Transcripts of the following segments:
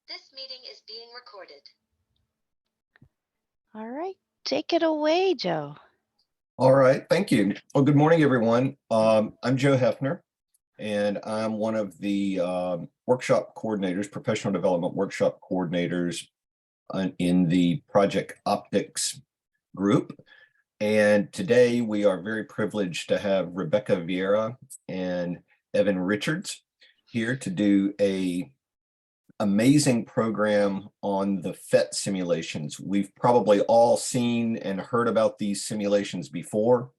This meeting is being recorded. All right, take it away, Joe. All right, thank you. Well, good morning, everyone. I'm Joe Hefner, and I'm one of the workshop coordinators, professional development workshop coordinators in the Project Optics group. And today we are very privileged to have Rebecca Vieira and Evan Richards here to do a amazing program on the PhET simulations. We've probably all seen and heard about these simulations before.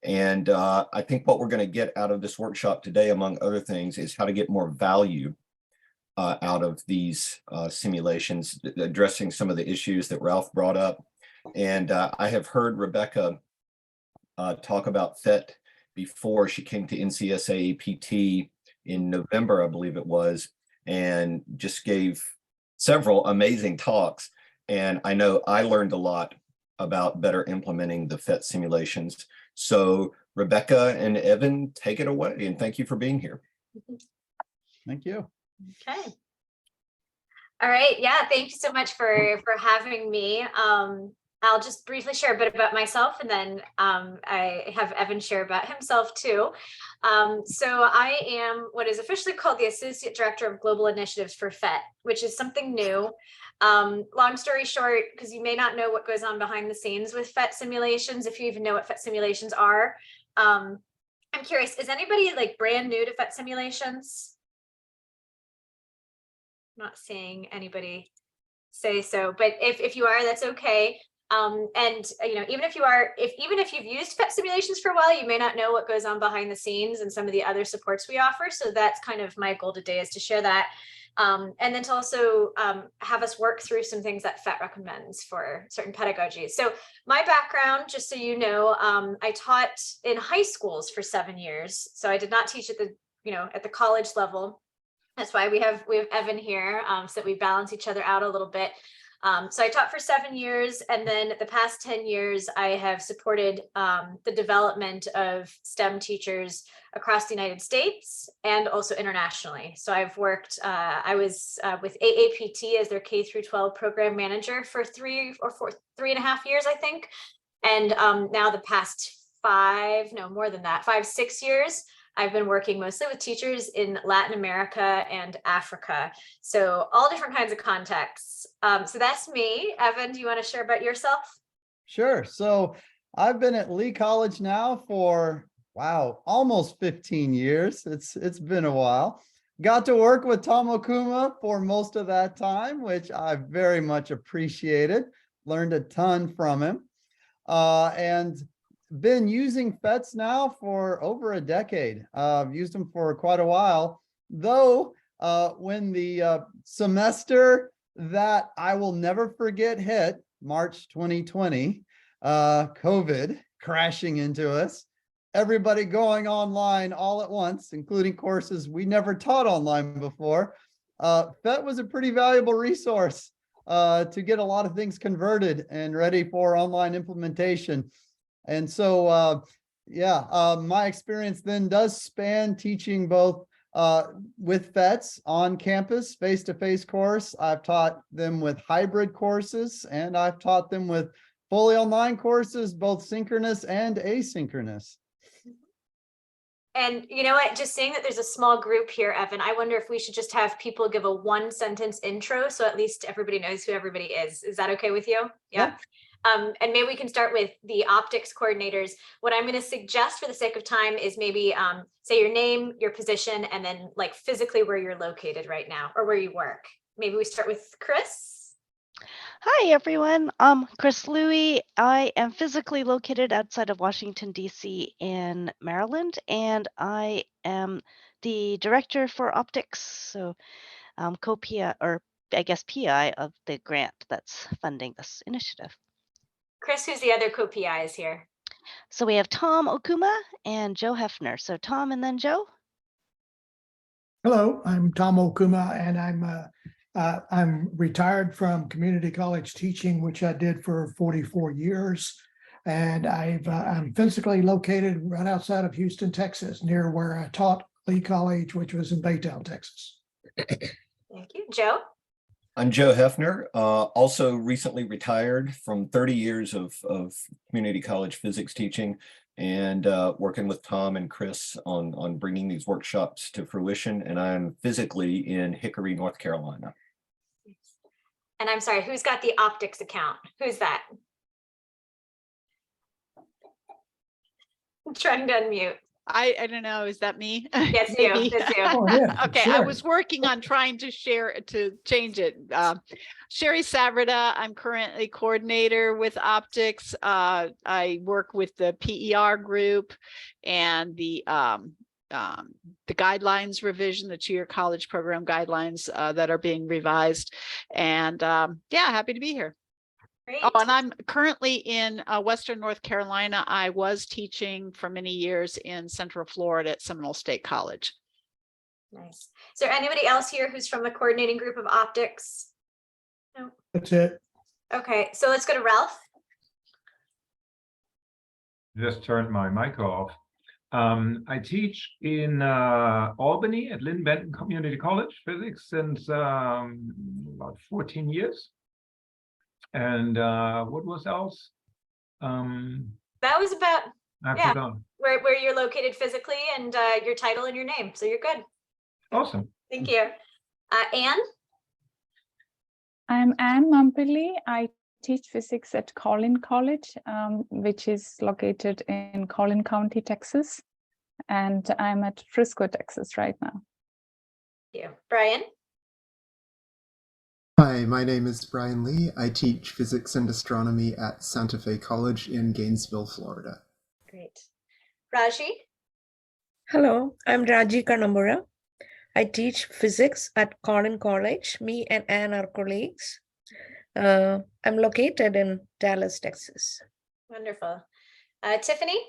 And I think what we're going to get out of this workshop today, among other things, is how to get more value out of these simulations, addressing some of the issues that Ralph brought up. And I have heard Rebecca talk about PhET before. She came to NCSA APT in November, I believe it was, and just gave several amazing talks. And I know I learned a lot about better implementing the PhET simulations. So Rebecca and Evan, take it away, and thank you for being here. Thank you. Okay. All right. Yeah, thank you so much for having me. I'll just briefly share a bit about myself, and then I have Evan share about himself too. So I am what is officially called the Associate Director of Global Initiatives for PhET, which is something new. Long story short, because you may not know what goes on behind the scenes with PhET simulations, if you even know what PhET simulations are. I'm curious, is anybody like brand new to PhET simulations? I'm not seeing anybody say so, but if you are, that's okay. And you know, even if you've used PhET simulations for a while, you may not know what goes on behind the scenes and some of the other supports we offer. So that's kind of my goal today, is to share that. And then to also have us work through some things that PhET recommends for certain pedagogies. So my background, just so you know, I taught in high schools for 7 years. So I did not teach at the college level. That's why we have Evan here, so that we balance each other out a little bit. So I taught for 7 years, and then the past 10 years, I have supported the development of STEM teachers across the United States and also internationally. So I've worked, I was with AAPT as their K through 12 program manager for 3.5 years, I think. And now the past 5-6 years, I've been working mostly with teachers in Latin America and Africa. So all different kinds of contexts. So that's me. Evan, do you want to share about yourself? Sure. So I've been at Lee College now for, wow, almost 15 years. It's been a while. Got to work with Tom Okuma for most of that time, which I very much appreciated. Learned a ton from him. And been using PhETs now for over a decade. I've used them for quite a while, though when the semester that I will never forget hit, March 2020, COVID crashing into us, everybody going online all at once, including courses we never taught online before. PhET was a pretty valuable resource to get a lot of things converted and ready for online implementation. And so, my experience then does span teaching both with PhETs on campus, face-to-face course. I've taught them with hybrid courses, and I've taught them with fully online courses, both synchronous and asynchronous. And you know what, just saying that there's a small group here, Evan, I wonder if we should just have people give a 1-sentence intro, so at least everybody knows who everybody is. Is that okay with you? Yeah. And maybe we can start with the optics coordinators. What I'm going to suggest for the sake of time is maybe say your name, your position, and then like physically where you're located right now or where you work. Maybe we start with Chris. Hi, everyone. Chris Louie. I am physically located outside of Washington, D.C. in Maryland, and I am the director for optics, so co-PI, or I guess PI of the grant that's funding this initiative. Chris, who's the other co-PIs here? So we have Tom Okuma and Joe Hefner. So Tom and then Joe. Hello, I'm Tom Okuma, and I'm retired from community college teaching, which I did for 44 years. And I'm physically located right outside of Houston, Texas, near where I taught Lee College, which was in Baytown, Texas. Thank you. Joe? I'm Joe Hefner, also recently retired from 30 years of community college physics teaching and working with Tom and Chris on bringing these workshops to fruition. And I'm physically in Hickory, North Carolina. And I'm sorry, who's got the optics account? Who's that? I'm trying to unmute. I don't know. Is that me? Yes, Maybe. you. That's you. Oh, yeah, Okay, I sure. was working on trying to change it. Sherry Savrida, I'm currently coordinator with optics. I work with the PER group and the guidelines revision, the 2-year college program guidelines that are being revised. And yeah, happy to be here. Great. Oh, and I'm currently in Western North Carolina. I was teaching for many years in Central Florida at Seminole State College. Nice. Is there anybody else here who's from the coordinating group of optics? No. That's it. Okay, so let's go to Ralph. Just turned my mic off. I teach in Albany at Lynn Benton Community College physics since about 14 years. And what was else? That was about I Yeah. forgot. where you're located physically and your title and your name. So you're good. Awesome. Thank you. Anne? I'm Anne Mumpilly. I teach physics at Collin College, which is located in Collin County, Texas. And I'm at Frisco, Texas right now. Thank you. Brian? Hi, my name is Brian Lee. I teach physics and astronomy at Santa Fe College in Gainesville, Florida. Great. Raji? Hello, I'm Raji Kanambura. I teach physics at Collin College. Me and Anne are colleagues. I'm located in Dallas, Texas. Wonderful. Tiffany?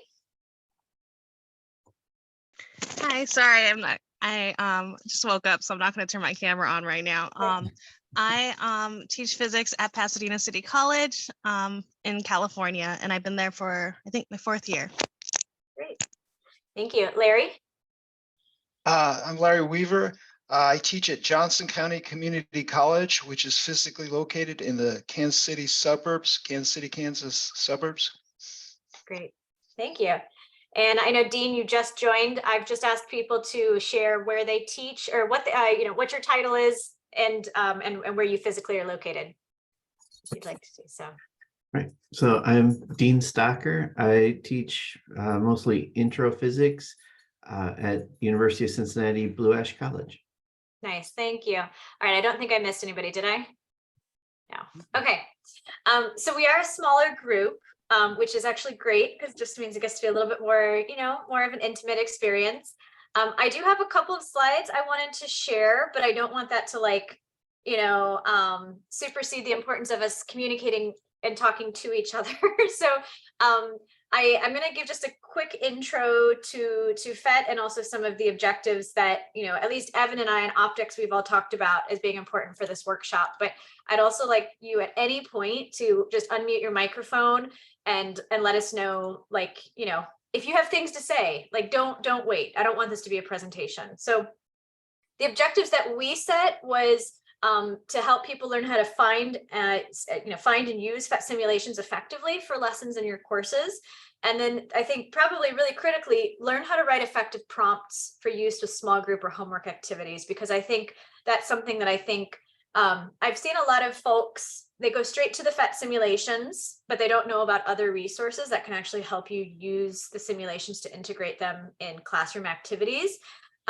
Hi, sorry, I just woke up, so I'm not going to turn my camera on right now. I teach physics at Pasadena City College in California, and I've been there for, I think, my 4th year. Great. Thank you. Larry? I'm Larry Weaver. I teach at Johnson County Community College, which is physically located in the Kansas City suburbs, Kansas suburbs. Great. Thank you. And I know, Dean, you just joined. I've just asked people to share where they teach or what the, what your title is and where you physically are located. If you'd like to do so. Right. So I'm Dean Stocker. I teach mostly intro physics at University of Cincinnati Blue Ash College. Nice. Thank you. All right. I don't think I missed anybody, did I? No. Okay. So we are a smaller group, which is actually great because it just means it gets to be a little bit more, more of an intimate experience. I do have a couple of slides I wanted to share, but I don't want that to supersede the importance of us communicating and talking to each other. So I'm going to give just a quick intro to PhET and also some of the objectives that, at least Evan and I in optics, we've all talked about as being important for this workshop. But I'd also like you at any point to just unmute your microphone and let us know, if you have things to say, don't wait. I don't want this to be a presentation. So the objectives that we set was to help people learn how to find and use PhET simulations effectively for lessons in your courses. And then I think probably really critically, learn how to write effective prompts for use with small group or homework activities, because I think that's something that I've seen a lot of folks, they go straight to the PhET simulations, but they don't know about other resources that can actually help you use the simulations to integrate them in classroom activities.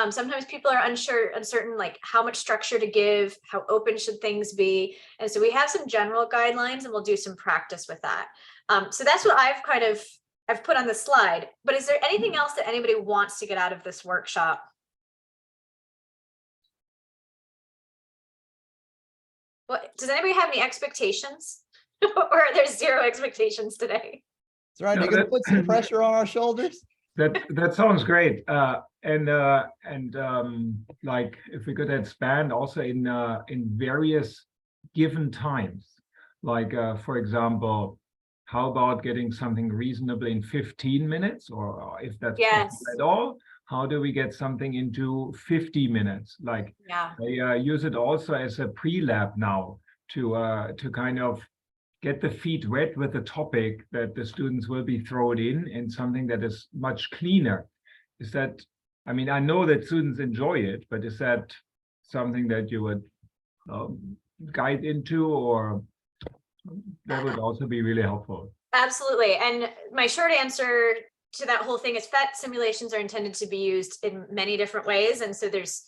Sometimes people are uncertain, like how much structure to give, how open should things be. And so we have some general guidelines and we'll do some practice with that. So that's what I've put on the slide, but is there anything else that anybody wants to get out of this workshop? What, does anybody have any expectations? Or are there zero expectations today? That's right. You're going to put some pressure on our shoulders. That sounds great. Like if we could expand also in various given times, like for example, how about getting something reasonably in 15 minutes, or if that's yes. at all? how do we get something into 50 minutes? Like Yeah. I use it also as a pre-lab now to kind of get the feet wet with the topic that the students will be thrown in something that is much cleaner. Is that, I mean, I know that students enjoy it, but is that something that you would guide into, or that would also be really helpful? Absolutely. And my short answer to that whole thing is PhET simulations are intended to be used in many different ways. And so there's,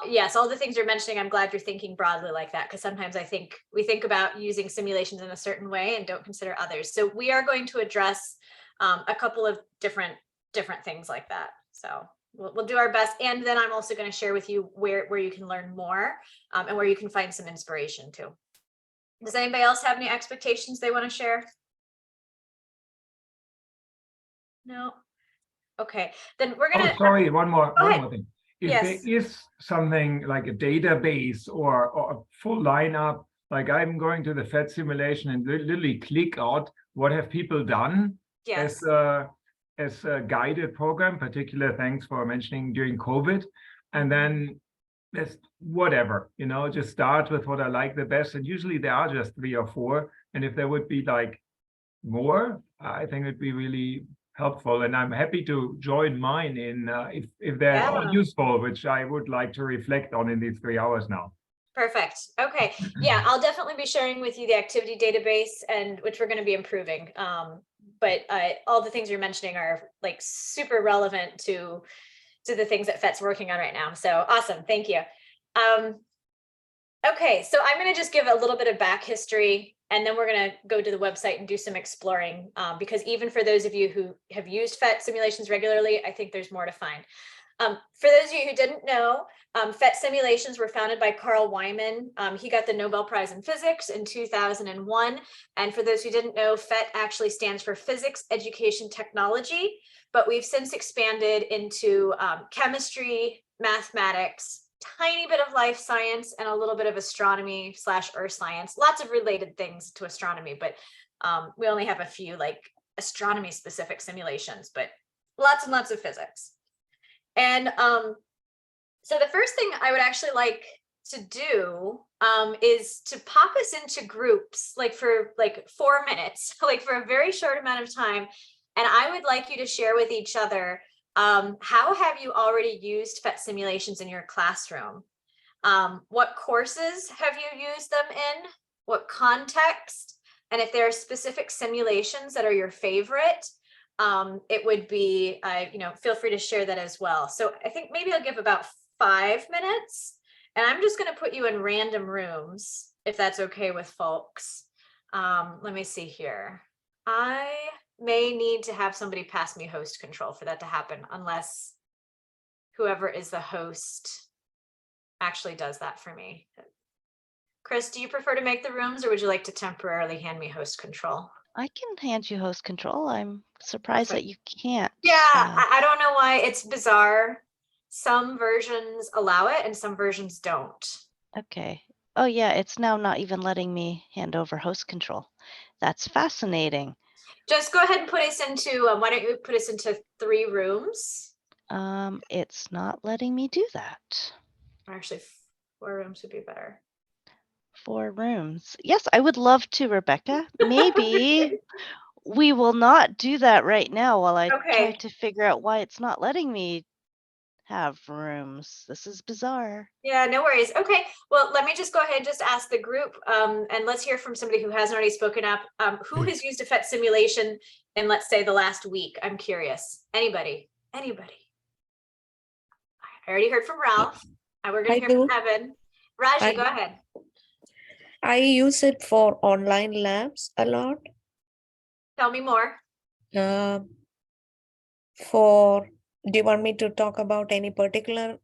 yes, all the things you're mentioning, I'm glad you're thinking broadly like that, because sometimes I think we think about using simulations in a certain way and don't consider others. So we are going to address a couple of different things like that. So we'll do our best. And then I'm also going to share with you where you can learn more and where you can find some inspiration too. Does anybody else have any expectations they want to share? No. Okay, then we're gonna. Oh, sorry, one more thing. If Yes. there is something like a database or a full lineup, like I'm going to the PhET simulation and literally click out what have people done Yes. as a guided program, particular thanks for mentioning during COVID. And then there's whatever, just start with what I like the best. And usually there are just 3 or 4. And if there would be like more, I think it'd be really helpful, and I'm happy to join mine in if they're all useful, which I would like to reflect on in these 3 hours now. Perfect. Okay. Yeah, I'll definitely be sharing with you the activity database, and which we're going to be improving. But all the things you're mentioning are like super relevant to the things that PhET's working on right now. So awesome. Thank you. Okay, so I'm going to just give a little bit of back history, and then we're going to go to the website and do some exploring, because even for those of you who have used PhET simulations regularly, I think there's more to find. For those of you who didn't know, PhET simulations were founded by Carl Wyman. He got the Nobel Prize in Physics in 2001. And for those who didn't know, PhET actually stands for Physics Education Technology, but we've since expanded into chemistry, mathematics, tiny bit of life science, and a little bit of astronomy / earth science, lots of related things to astronomy, but we only have a few like astronomy specific simulations, but lots and lots of physics. And so the first thing I would actually like to do is to pop us into groups, like for like 4 minutes, like for a very short amount of time. And I would like you to share with each other, how have you already used PhET simulations in your classroom? What courses have you used them in? What context? And if there are specific simulations that are your favorite, it would be, feel free to share that as well. So I think maybe I'll give about 5 minutes, and I'm just going to put you in random rooms, if that's okay with folks. Let me see here. I may need to have somebody pass me host control for that to happen, unless whoever is the host actually does that for me. Chris, do you prefer to make the rooms, or would you like to temporarily hand me host control? I can hand you host control. I'm surprised that you can't. Yeah, I don't know why. It's bizarre. Some versions allow it and some versions don't. Okay. Oh yeah, it's now not even letting me hand over host control. That's fascinating. Just go ahead and put us into, why don't you put us into 3 rooms? It's not letting me do that. Actually, 4 rooms would be better. 4 rooms. Yes, I would love to, Rebecca. Maybe we will not do that right now while I try to figure out why it's not letting me have rooms. This is bizarre. Yeah, no worries. Okay, well, let me just go ahead and just ask the group, and let's hear from somebody who hasn't already spoken up. Who has used a PhET simulation in, let's say, the last week? I'm curious. Anybody? I already heard from Ralph. We're going to hear from Evan. Raji, go ahead. I use it for online labs a lot. Tell me more. Do you want me to talk about any particular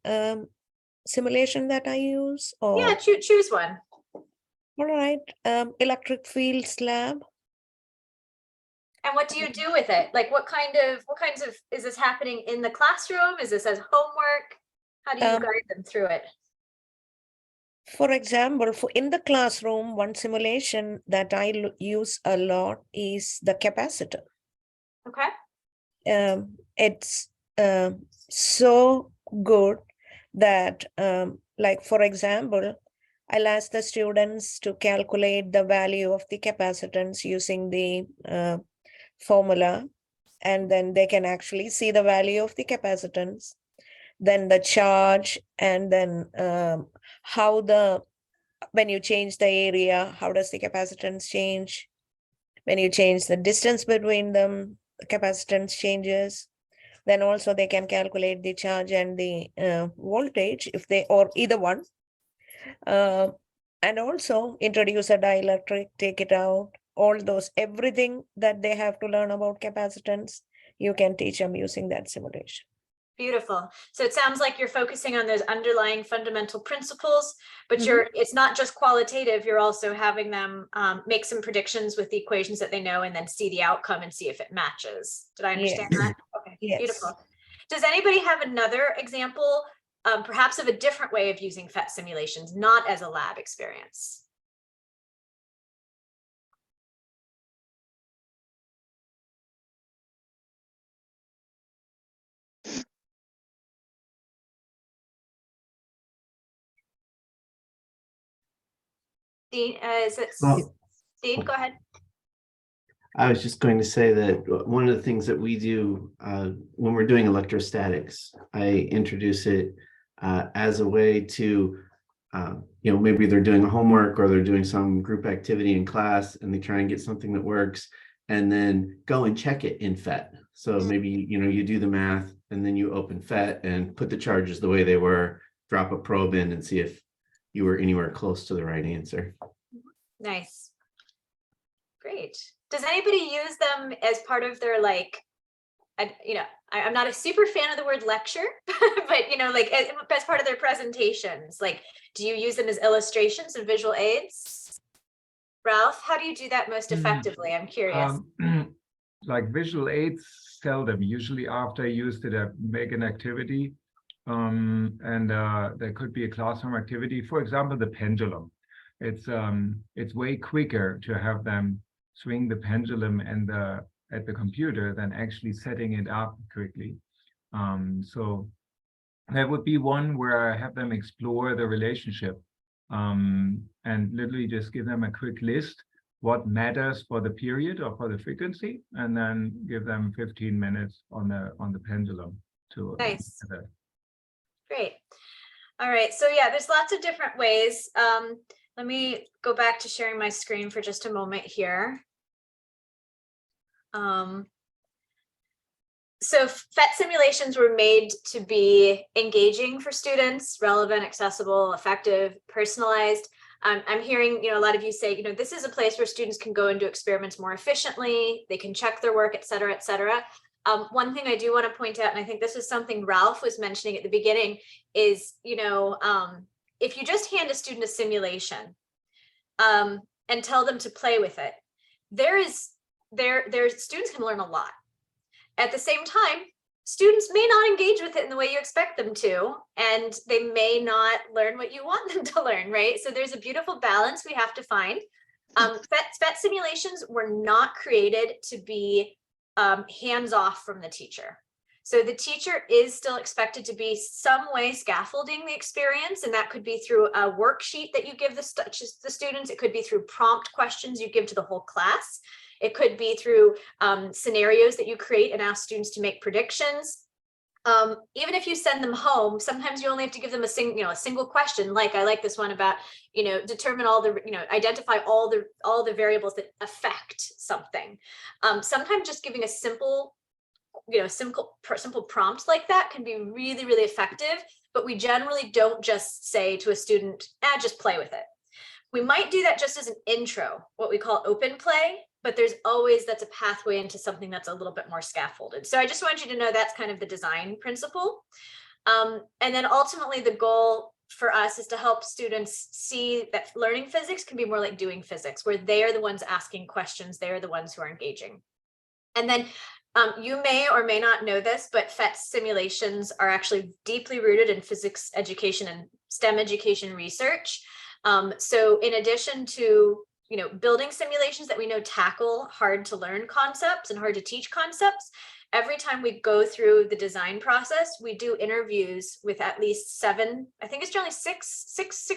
simulation that I use? Or? Yeah, choose one. All right. Electric fields lab. And what do you do with it? Like what kinds of, is this happening in the classroom? Is this as homework? How do you guide them through it? For example, in the classroom, one simulation that I use a lot is the capacitor. Okay. It's so good that, like, for example, I'll ask the students to calculate the value of the capacitance using the formula, and then they can actually see the value of the capacitance, then the charge, and then when you change the area, how does the capacitance change? When you change the distance between them, the capacitance changes. Then also they can calculate the charge and the voltage if they, or either one. And also introduce a dielectric, take it out, all those, everything that they have to learn about capacitance, you can teach them using that simulation. Beautiful. So it sounds like you're focusing on those underlying fundamental principles, but Mhm. it's not just qualitative, you're also having them make some predictions with the equations that they know and then see the outcome and see if it matches. Did I understand Yes. that? Okay, Yes. beautiful. Does anybody have another example, perhaps of a different way of using PhET simulations, not as a lab experience? Dean, Dean, go ahead. I was just going to say that one of the things that we do when we're doing electrostatics, I introduce it as a way to, maybe they're doing homework or they're doing some group activity in class and they try and get something that works and then go and check it in PhET. So maybe, you do the math and then you open PhET and put the charges the way they were, drop a probe in and see if you were anywhere close to the right answer. Nice. Great. Does anybody use them as part of their, like, I'm not a super fan of the word lecture, but like as part of their presentations, like, do you use them as illustrations and visual aids? Ralph, how do you do that most effectively? I'm curious. Like visual aids, seldom. Usually after I used it, I make an activity, and there could be a classroom activity. For example, the pendulum. It's way quicker to have them swing the pendulum and at the computer than actually setting it up quickly. So that would be one where I have them explore the relationship, and literally just give them a quick list what matters for the period or for the frequency, and then give them 15 minutes on the pendulum to nice. Great. All right. So yeah, there's lots of different ways. Let me go back to sharing my screen for just a moment here. So PhET simulations were made to be engaging for students, relevant, accessible, effective, personalized. I'm hearing, a lot of you say, this is a place where students can go and do experiments more efficiently. They can check their work, et cetera, et cetera. One thing I do want to point out, and I think this is something Ralph was mentioning at the beginning, is, if you just hand a student a simulation and tell them to play with it, students can learn a lot. At the same time, students may not engage with it in the way you expect them to, and they may not learn what you want them to learn, right? So there's a beautiful balance we have to find. PhET simulations were not created to be hands-off from the teacher. So the teacher is still expected to be some way scaffolding the experience, and that could be through a worksheet that you give the students. It could be through prompt questions you give to the whole class. It could be through scenarios that you create and ask students to make predictions. Even if you send them home, sometimes you only have to give them a single question. Like, I like this one about, determine all the, identify all the variables that affect something. Sometimes just giving a simple prompt like that can be really, really effective, but we generally don't just say to a student, just play with it. We might do that just as an intro, what we call open play, but that's a pathway into something that's a little bit more scaffolded. So I just want you to know that's kind of the design principle. And then ultimately the goal for us is to help students see that learning physics can be more like doing physics, where they are the ones asking questions, they are the ones who are engaging. And then you may or may not know this, but PhET simulations are actually deeply rooted in physics education and STEM education research. So in addition to building simulations that we know tackle hard to learn concepts and hard to teach concepts, every time we go through the design process, we do interviews with at least 7, I think it's generally six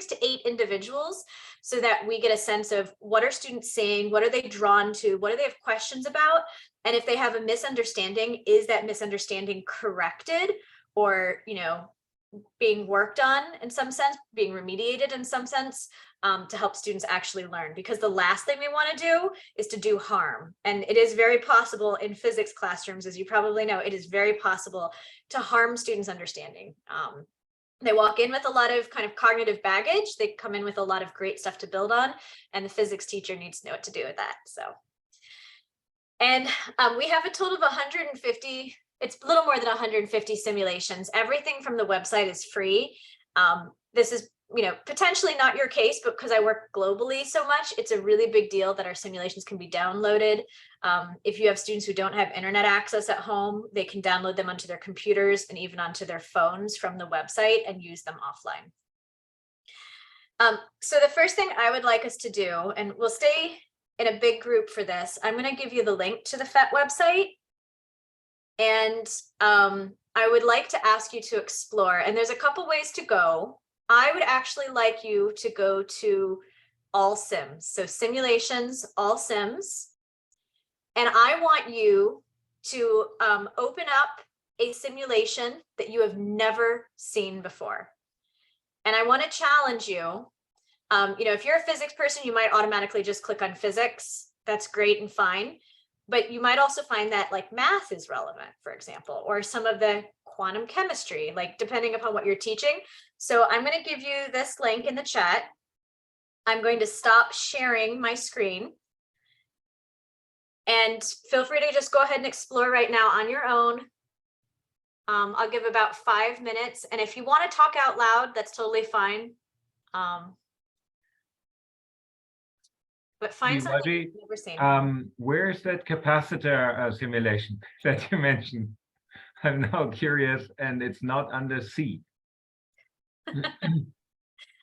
to 8 individuals, so that we get a sense of what are students saying, what are they drawn to, what do they have questions about, and if they have a misunderstanding, is that misunderstanding corrected, or, you know, being worked on in some sense, being remediated in some sense, to help students actually learn. Because the last thing we want to do is to do harm. And it is very possible in physics classrooms, as you probably know, it is very possible to harm students' understanding. They walk in with a lot of kind of cognitive baggage. They come in with a lot of great stuff to build on, and the physics teacher needs to know what to do with that. So, and we have a total of 150. It's a little more than 150 simulations. Everything from the website is free. This is, you know, potentially not your case, but because I work globally so much, it's a really big deal that our simulations can be downloaded. If you have students who don't have internet access at home, they can download them onto their computers and even onto their phones from the website and use them offline. So the first thing I would like us to do, and we'll stay in a big group for this, I'm going to give you the link to the PhET website. And I would like to ask you to explore, and there's a couple ways to go. I would actually like you to go to all sims, so simulations, all sims. And I want you to open up a simulation that you have never seen before. And I want to challenge you. You know, if you're a physics person, you might automatically just click on physics. That's great and fine. But you might also find that like math is relevant, for example, or some of the quantum chemistry, like depending upon what you're teaching. So I'm going to give you this link in the chat. I'm going to stop sharing my screen. And feel free to just go ahead and explore right now on your own. I'll give about 5 minutes. And if you want to talk out loud, that's totally fine. But find something you've never seen. Where's that capacitor simulation that you mentioned? I'm now curious, and it's not under C.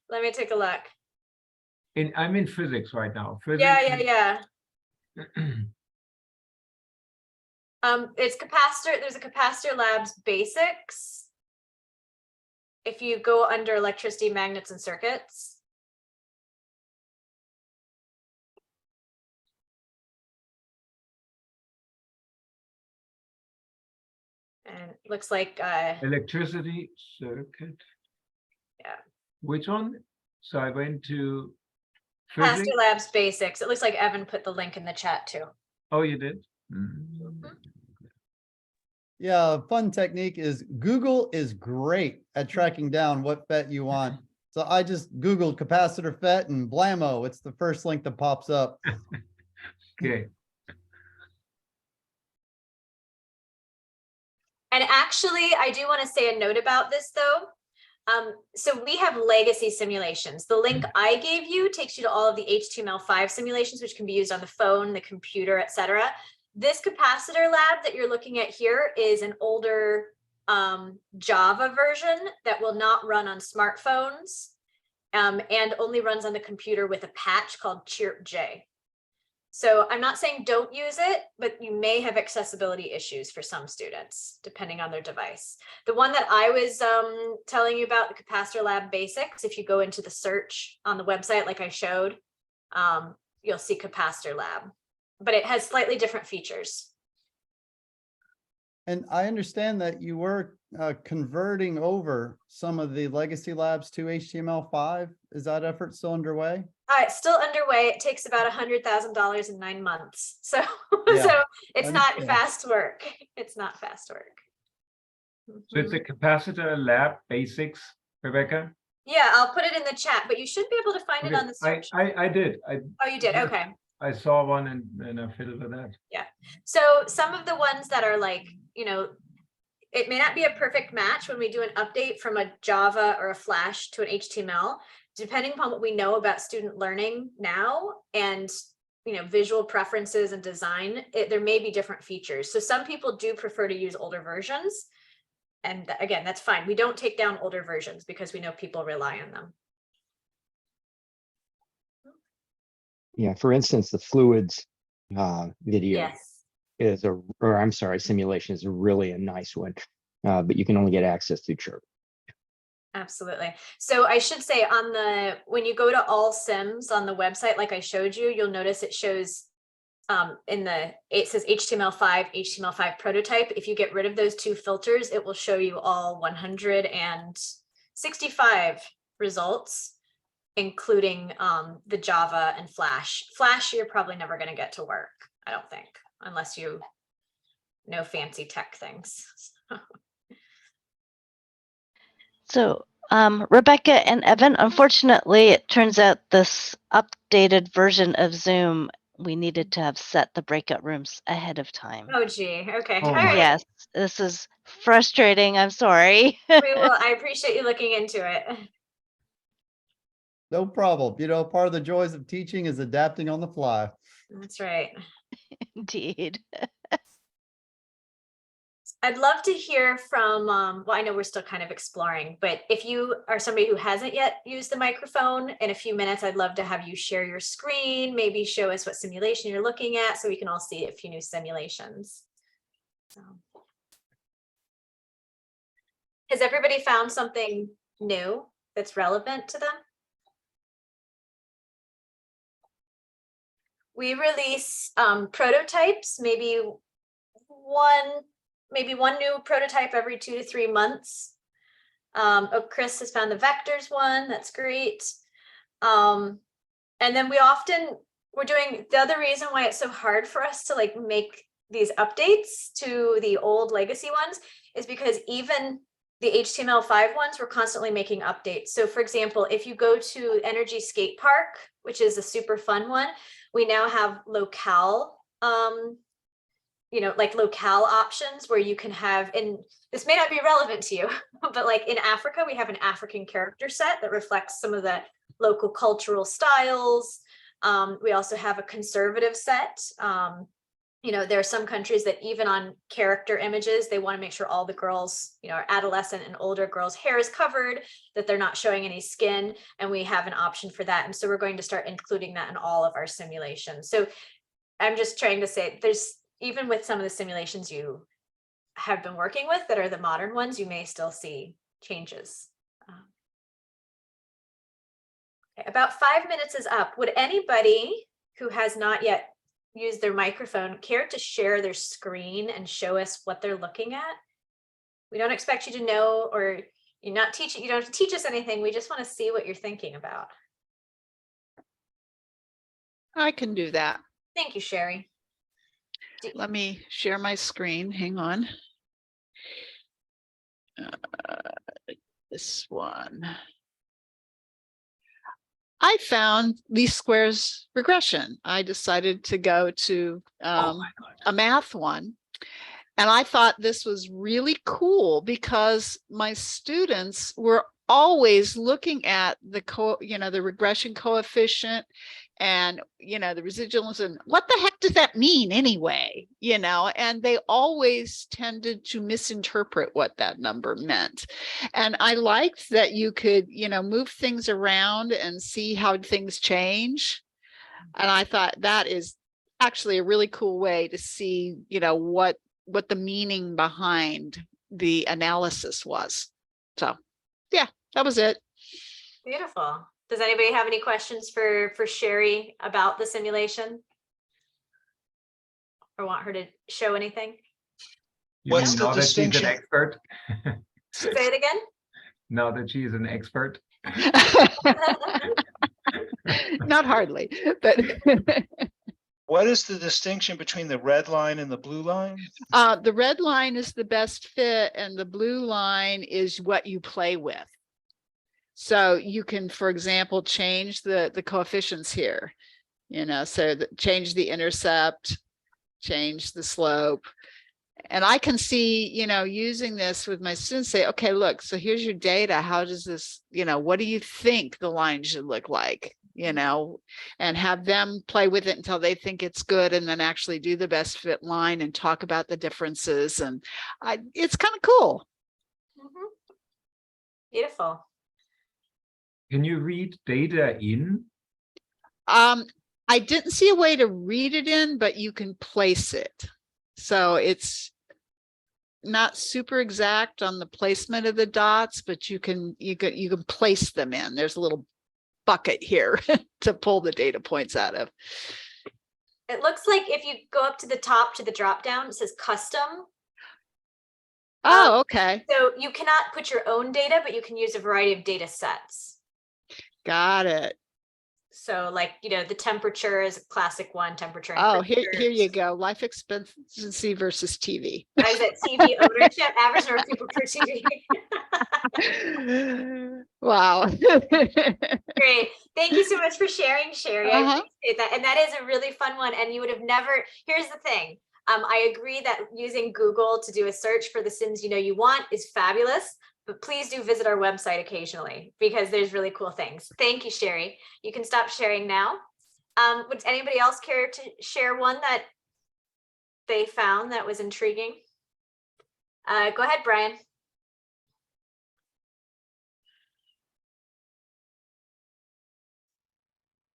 Let me take a look. I'm in physics right now. Physics. Yeah. It's capacitor. There's a capacitor labs basics. If you go under electricity, magnets, and circuits. And it looks like electricity circuit. Yeah. Which one? So I went to physics. Capacitor labs basics. It looks like Evan put the link in the chat too. Oh, you did? Mm-hmm. Yeah, a fun technique is Google is great at tracking down what PhET you want. So I just Googled capacitor PhET and blammo, it's the first link that pops up. Okay. And actually, I do want to say a note about this though. So we have legacy simulations. The link I gave you takes you to all of the HTML5 simulations, which can be used on the phone, the computer, etc. This capacitor lab that you're looking at here is an older Java version that will not run on smartphones and only runs on the computer with a patch called ChirpJ. So I'm not saying don't use it, but you may have accessibility issues for some students, depending on their device. The one that I was telling you about, the capacitor lab basics, if you go into the search on the website, like I showed, you'll see capacitor lab, but it has slightly different features. And I understand that you were converting over some of the legacy labs to HTML5. Is that effort still underway? It's still underway. It takes about $100,000 in 9 months. So, Yeah, so it's not fast work. It's not fast work. So it's a capacitor lab basics, Rebecca? Yeah, I'll put it in the chat, but you should be able to find it on the search. I did. Oh, you did? Okay. I saw one and I fiddled with that. Yeah. So some of the ones that are like, you know, it may not be a perfect match when we do an update from a Java or a Flash to an HTML, depending upon what we know about student learning now and, you know, visual preferences and design, there may be different features. So some people do prefer to use older versions. And again, that's fine. We don't take down older versions because we know people rely on them. Yeah, for instance, the fluids video. Yes. or I'm sorry, simulation is really a nice one, but you can only get access through Chirp. Absolutely. So I should say when you go to all sims on the website, like I showed you, you'll notice it shows it says HTML5 prototype. If you get rid of those two filters, it will show you all 165 results, including the Java and Flash. Flash, you're probably never going to get to work, I don't think, unless you know fancy tech things. So, Rebecca and Evan, unfortunately, it turns out this updated version of Zoom, we needed to have set the breakout rooms ahead of time. Oh, gee. Okay. Oh All my. right. Yes, this is frustrating. I'm sorry. I appreciate you looking into it. No problem. You know, part of the joys of teaching is adapting on the fly. That's right. Indeed. I'd love to hear from, well, I know we're still kind of exploring, but if you are somebody who hasn't yet used the microphone, in a few minutes, I'd love to have you share your screen, maybe show us what simulation you're looking at so we can all see a few new simulations. So. Has everybody found something new that's relevant to them? We release prototypes, maybe one new prototype every 2 to 3 months. Oh, Chris has found the vectors one. That's great. And then we're doing the other reason why it's so hard for us to like make these updates to the old legacy ones is because even the HTML5 ones, we're constantly making updates. So for example, if you go to Energy Skate Park, which is a super fun one, we now have locale, like locale options where you can have, and this may not be relevant to you, but like in Africa, we have an African character set that reflects some of the local cultural styles. We also have a conservative set. There are some countries that even on character images, they want to make sure all the girls, adolescent and older girls' hair is covered, that they're not showing any skin. And we have an option for that. And so we're going to start including that in all of our simulations. So I'm just trying to say even with some of the simulations you have been working with that are the modern ones, you may still see changes. Okay, about 5 minutes is up. Would anybody who has not yet used their microphone care to share their screen and show us what they're looking at? We don't expect you to know, or you don't have to teach us anything. We just want to see what you're thinking about. I can do that. Thank you, Sherry. Let me share my screen. Hang on. This one. I found least squares regression. I decided to go to a math one. And I thought this was really cool because my students were always looking at the regression coefficient and, the residuals and what the heck does that mean anyway? And they always tended to misinterpret what that number meant. And I liked that you could, move things around and see how things change. And I thought that is actually a really cool way to see, what the meaning behind the analysis was. So yeah, that was it. Beautiful. Does anybody have any questions for Sherry about the simulation? Or want her to show anything? What's the distinction? She's an expert? Say it again. Now that she's an expert. Not hardly, but What is the distinction between the red line and the blue line? The red line is the best fit and the blue line is what you play with. So you can, for example, change the coefficients here, so change the intercept, change the slope. And I can see, using this with my students, say, okay, look, so here's your data. How does this, what do you think the line should look like? And have them play with it until they think it's good and then actually do the best fit line and talk about the differences. And it's kind of cool. Mm-hmm. Beautiful. Can you read data in? I didn't see a way to read it in, but you can place it. So it's not super exact on the placement of the dots, but you can place them in. There's a little bucket here to pull the data points out of. It looks like if you go up to the top to the drop down, it says custom. Oh, okay. So you cannot put your own data, but you can use a variety of data sets. Got it. So like, the temperature is a classic one, temperature. And Oh, here you go. Life expectancy versus TV. I was at TV ownership, average number of people per TV. Wow. Great. Thank you so much for sharing, Sherry. I appreciate that. And that is a really fun one. And you would have never, here's the thing. I agree that using Google to do a search for the Sims you want is fabulous, but please do visit our website occasionally because there's really cool things. Thank you, Sherry. You can stop sharing now. Would anybody else care to share one that they found that was intriguing? Go ahead, Brian.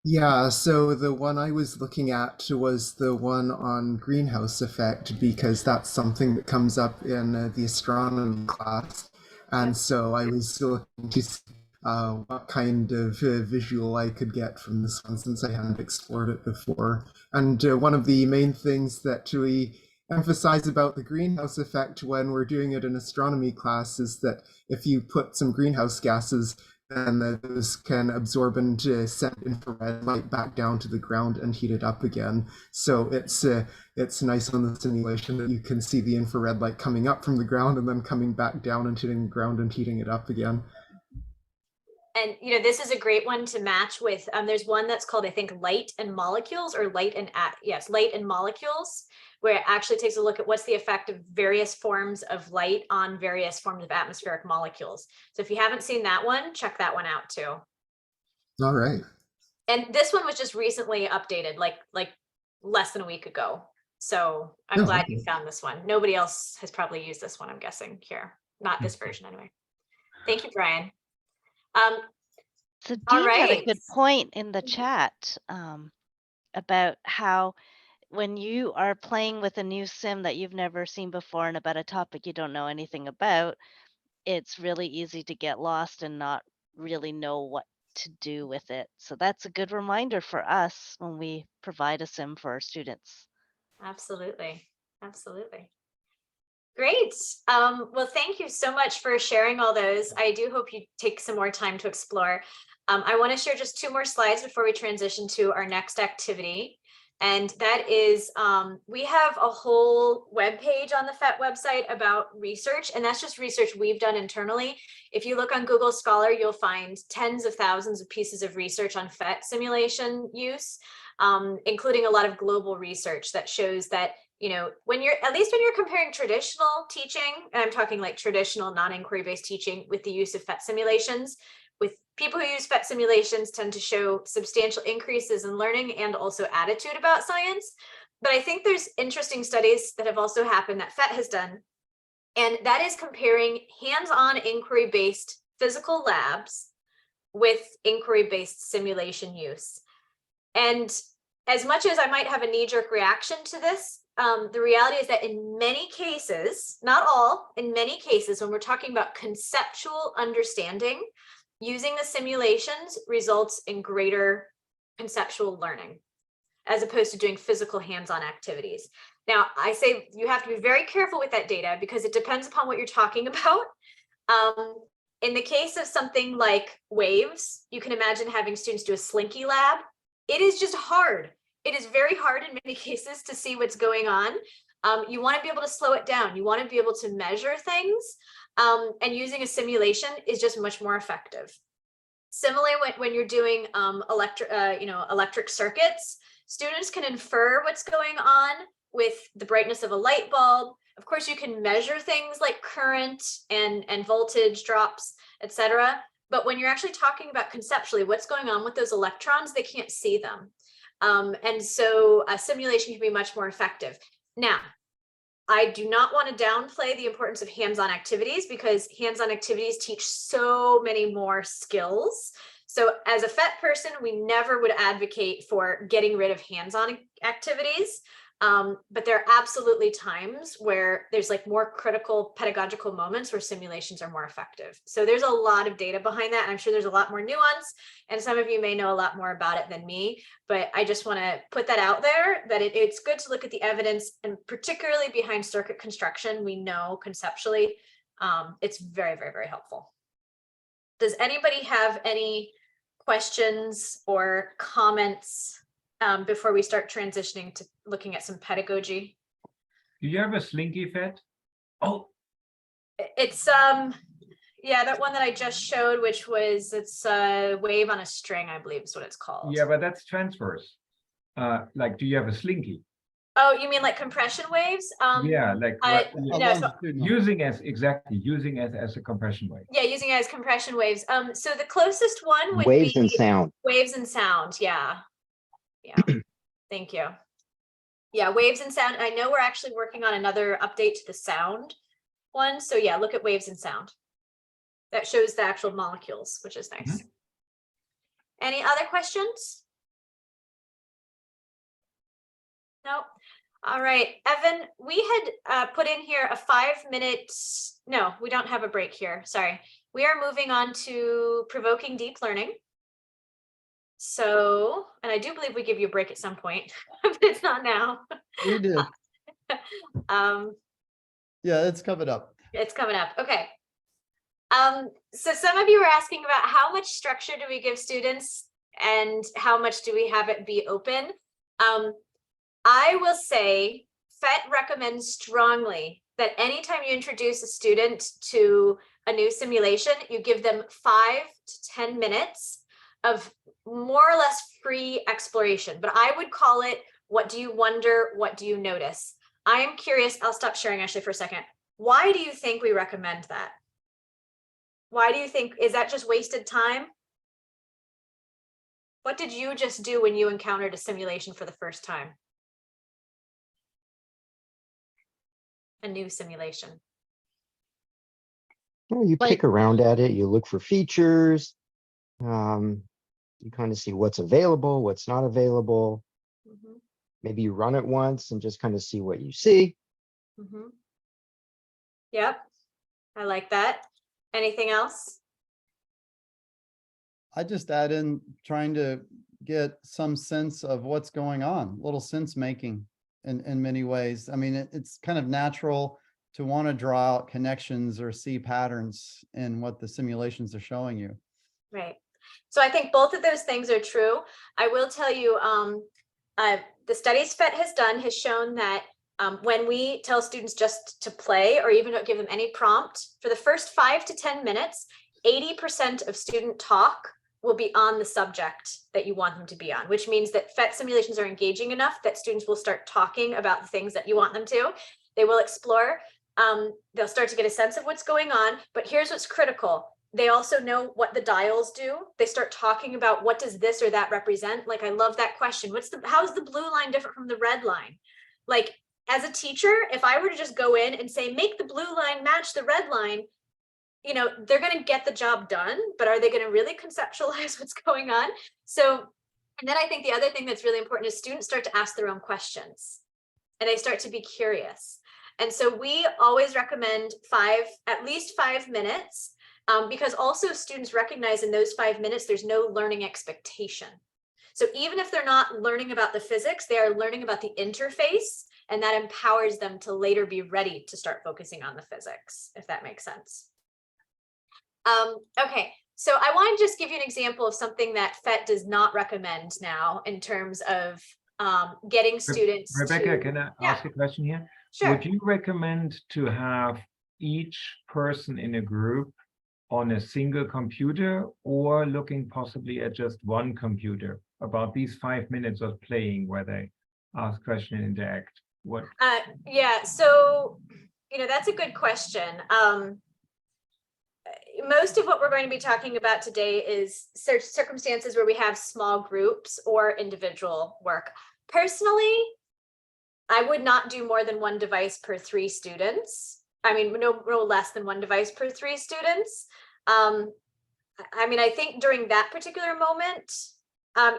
Yeah, so the one I was looking at was the one on greenhouse effect, because that's something that comes up in the astronomy class. And so I was looking to see what kind of visual I could get from this one, since I hadn't explored it before. And one of the main things that we emphasize about the greenhouse effect when we're doing it in astronomy class is that if you put some greenhouse gases, then those can absorb and send infrared light back down to the ground and heat it up again. So it's nice on the simulation that you can see the infrared light coming up from the ground and then coming back down and hitting the ground and heating it up again. And this is a great one to match with. There's one that's called, I think, Light and Molecules, or Light and Molecules, where it actually takes a look at what's the effect of various forms of light on various forms of atmospheric molecules. So if you haven't seen that one, check that one out too. All right. And this one was just recently updated, like less than a week ago. So I'm glad you found this one. Nobody else has probably used this one, I'm guessing, here. Not this version anyway. Thank you, Brian. So Dean had a good point in the chat about how when you are playing with a new sim that you've never seen before and about a topic you don't know anything about, it's really easy to get lost and not really know what to do with it. So that's a good reminder for us when we provide a sim for our students. Absolutely. Absolutely. Great. Well, thank you so much for sharing all those. I do hope you take some more time to explore. I want to share just 2 more slides before we transition to our next activity. And that is, we have a whole webpage on the PhET website about research, and that's just research we've done internally. If you look on Google Scholar, you'll find tens of thousands of pieces of research on PhET simulation use, including a lot of global research that shows that when you're comparing traditional teaching, and I'm talking like traditional non-inquiry based teaching with the use of PhET simulations, with people who use PhET simulations tend to show substantial increases in learning and also attitude about science. But I think there's interesting studies that have also happened that PhET has done, and that is comparing hands-on inquiry-based physical labs with inquiry-based simulation use. And as much as I might have a knee-jerk reaction to this, the reality is that in many cases, not all, in many cases, when we're talking about conceptual understanding, using the simulations results in greater conceptual learning, as opposed to doing physical hands-on activities. Now, I say you have to be very careful with that data because it depends upon what you're talking about. In the case of something like waves, you can imagine having students do a slinky lab. It is just hard. It is very hard in many cases to see what's going on. You want to be able to slow it down. You want to be able to measure things. And using a simulation is just much more effective. Similarly, when you're doing electric circuits, students can infer what's going on with the brightness of a light bulb. Of course, you can measure things like current and voltage drops, etc. But when you're actually talking about conceptually what's going on with those electrons, they can't see them. And so a simulation can be much more effective. Now, I do not want to downplay the importance of hands-on activities because hands-on activities teach so many more skills. So as a PhET person, we never would advocate for getting rid of hands-on activities. But there are absolutely times where there's like more critical pedagogical moments where simulations are more effective. So there's a lot of data behind that. And I'm sure there's a lot more nuance, and some of you may know a lot more about it than me, but I just want to put that out there, that it's good to look at the evidence, and particularly behind circuit construction, we know conceptually, it's very, very, very helpful. Does anybody have any questions or comments before we start transitioning to looking at some pedagogy? Do you have a Slinky FET? Oh, It's yeah, that one that I just showed, which was, it's a wave on a string, I believe is what it's called. yeah, but that's transverse. Like, do you have a Slinky? Oh, you mean like compression waves? Yeah, like no, so, using as a compression wave. yeah, using it as compression waves. So the closest one would Waves be and sound. waves and sound. Yeah. Yeah. Thank you. Yeah, waves and sound. I know we're actually working on another update to the sound one. So yeah, look at waves and sound. That shows the actual molecules, which is nice. Any other questions? No. All right, Evan, we had put in here a 5-minute, no, we don't have a break here. Sorry. We are moving on to provoking deep learning. So, and I do believe we give you a break at some point, but it's not now. We do. Yeah, it's coming up. It's coming up. Okay. So some of you were asking about how much structure do we give students and how much do we have it be open? I will say PhET recommends strongly that anytime you introduce a student to a new simulation, you give them 5 to 10 minutes of more or less free exploration. But I would call it, what do you wonder? What do you notice? I am curious. I'll stop sharing actually for a second. Why do you think we recommend that? Why do you think, is that just wasted time? What did you just do when you encountered a simulation for the first time? A new simulation. Well, you pick around at it, you look for features, you kind of see what's available, what's not available. Maybe you run it once and just kind of see what you see. Yep, I like that. Anything else? I just add in trying to get some sense of what's going on, little sense making in many ways. I mean, it's kind of natural to want to draw out connections or see patterns in what the simulations are showing you. Right. So I think both of those things are true. I will tell you, the studies PhET has done has shown that when we tell students just to play or even don't give them any prompt, for the first 5 to 10 minutes, 80% of student talk will be on the subject that you want them to be on, which means that PhET simulations are engaging enough that students will start talking about the things that you want them to. They will explore. They'll start to get a sense of what's going on. But here's what's critical. They also know what the dials do. They start talking about what does this or that represent. Like, I love that question. How's the blue line different from the red line? Like, as a teacher, if I were to just go in and say, make the blue line match the red line, you know, they're going to get the job done, but are they going to really conceptualize what's going on? So, and then I think the other thing that's really important is students start to ask their own questions and they start to be curious. And so we always recommend at least 5 minutes, because also students recognize in those 5 minutes, there's no learning expectation. So even if they're not learning about the physics, they are learning about the interface, and that empowers them to later be ready to start focusing on the physics, if that makes sense. Okay, so I want to just give you an example of something that PhET does not recommend now in terms of getting students Rebecca, can I ask a question here? Sure. Would you recommend to have each person in a group on a single computer, or looking possibly at just one computer about these 5 minutes of playing where they ask questions and interact? What? Yeah, so, you know, that's a good question. Most of what we're going to be talking about today is circumstances where we have small groups or individual work. Personally, I would not do more than 1 device per 3 students. I mean, no less than 1 device per 3 students. I mean, I think during that particular moment,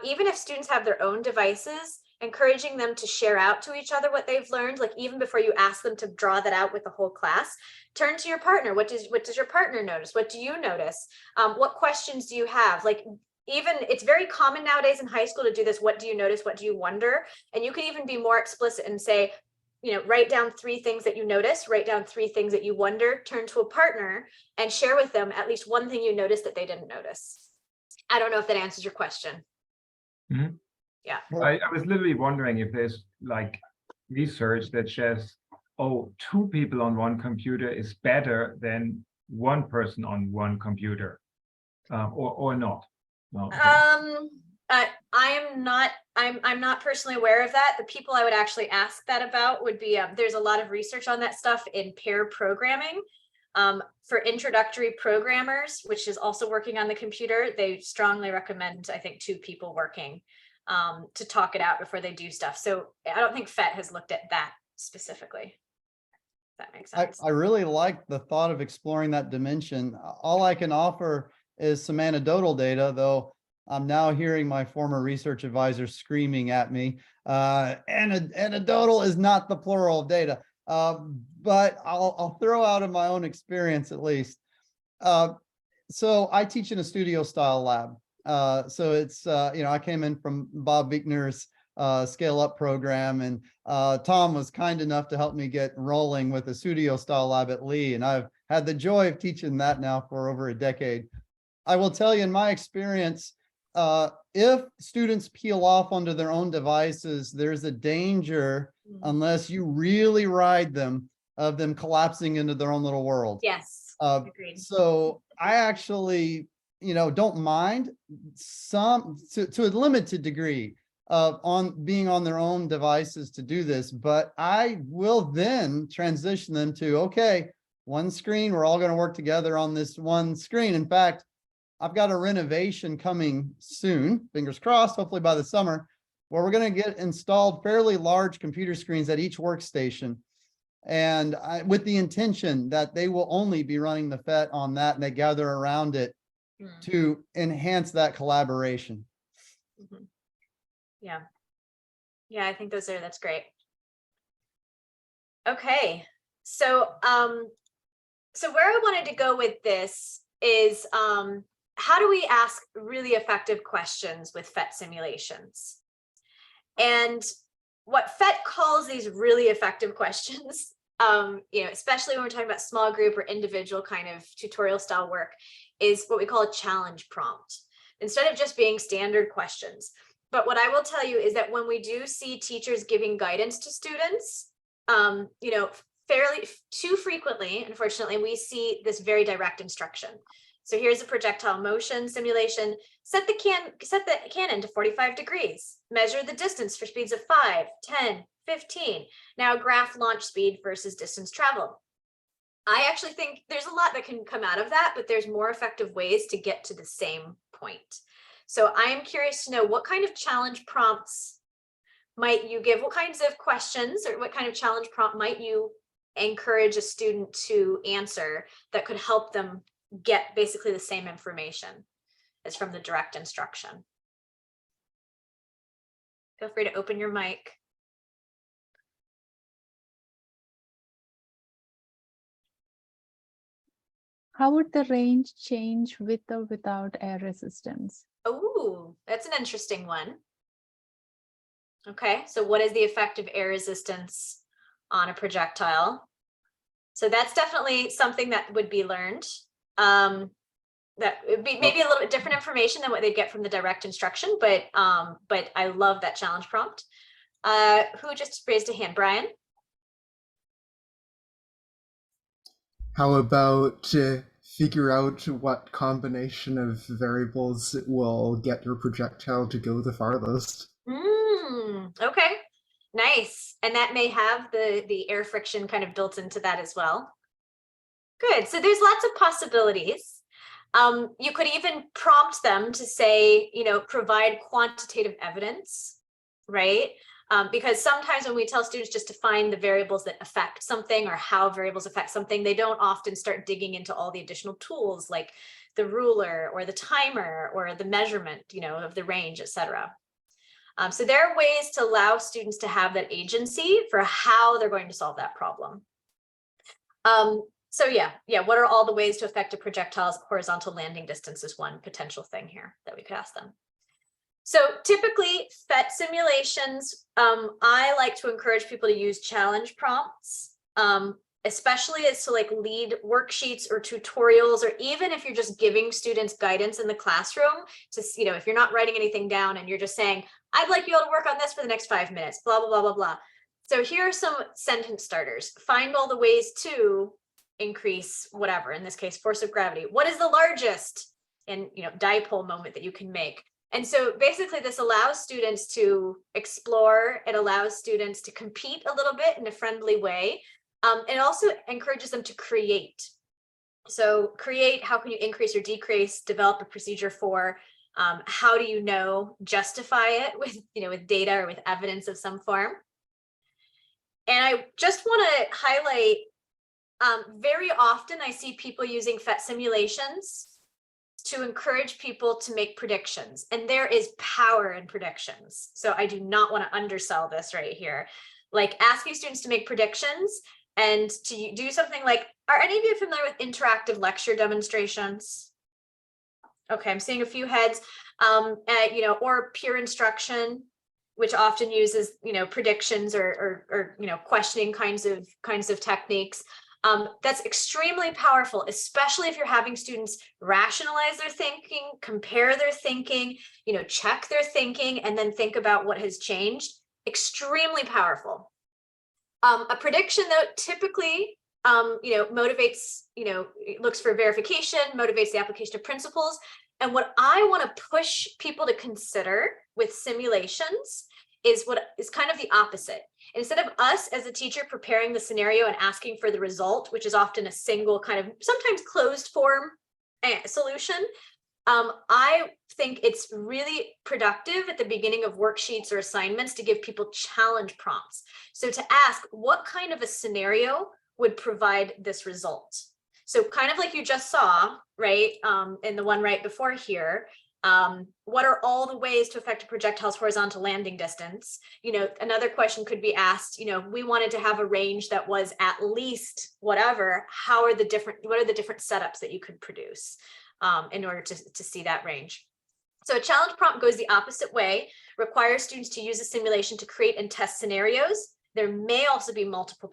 even if students have their own devices, encouraging them to share out to each other what they've learned, like even before you ask them to draw that out with the whole class, turn to your partner. What does your partner notice? What do you notice? What questions do you have? Like, even it's very common nowadays in high school to do this. What do you notice? What do you wonder? And you can even be more explicit and say, you know, write down 3 things that you notice, write down 3 things that you wonder, turn to a partner and share with them at least one thing you noticed that they didn't notice. I don't know if that answers your question. Mhm. Yeah. I was literally wondering if there's like research that says, oh, 2 people on one computer is better than 1 person on one computer, or not. No. I'm not personally aware of that. The people I would actually ask that about would be, there's a lot of research on that stuff in pair programming. For introductory programmers, which is also working on the computer, they strongly recommend, I think, 2 people working to talk it out before they do stuff. So I don't think PhET has looked at that specifically. If that makes sense. I really like the thought of exploring that dimension. All I can offer is some anecdotal data, though I'm now hearing my former research advisor screaming at me. Anecdotal is not the plural of data, but I'll throw out of my own experience at least. So I teach in a studio style lab. So it's, you know, I came in from Bob Buechner's scale up program, and Tom was kind enough to help me get rolling with a studio style lab at Lee. And I've had the joy of teaching that now for over a decade. I will tell you, in my experience, if students peel off onto their own devices, there's a danger, unless you really ride them, of them collapsing into their own little world. Yes, agreed. So I actually, you know, don't mind some, to a limited degree, on being on their own devices to do this, but I will then transition them to, okay, one screen, we're all going to work together on this one screen. In fact, I've got a renovation coming soon, fingers crossed, hopefully by the summer, where we're going to get installed fairly large computer screens at each workstation. And with the intention that they will only be running the PhET on that, and they gather around it to enhance that collaboration. Yeah. Yeah, I think that's great. Okay. So, so where I wanted to go with this is, how do we ask really effective questions with PhET simulations? And what PhET calls these really effective questions, you know, especially when we're talking about small group or individual kind of tutorial style work, is what we call a challenge prompt, instead of just being standard questions. But what I will tell you is that when we do see teachers giving guidance to students, you know, fairly too frequently, unfortunately, we see this very direct instruction. So here's a projectile motion simulation. Set the cannon to 45 degrees. Measure the distance for speeds of 5, 10, 15. Now graph launch speed versus distance traveled. I actually think there's a lot that can come out of that, but there's more effective ways to get to the same point. So I am curious to know, what kind of challenge prompts might you give? What kinds of questions or what kind of challenge prompt might you encourage a student to answer that could help them get basically the same information as from the direct instruction? Feel free to open your mic. How would the range change with or without air resistance? Oh, that's an interesting one. Okay, so what is the effect of air resistance on a projectile? So that's definitely something that would be learned. That would be maybe a little bit different information than what they get from the direct instruction, but I love that challenge prompt. Who just raised a hand? Brian? How about figure out what combination of variables will get your projectile to go the farthest? Okay, nice. And that may have the air friction kind of built into that as well. Good. So there's lots of possibilities. You could even prompt them to say, you know, provide quantitative evidence, right? Because sometimes when we tell students just to find the variables that affect something or how variables affect something, they don't often start digging into all the additional tools like the ruler or the timer or the measurement, you know, of the range, etc. So there are ways to allow students to have that agency for how they're going to solve that problem. So yeah, what are all the ways to affect a projectile's horizontal landing distance is one potential thing here that we could ask them. So typically PhET simulations, I like to encourage people to use challenge prompts, especially as to like lead worksheets or tutorials, or even if you're just giving students guidance in the classroom to, you know, if you're not writing anything down and you're just saying, I'd like you all to work on this for the next 5 minutes, blah, blah, blah, blah, blah. So here are some sentence starters. Find all the ways to increase whatever, in this case, force of gravity. What is the largest and, you know, dipole moment that you can make? And so basically this allows students to explore, it allows students to compete a little bit in a friendly way. It also encourages them to create. So create, how can you increase or decrease, develop a procedure for, how do you know, justify it with, you know, with data or with evidence of some form. And I just want to highlight, very often I see people using PhET simulations to encourage people to make predictions, and there is power in predictions. So I do not want to undersell this right here. Like asking students to make predictions and to do something like, are any of you familiar with interactive lecture demonstrations? Okay, I'm seeing a few heads, you know, or peer instruction, which often uses, you know, predictions or you know, questioning kinds of techniques. That's extremely powerful, especially if you're having students rationalize their thinking, compare their thinking, you know, check their thinking, and then think about what has changed. Extremely powerful. A prediction, though, typically, you know, motivates, you know, looks for verification, motivates the application of principles. And what I want to push people to consider with simulations is what is kind of the opposite. Instead of us as a teacher preparing the scenario and asking for the result, which is often a single kind of sometimes closed form solution, I think it's really productive at the beginning of worksheets or assignments to give people challenge prompts. So to ask, what kind of a scenario would provide this result? So kind of like you just saw, right, in the one right before here, what are all the ways to affect a projectile's horizontal landing distance? You know, another question could be asked, you know, if we wanted to have a range that was at least whatever, what are the different setups that you could produce in order to see that range? So a challenge prompt goes the opposite way, requires students to use a simulation to create and test scenarios. There may also be multiple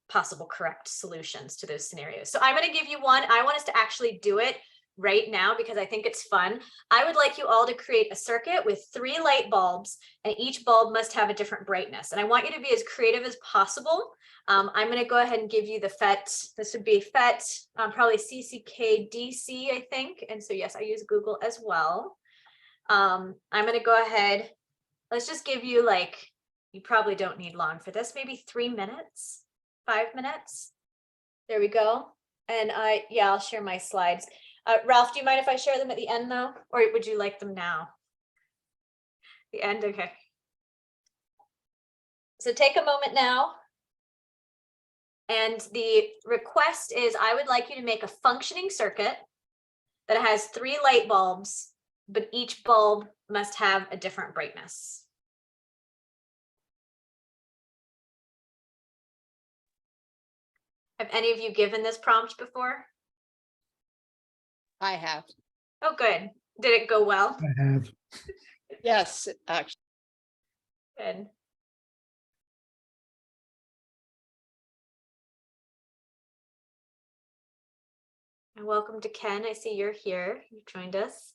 possible correct solutions to those scenarios. So I'm going to give you one. I want us to actually do it right now because I think it's fun. I would like you all to create a circuit with 3 light bulbs, and each bulb must have a different brightness. And I want you to be as creative as possible. I'm going to go ahead and give you the PhET. This would be PhET, probably CCKDC, I think. And so yes, I use Google as well. I'm going to go ahead. Let's just give you, like, you probably don't need long for this, maybe 3 minutes, 5 minutes. There we go. And yeah, I'll share my slides. Ralph, do you mind if I share them at the end though? Or would you like them now? The end, okay. So take a moment now. And the request is, I would like you to make a functioning circuit that has 3 light bulbs, but each bulb must have a different brightness. Have any of you given this prompt before? I have. Oh, good. Did it go well? I have. Yes, actually. Good. And welcome to Ken. I see you're here. You joined us.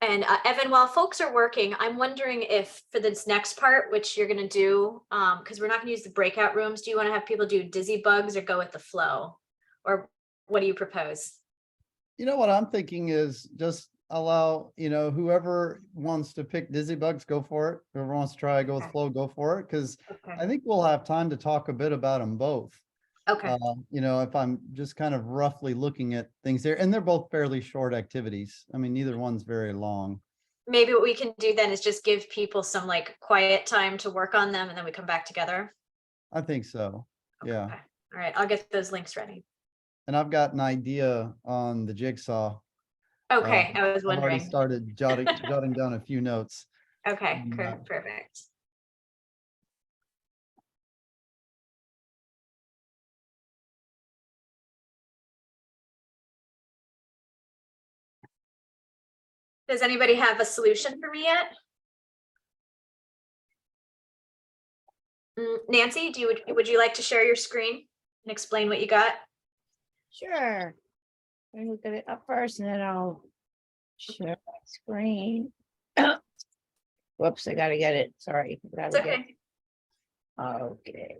And Evan, while folks are working, I'm wondering if for this next part, which you're going to do, because we're not going to use the breakout rooms, do you want to have people do dizzy bugs or go with the flow? Or what do you propose? You know what I'm thinking is just allow, you know, whoever wants to pick dizzy bugs, go for it. Whoever wants to try go with flow, go for it. Because I think we'll have time to talk a bit about them both. Okay. You know, if I'm just kind of roughly looking at things there, and they're both fairly short activities. I mean, neither one's very long. Maybe what we can do then is just give people some like quiet time to work on them, and then we come back together. I think so. Yeah. Okay. All right, I'll get those links ready. And I've got an idea on the jigsaw. Okay, I was I've already wondering. started jotting down a few notes. Okay, on that. perfect. Does anybody have a solution for me yet? Nancy, would you like to share your screen and explain what you got? Sure. Let me look at it up first and then I'll share my screen. Whoops, I gotta get it. Sorry. It's okay. Okay.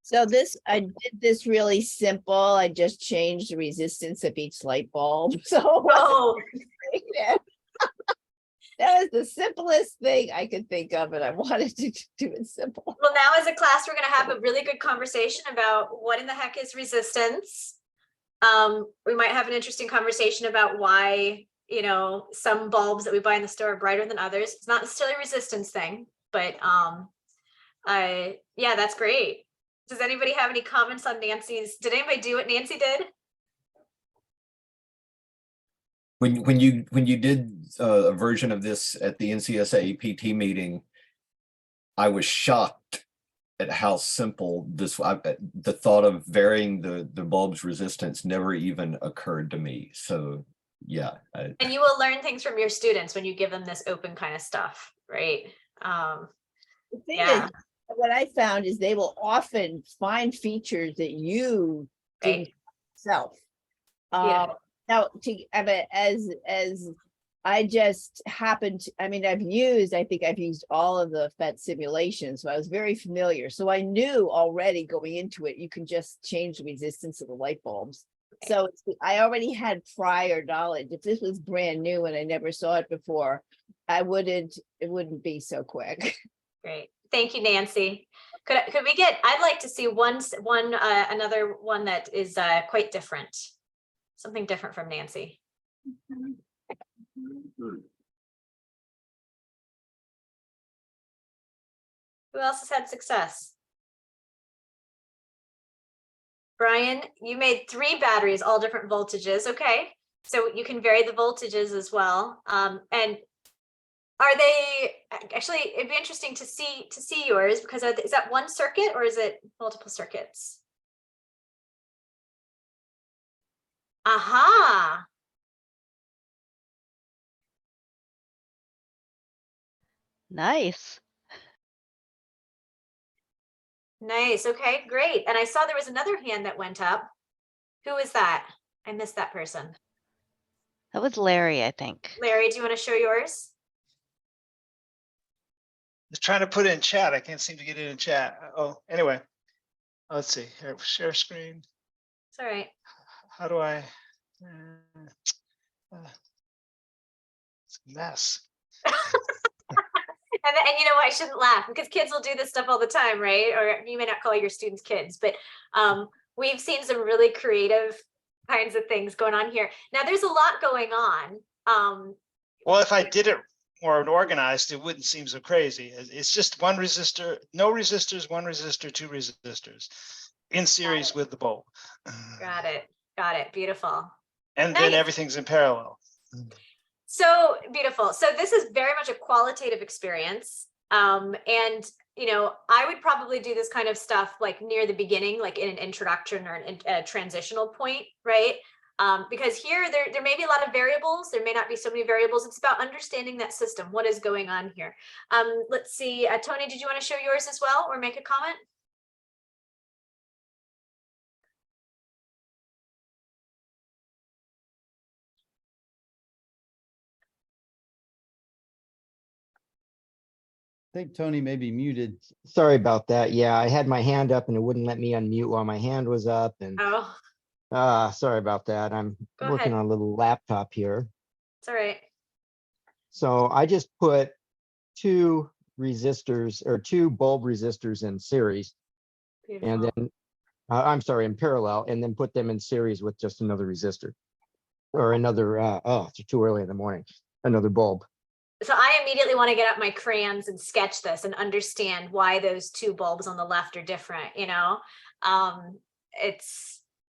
So this, I did this really simple. I just changed the resistance of each light bulb. So it wasn't very creative. That was the simplest thing I could think of, and I wanted to do it simple. Well, now as a class, we're going to have a really good conversation about what in the heck is resistance. We might have an interesting conversation about why, you know, some bulbs that we buy in the store are brighter than others. It's not necessarily a resistance thing, but yeah, that's great. Does anybody have any comments on Nancy's? Did anybody do what Nancy did? When you did a version of this at the NCSA PT meeting, I was shocked at how simple this. The thought of varying the bulb's resistance never even occurred to me. So yeah. And you will learn things from your students when you give them this open kind of stuff, right? The thing Yeah. is, what I found is they will often find features that you didn't yourself. Yeah. Now, I mean, as I just happened to, I mean, I think I've used all of the PhET simulations, so I was very familiar. So I knew already going into it, you can just change the resistance of the light bulbs. So I already had prior knowledge. If this was brand new and I never saw it before, it wouldn't be so quick. Great. Thank you, Nancy. Could we get, I'd like to see another one that is quite different. Something different from Nancy. Who else has had success? Brian, you made 3 batteries, all different voltages. Okay, so you can vary the voltages as well. And are they actually? It'd be interesting to see yours, because is that one circuit or is it multiple circuits? Aha. Nice. Nice. Okay, great. And I saw there was another hand that went up. Who is that? I missed that person. That was Larry, I think. Larry, do you want to show yours? Just trying to put it in chat. I can't seem to get it in chat. Oh, anyway. Let's see here. Share screen. It's all right. How do I? It's a mess. And you know what? I shouldn't laugh, because kids will do this stuff all the time, right? Or you may not call your students kids, but we've seen some really creative kinds of things going on here. Now, there's a lot going on. Well, if I did it more organized, it wouldn't seem so crazy. It's just one resistor, no resistors, one resistor, 2 resistors in series with the bulb. Got it. Got it. Beautiful. And then everything's in parallel. So beautiful. So this is very much a qualitative experience. And, you know, I would probably do this kind of stuff like near the beginning, like in an introduction or a transitional point, right? Because here there may be a lot of variables. There may not be so many variables. It's about understanding that system. What is going on here? Let's see. Tony, did you want to show yours as well or make a comment? I think Tony may be muted. Sorry about that. Yeah, I had my hand up and it wouldn't let me unmute while my hand was up. And sorry about that. I'm working on a little laptop here. It's all right. So I just put 2 resistors or 2 bulb resistors in series. Beautiful. And then I'm sorry, in parallel, and then put them in series with just another resistor or another. Oh, it's too early in the morning. Another bulb. So I immediately want to get out my crayons and sketch this and understand why those two bulbs on the left are different, you know?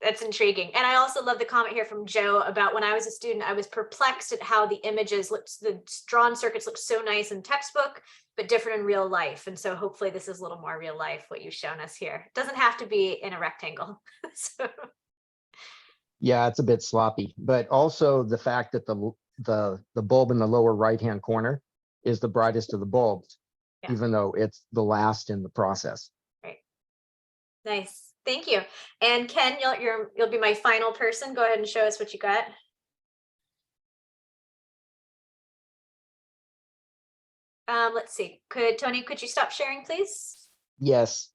That's intriguing. And I also love the comment here from Joe about when I was a student, I was perplexed at how the images looked, the drawn circuits looked so nice in textbook, but different in real life. And so hopefully this is a little more real life, what you've shown us here. It doesn't have to be in a rectangle. So. Yeah, it's a bit sloppy, but also the fact that the bulb in the lower right-hand corner is the brightest of the bulbs, Yeah. even though it's the last in the process. Right. Nice. Thank you. And Ken, you'll be my final person. Go ahead and show us what you got. Let's see. Tony, could you stop sharing, please? Yes,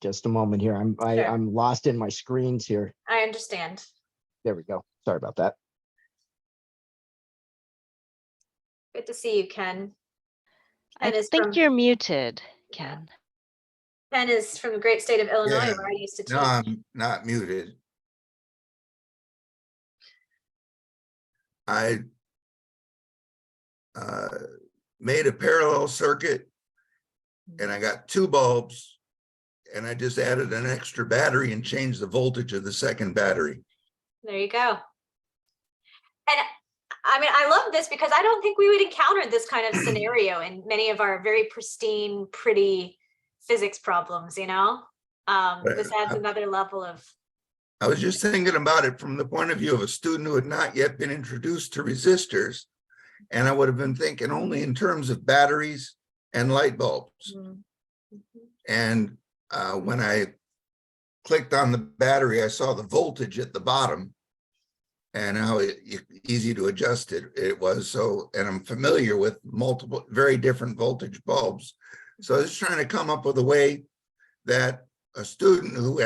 just a moment here. I'm lost in my screens here. I understand. There we go. Sorry about that. Good to see you, Ken. I think you're muted, Ken. Ken is from the great state of Illinois, where I used to teach. No, I'm not muted. I made a parallel circuit and I got two bulbs and I just added an extra battery and changed the voltage of the second battery. There you go. And I mean, I love this because I don't think we would encounter this kind of scenario in many of our very pristine, pretty physics problems, you know? This adds another level of. I was just thinking about it from the point of view of a student who had not yet been introduced to resistors. And I would have been thinking only in terms of batteries and light bulbs. Mm-hmm. And when I clicked on the battery, I saw the voltage at the bottom and how easy to adjust it was. So, and I'm familiar with multiple, very different voltage bulbs. So I was trying to come up with a way that a student who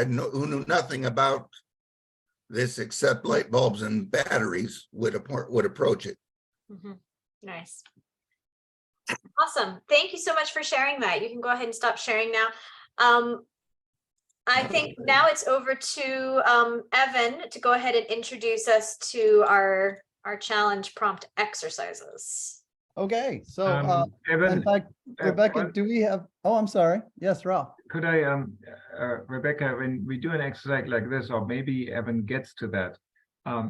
knew nothing about this except light bulbs and batteries would approach it. Mm-hmm. Nice. Awesome. Thank you so much for sharing that. You can go ahead and stop sharing now. I think now it's over to Evan to go ahead and introduce us to our challenge prompt exercises. Okay, so Evan, in fact, Rebecca, do we have, oh, I'm sorry. Yes, Ralph. Could I, Rebecca, when we do an exercise like this, or maybe Evan gets to that,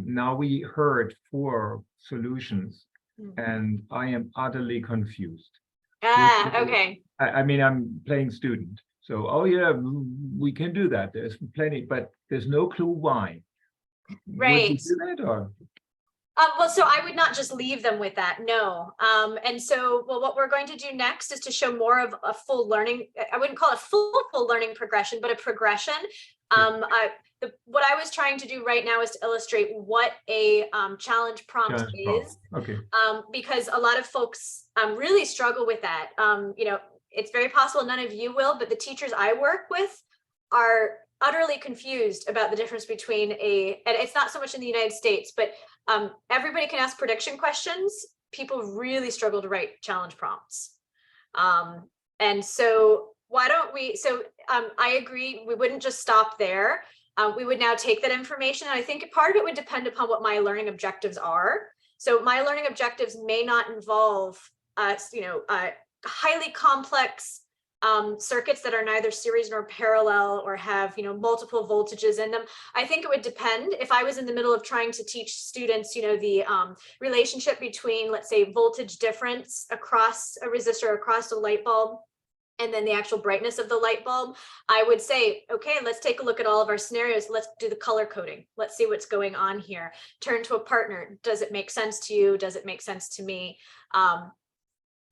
now we heard 4 solutions and I am utterly confused. Okay. I mean, I'm playing student. So, oh yeah, we can do that. There's plenty, but there's no clue why. Right. Would you do that or? Well, so I would not just leave them with that, no. And so, well, what we're going to do next is to show more of a full learning. I wouldn't call it full learning progression, but a progression. What I was trying to do right now is to illustrate what a challenge prompt is. Okay. Because a lot of folks really struggle with that. You know, it's very possible none of you will, but the teachers I work with are utterly confused about the difference between and it's not so much in the United States, but everybody can ask prediction questions. People really struggle to write challenge prompts. And so why don't we, I agree, we wouldn't just stop there. We would now take that information. And I think part of it would depend upon what my learning objectives are. So my learning objectives may not involve, highly complex circuits that are neither series nor parallel or have, multiple voltages in them. I think it would depend. If I was in the middle of trying to teach students, the relationship between, let's say, voltage difference across a resistor, across a light bulb, and then the actual brightness of the light bulb, I would say, okay, let's take a look at all of our scenarios. Let's do the color coding. Let's see what's going on here. Turn to a partner. Does it make sense to you? Does it make sense to me?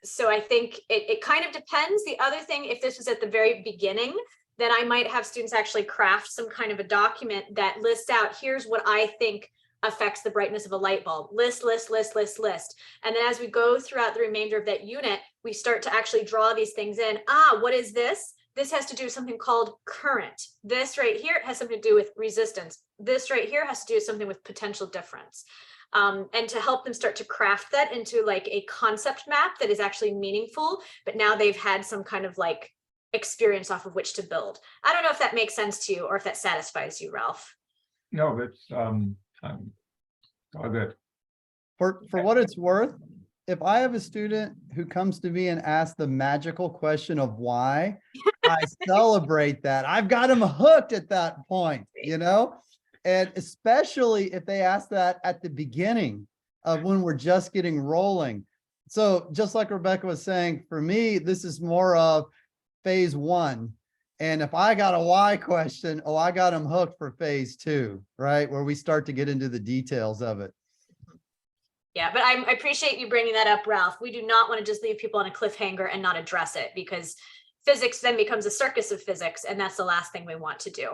So I think it kind of depends. The other thing, if this was at the very beginning, then I might have students actually craft some kind of a document that lists out, here's what I think affects the brightness of a light bulb. List. And then as we go throughout the remainder of that unit, we start to actually draw these things in. What is this? This has to do with something called current. This right here has something to do with resistance. This right here has to do with something with potential difference. And to help them start to craft that into like a concept map that is actually meaningful, but now they've had some kind of like experience off of which to build. I don't know if that makes sense to you or if that satisfies you, Ralph. No, it's all good. For what it's worth, if I have a student who comes to me and asks the magical question of why, I celebrate that. I've got them hooked at that point, you know? And especially if they ask that at the beginning of when we're just getting rolling. So just like Rebecca was saying, for me, this is more of phase one. And if I got a why question, oh, I got them hooked for phase two, right? Where we start to get into the details of it. Yeah, but I appreciate you bringing that up, Ralph. We do not want to just leave people on a cliffhanger and not address it, because physics then becomes a circus of physics, and that's the last thing we want to do.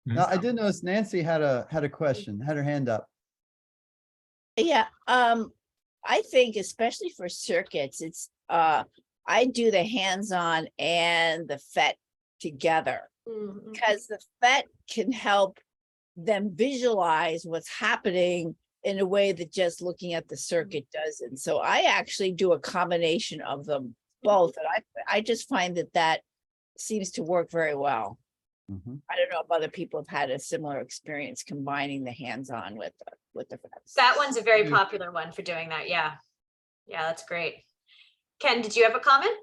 Now, I did notice Nancy had a question, had her hand up. Yeah, I think especially for circuits, it's I do the hands-on and the PhET together, because the PhET can help them visualize what's happening in a way that just looking at the circuit doesn't. So I actually do a combination of them both, and I just find that seems to work very well. I don't know if other people have had a similar experience combining the hands-on with the PhETs. That one's a very popular one for doing that. Yeah. Yeah, that's great. Ken, did you have a comment?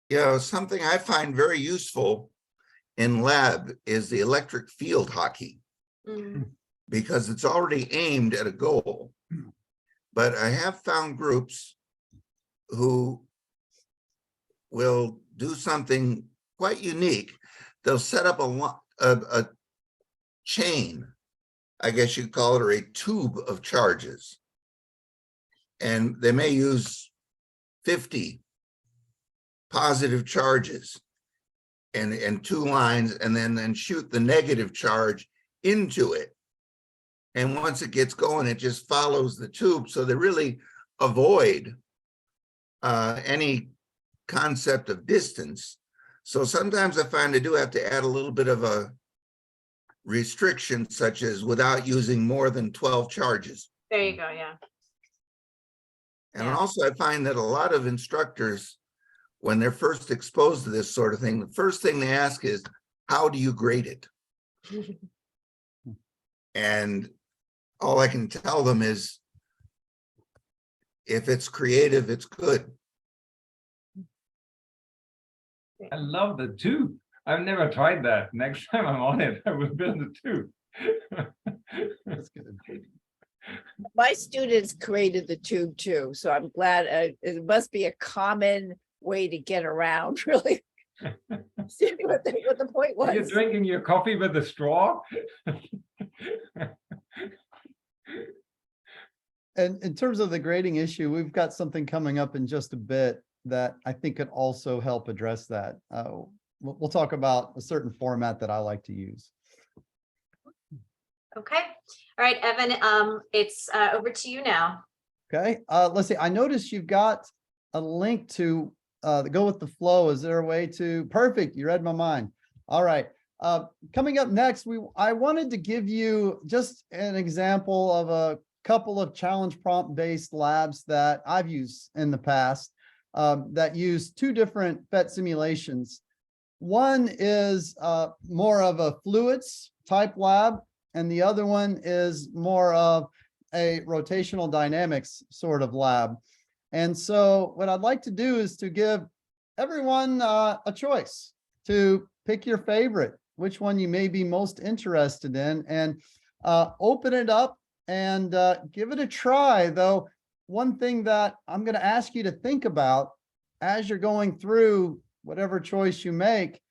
Yeah, something I find very useful in lab is the electric field hockey, because it's already aimed at a goal. But I have found groups who will do something quite unique. They'll set up a chain, I guess you'd call it, or a tube of charges. And they may use 50 positive charges and 2 lines, and then shoot the negative charge into it. And once it gets going, it just follows the tube. So they really avoid any concept of distance. So sometimes I find I do have to add a little bit of a restriction, such as without using more than 12 charges. There you go. Yeah. And also I find that a lot of instructors, when they're first exposed to this sort of thing, the first thing they ask is, how do you grade it? And all I can tell them is, if it's creative, it's good. I love the tube. I've never tried that. Next time I'm on it, I will build a tube. That's good. My students created the tube too, so I'm glad. It must be a common way to get around, really. See what the point was. You're drinking your coffee with a straw? And in terms of the grading issue, we've got something coming up in just a bit that I think could also help address that. We'll talk about a certain format that I like to use. Okay. All right, Evan, it's over to you now. Okay, let's see. I noticed you've got a link to go with the flow. Is there a way to? Perfect. You read my mind. All right. Coming up next, I wanted to give you just an example of a couple of challenge prompt based labs that I've used in the past that use 2 different PhET simulations. One is more of a fluids type lab, and the other one is more of a rotational dynamics sort of lab. And so what I'd like to do is to give everyone a choice to pick your favorite, which one you may be most interested in, and open it up and give it a try. Though one thing that I'm going to ask you to think about as you're going through whatever choice you make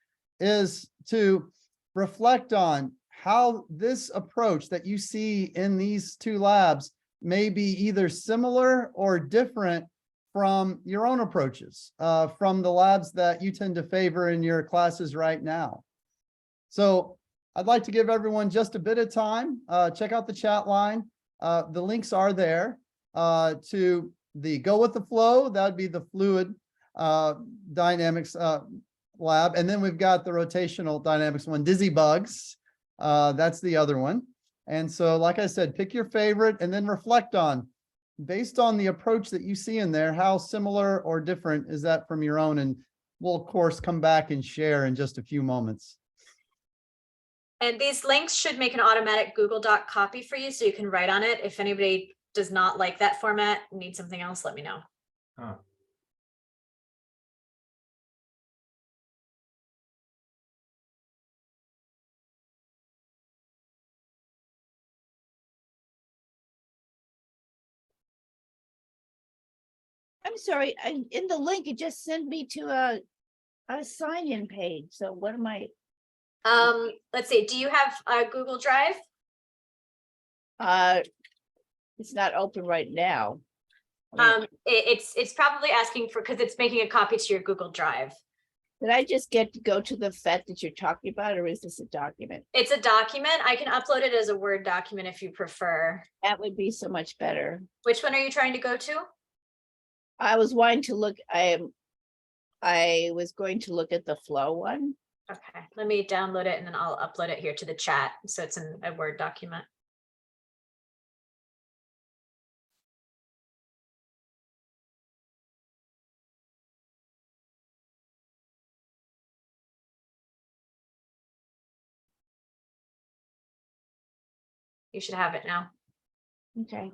is to reflect on how this approach that you see in these 2 labs may be either similar or different from your own approaches, from the labs that you tend to favor in your classes right now. So I'd like to give everyone just a bit of time. Check out the chat line. The links are there to the Go with the Flow. That would be the fluid dynamics lab. And then we've got the rotational dynamics one, Dizzy Bugs. That's the other one. And so, like I said, pick your favorite and then reflect on, based on the approach that you see in there, how similar or different is that from your own? And we'll, of course, come back and share in just a few moments. And these links should make an automatic Google Doc copy for you so you can write on it. If anybody does not like that format, need something else, let me know. Ah. I'm sorry, in the link, it just sent me to a sign-in page. So what am I? Let's see, do you have a Google Drive? It's not open right now. It's probably asking for, because it's making a copy to your Google Drive. Did I just get to go to the PhET that you're talking about, or is this a document? It's a document. I can upload it as a Word document if you prefer. That would be so much better. Which one are you trying to go to? I was wanting to look, I was going to look at the flow one. Okay, let me download it and then I'll upload it here to the chat. So it's in a Word document. You should have it now. Okay.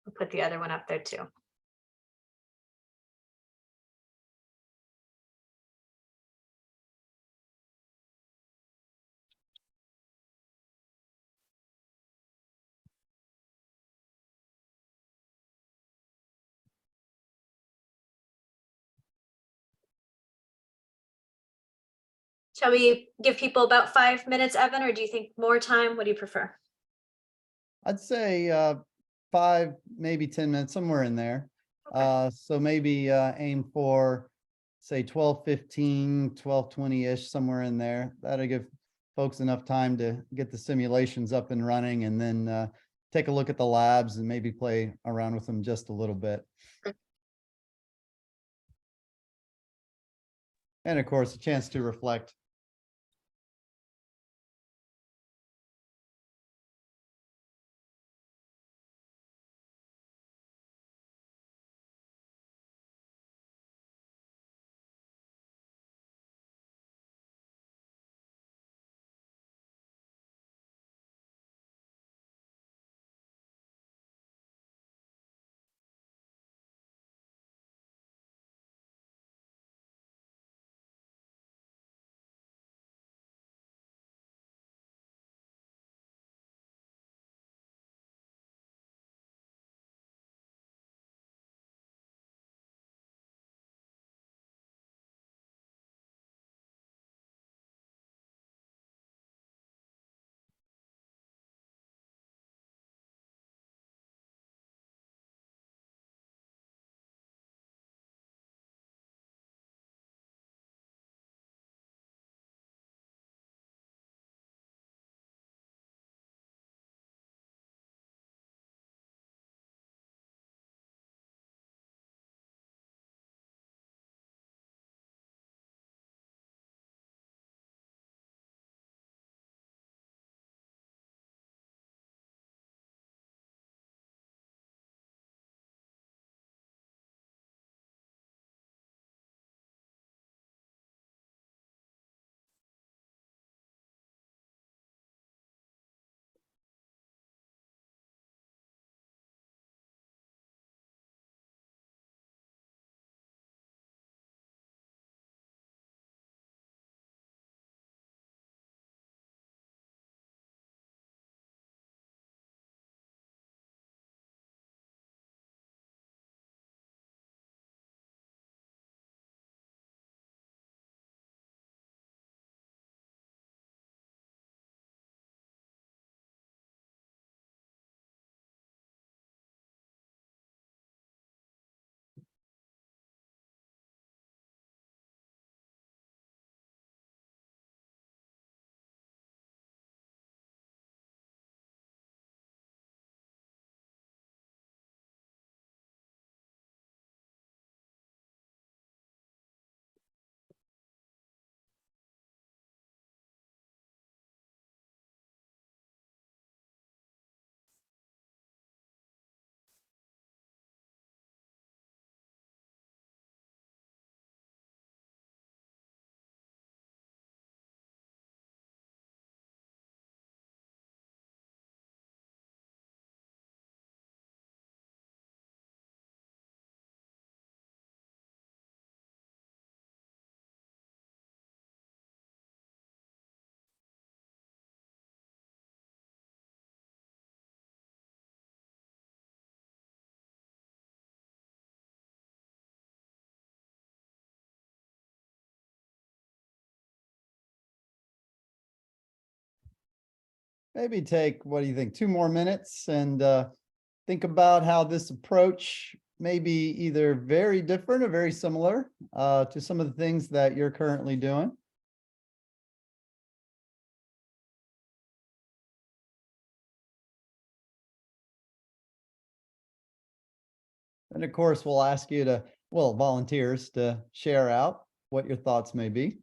I'll put the other one up there too. Shall we give people about 5 minutes, Evan, or do you think more time? What do you prefer? I'd say 5, maybe 10 minutes, somewhere in there. So maybe aim for, say, 12:15, 12:20-ish, somewhere in there. That'll give folks enough time to get the simulations up and running, and then take a look at the labs and maybe play around with them just a little bit. And of course, a chance to reflect. maybe take, what do you think, 2 more minutes and think about how this approach may be either very different or very similar to some of the things that you're currently doing. And of course, we'll ask you to, well, volunteers to share out what your thoughts may be.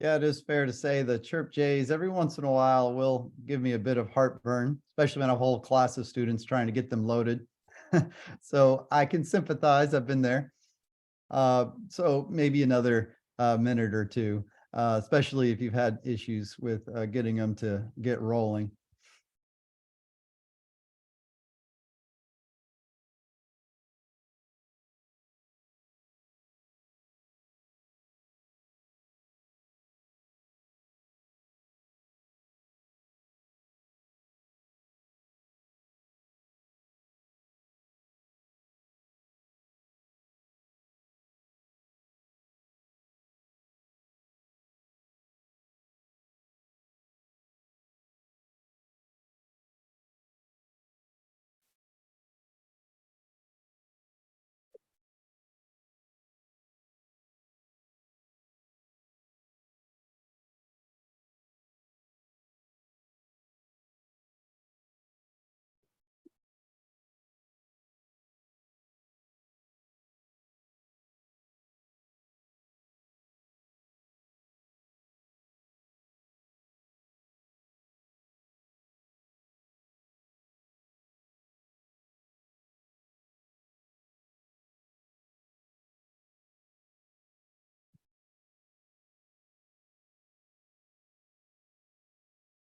Yeah, it is fair to say the chirp jays every once in a while will give me a bit of heartburn, especially when a whole class of students trying to get them loaded. So I can sympathize. I've been there. So maybe another minute or two, especially if you've had issues with getting them to get rolling.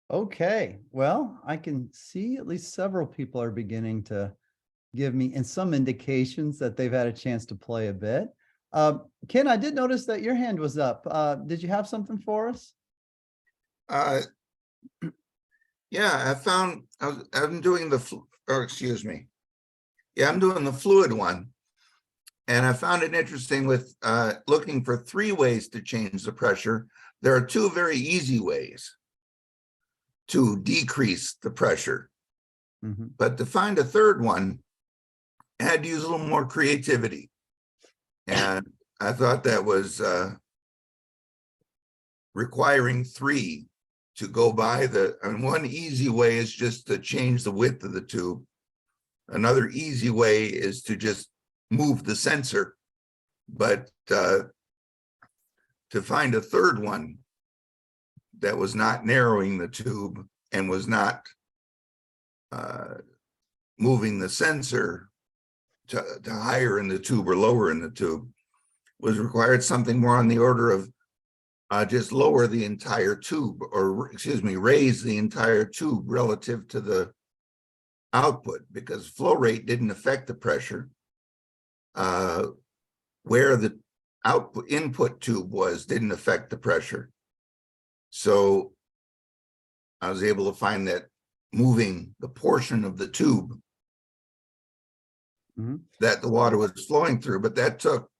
Okay, well, I can see at least several people are beginning to give me and some indications that they've had a chance to play a bit. Ken, I did notice that your hand was up. Did you have something for us? Yeah, I'm doing excuse me. Yeah, I'm doing the fluid one. And I found it interesting with looking for 3 ways to change the pressure. There are 2 very easy ways to decrease the pressure. But to find a 3rd one, I had to use a little more creativity. And I thought that was requiring 3 to go by and one easy way is just to change the width of the tube. Another easy way is to just move the sensor, but to find a 3rd one that was not narrowing the tube and was not moving the sensor to higher in the tube or lower in the tube was required something more on the order of just lower the entire tube, or excuse me, raise the entire tube relative to the output, because flow rate didn't affect the pressure. Where the input tube was didn't affect the pressure. So I was able to find that moving the portion of the tube that the water was flowing through, but that took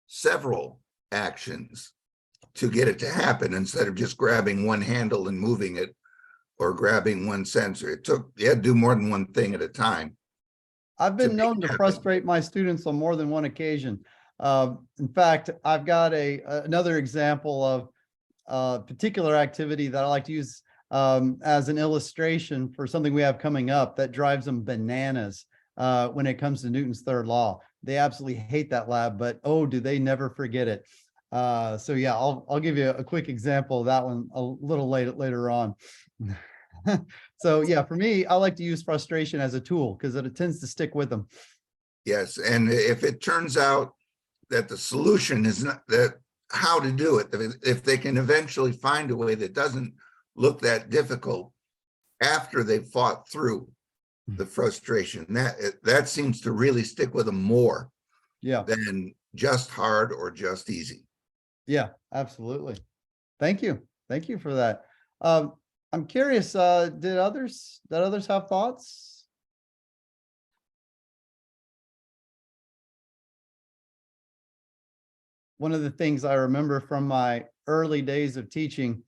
several actions to get it to happen instead of just grabbing one handle and moving it or grabbing one sensor. You had to do more than one thing at a time. I've been known to frustrate my students on more than one occasion. In fact, I've got another example of a particular activity that I like to use as an illustration for something we have coming up that drives them bananas when it comes to Newton's third law. They absolutely hate that lab, but oh, do they never forget it. So yeah, I'll give you a quick example of that one a little later on. So yeah, for me, I like to use frustration as a tool because it tends to stick with them. Yes, and if it turns out that the solution is not that how to do it, if they can eventually find a way that doesn't look that difficult after they've fought through the frustration, that seems to really stick with them more than just hard or just easy. Yeah, absolutely. Thank you for that. I'm curious, did others have thoughts? One of the things I remember from my early days of teaching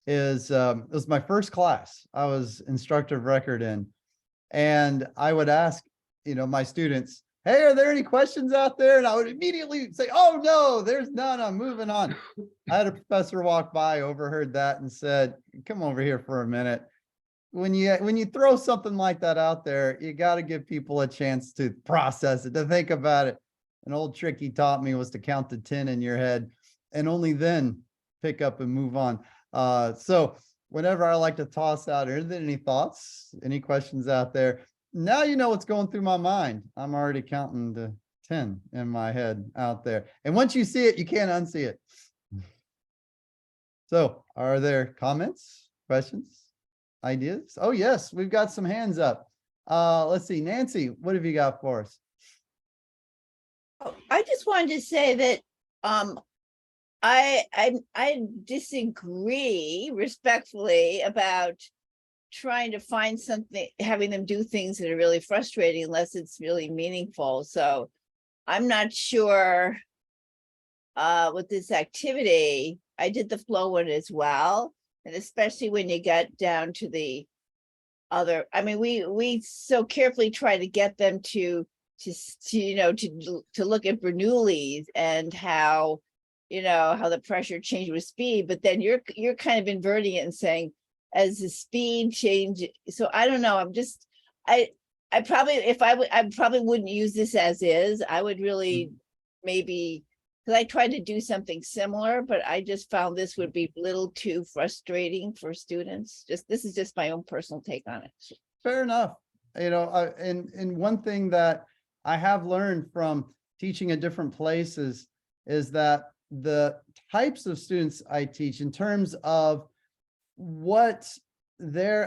is it was my first class I was instructor of record in. And I would ask, my students, hey, are there any questions out there? And I would immediately say, oh, no, there's none. I'm moving on. I had a professor walk by, overheard that and said, come over here for a minute. When you throw something like that out there, you got to give people a chance to process it, to think about it. An old trick he taught me was to count to 10 in your head and only then pick up and move on. So whenever I like to toss out, are there any thoughts, any questions out there? Now you know what's going through my mind. I'm already counting to 10 in my head out there. And once you see it, you can't unsee it. So are there comments, questions, ideas? Oh, yes, we've got some hands up. Let's see, Nancy, what have you got for us? Oh, I just wanted to say that I disagree respectfully about trying to find something, having them do things that are really frustrating unless it's really meaningful. So I'm not sure with this activity. I did the flow one as well, and especially when you get down to the other. I mean, we so carefully try to get them to look at Bernoulli's and how the pressure changed with speed, but then you're kind of inverting it and saying as the speed change. So I don't know. I probably wouldn't use this as is. I would really maybe, because I tried to do something similar, but I just found this would be a little too frustrating for students. This is just my own personal take on it. Fair enough. And one thing that I have learned from teaching at different places is that the types of students I teach in terms of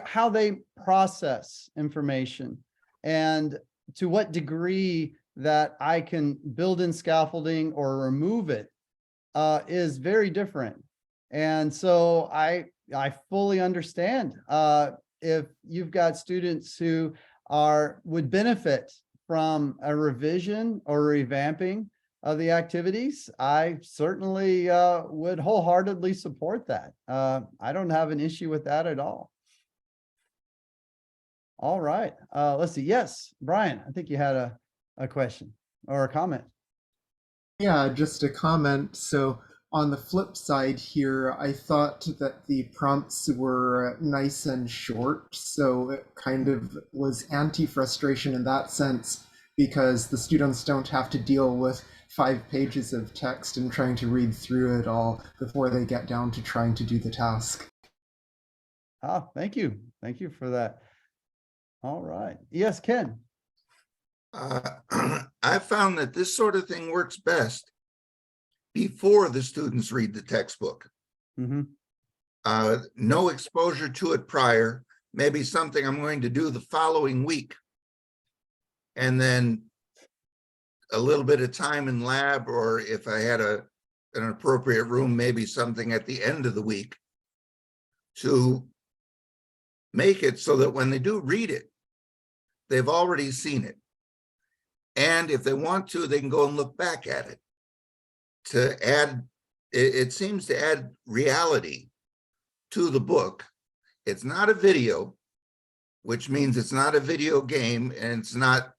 how they process information and to what degree that I can build in scaffolding or remove it is very different. And so I fully understand if you've got students who would benefit from a revision or revamping of the activities, I certainly would wholeheartedly support that. I don't have an issue with that at all. All right, let's see. Yes, Brian, I think you had a question or a comment. Yeah, just a comment. So on the flip side here, I thought that the prompts were nice and short, so it kind of was anti-frustration in that sense, because the students don't have to deal with 5 pages of text and trying to read through it all before they get down to trying to do the task. Thank you. Thank you for that. All right. Yes, Ken. I found that this sort of thing works best before the students read the textbook. No exposure to it prior, maybe something I'm going to do the following week. And then a little bit of time in lab, or if I had an appropriate room, maybe something at the end of the week to make it so that when they do read it, they've already seen it. And if they want to, they can go and look back at it to add, it seems to add reality to the book. It's not a video, which means it's not a video game, and it's not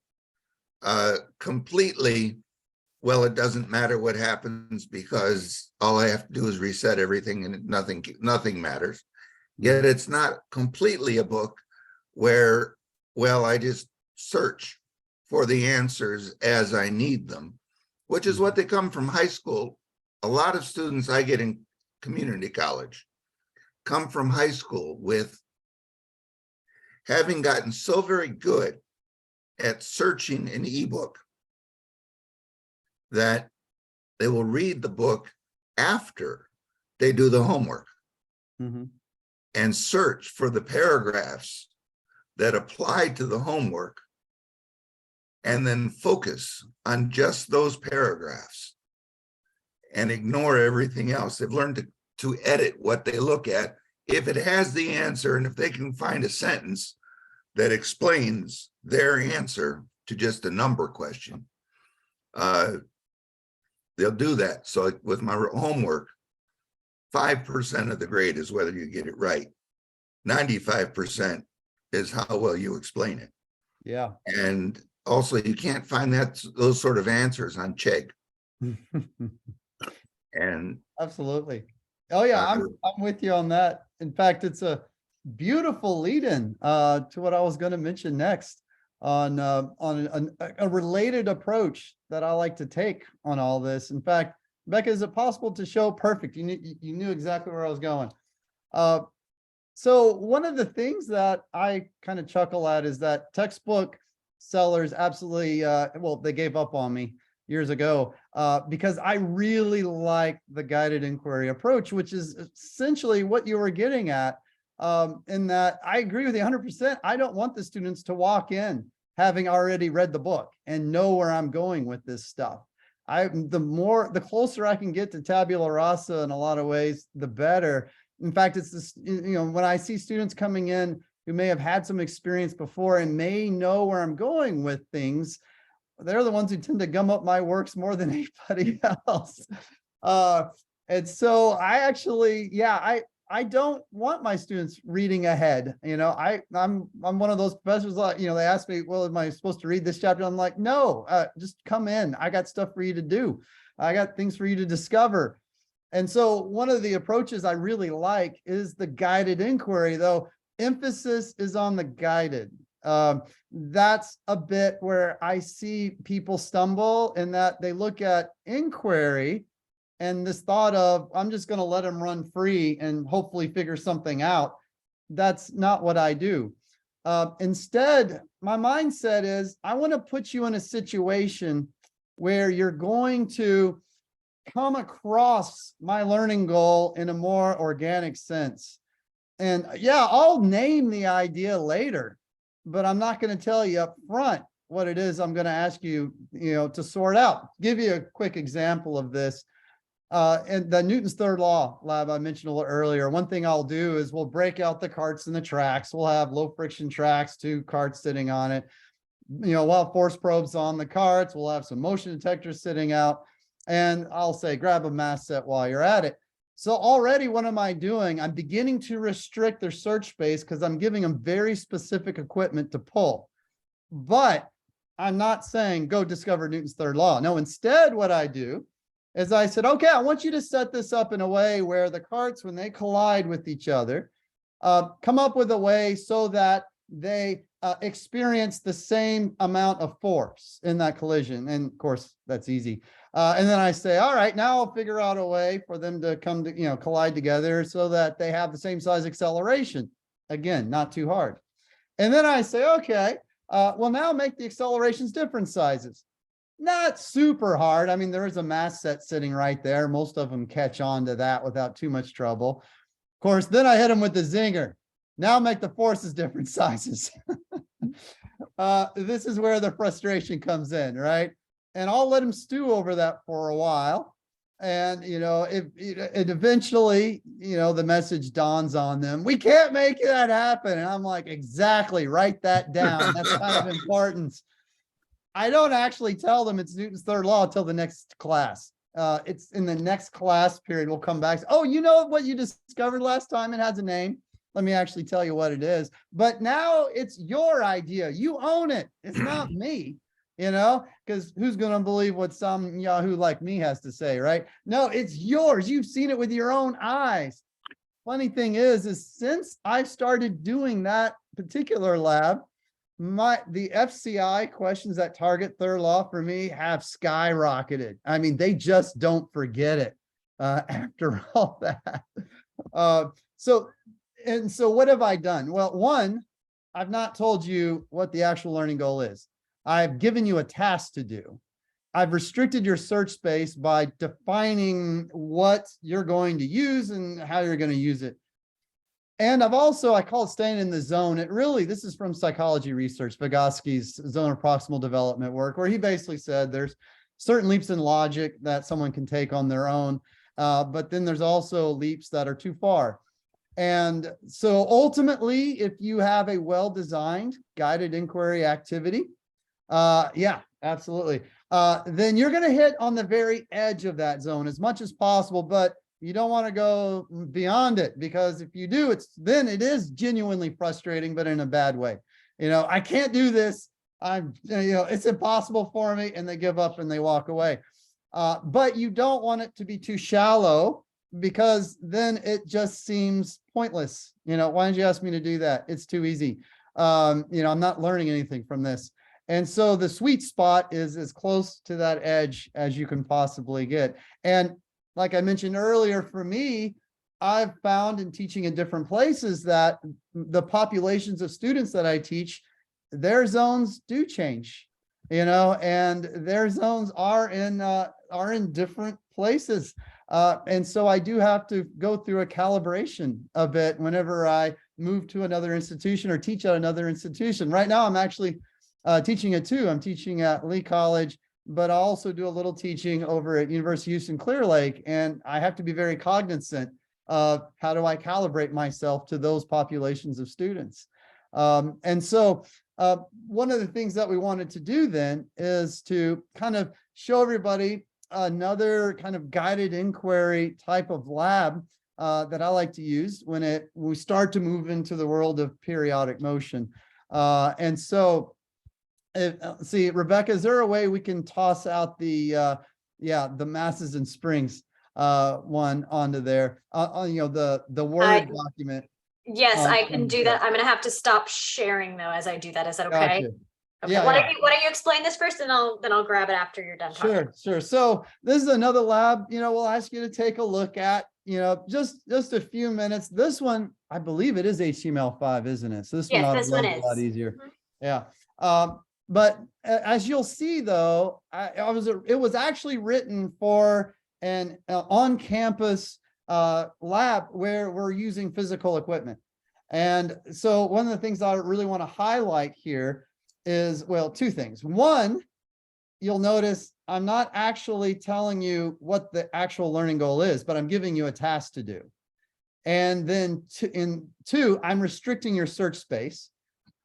completely, well, it doesn't matter what happens because all I have to do is reset everything and nothing matters. Yet it's not completely a book where, well, I just search for the answers as I need them, which is what they come from high school. A lot of students I get in community college come from high school with having gotten so very good at searching an ebook that they will read the book after they do the homework and search for the paragraphs that apply to the homework and then focus on just those paragraphs and ignore everything else. They've learned to edit what they look at. If it has the answer and if they can find a sentence that explains their answer to just a number question, they'll do that. So with my homework, 5% of the grade is whether you get it right. 95% is how well you explain it. Yeah. And also you can't find those sort of answers on Chegg. And absolutely. Oh yeah, I'm with you on that. In fact, it's a beautiful lead-in to what I was going to mention next on a related approach that I like to take on all this. In fact, Becca, is it possible to show perfect? You knew exactly where I was going. So one of the things that I kind of chuckle at is that textbook sellers absolutely, well, they gave up on me years ago because I really like the guided inquiry approach, which is essentially what you were getting at, in that I agree with you 100%. I don't want the students to walk in having already read the book and know where I'm going with this stuff. The closer I can get to tabula rasa in a lot of ways, the better. In fact, it's this, when I see students coming in who may have had some experience before and may know where I'm going with things, they're the ones who tend to gum up my works more than anybody else. And so I actually, I don't want my students reading ahead. I'm one of those professors like, they ask me, well, am I supposed to read this chapter? I'm like, no, just come in. I got stuff for you to do. I got things for you to discover. And so one of the approaches I really like is the guided inquiry, though emphasis is on the guided. That's a bit where I see people stumble in that they look at inquiry and this thought of, I'm just going to let them run free and hopefully figure something out. That's not what I do. Instead, my mindset is I want to put you in a situation where you're going to come across my learning goal in a more organic sense. And yeah, I'll name the idea later, but I'm not going to tell you up front what it is I'm going to ask you, to sort out. Give you a quick example of this. In the Newton's third law lab I mentioned a little earlier, one thing I'll do is we'll break out the carts and the tracks. We'll have low friction tracks, 2 carts sitting on it. We'll have force probes on the carts. We'll have some motion detectors sitting out. And I'll say, grab a mass set while you're at it. So already what am I doing? I'm beginning to restrict their search space because I'm giving them very specific equipment to pull. But I'm not saying go discover Newton's third law. No, instead what I do is I said, okay, I want you to set this up in a way where the carts, when they collide with each other, come up with a way so that they experience the same amount of force in that collision. And of course, that's easy. And then I say, all right, now I'll figure out a way for them to come to, collide together so that they have the same size acceleration. Again, not too hard. And then I say, okay, well, now make the accelerations different sizes. Not super hard. I mean, there is a mass set sitting right there. Most of them catch on to that without too much trouble. Of course, then I hit them with the zinger. Now make the forces different sizes. This is where the frustration comes in, right? And I'll let them stew over that for a while. And, it eventually, the message dawns on them. We can't make that happen. And I'm like, exactly, write that down. That's kind of important. I don't actually tell them it's Newton's third law until the next class. It's in the next class period. We'll come back. Oh, you know what you discovered last time? It has a name. Let me actually tell you what it is. But now it's your idea. You own it. It's not me, because who's going to believe what some Yahoo like me has to say, right? No, it's yours. You've seen it with your own eyes. Funny thing is since I started doing that particular lab, the FCI questions that target third law for me have skyrocketed. I mean, they just don't forget it after all that. So what have I done? Well, one, I've not told you what the actual learning goal is. I've given you a task to do. I've restricted your search space by defining what you're going to use and how you're going to use it. And I call it staying in the zone. This is from psychology research, Vygotsky's zone of proximal development work, where he basically said there's certain leaps in logic that someone can take on their own, but then there's also leaps that are too far. And so ultimately, if you have a well-designed guided inquiry activity, yeah, absolutely, then you're going to hit on the very edge of that zone as much as possible, but you don't want to go beyond it, because if you do, then it is genuinely frustrating, but in a bad way. I can't do this. It's impossible for me, and they give up and they walk away. But you don't want it to be too shallow, because then it just seems pointless. Why did you ask me to do that? It's too easy. I'm not learning anything from this. And so the sweet spot is as close to that edge as you can possibly get. And like I mentioned earlier, for me, I've found in teaching in different places that the populations of students that I teach, their zones do change, and their zones are in different places. And so I do have to go through a calibration a bit whenever I move to another institution or teach at another institution. Right now, I'm actually teaching it too. I'm teaching at Lee College, but I also do a little teaching over at University of Houston Clear Lake, and I have to be very cognizant of how do I calibrate myself to those populations of students. And so one of the things that we wanted to do then is to kind of show everybody another kind of guided inquiry type of lab that I like to use when we start to move into the world of periodic motion. And so see, Rebecca, is there a way we can toss out the masses and springs one onto there? The Word document. Yes, I can do that. I'm going to have to stop sharing though as I do that. Is that okay? Gotcha. Okay. Yeah, Why yeah. don't you explain this first, and then I'll grab it after you're done talking. Sure. So this is another lab, we'll ask you to take a look at, just a few minutes. This one, I believe it is HTML5, isn't it? So this one ought to load a lot easier. Yeah. But as you'll see, though, it was actually written for an on-campus lab where we're using physical equipment. And so one of the things I really want to highlight here is, well, two things. One, you'll notice I'm not actually telling you what the actual learning goal is, but I'm giving you a task to do. And then two, I'm restricting your search space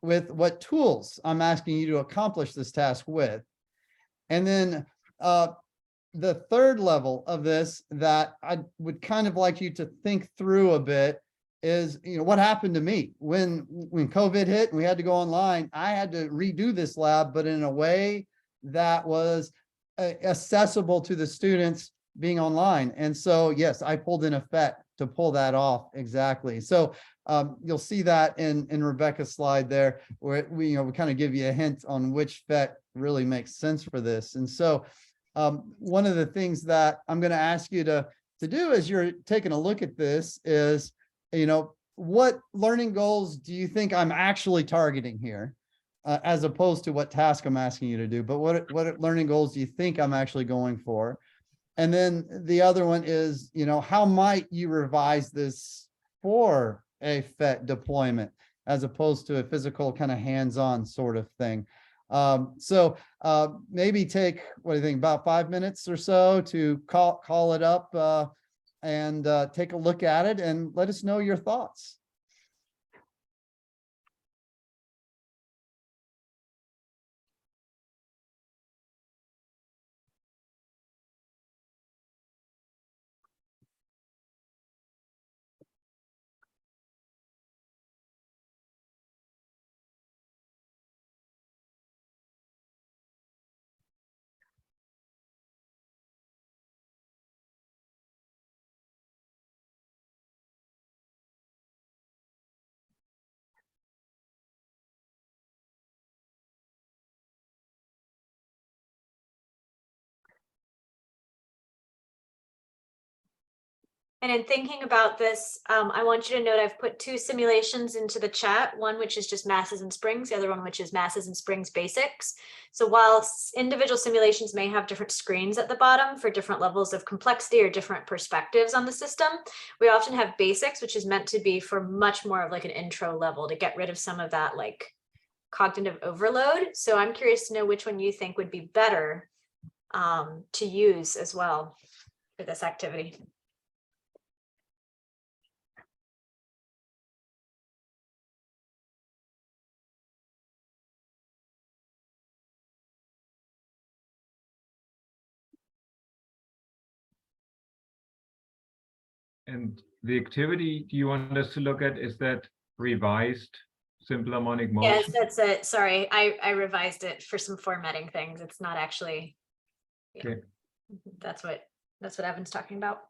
with what tools I'm asking you to accomplish this task with. And then the third level of this that I would kind of like you to think through a bit is, what happened to me when COVID hit and we had to go online. I had to redo this lab, but in a way that was accessible to the students being online. And so, yes, I pulled in a PhET to pull that off. Exactly. So you'll see that in Rebecca's slide there, where we kind of give you a hint on which PhET really makes sense for this. And so one of the things that I'm going to ask you to do as you're taking a look at this is, what learning goals do you think I'm actually targeting here, as opposed to what task I'm asking you to do, but what learning goals do you think I'm actually going for? And then the other one is, how might you revise this for a PhET deployment as opposed to a physical kind of hands-on sort of thing? So maybe take, what do you think, about 5 minutes or so to call it up and take a look at it and let us know your thoughts. And in thinking about this, I want you to note I've put 2 simulations into the chat, one which is just masses and springs, the other one which is masses and springs basics. So while individual simulations may have different screens at the bottom for different levels of complexity or different perspectives on the system, we often have basics, which is meant to be for much more of like an intro level to get rid of some of that like cognitive overload. So I'm curious to know which one you think would be better to use as well for this activity. And the activity you want us to look at, is that revised simple harmonic motion? Yes, that's it. Sorry, I revised it for some formatting things. It's not actually. Yeah. Okay. That's what Evan's talking about.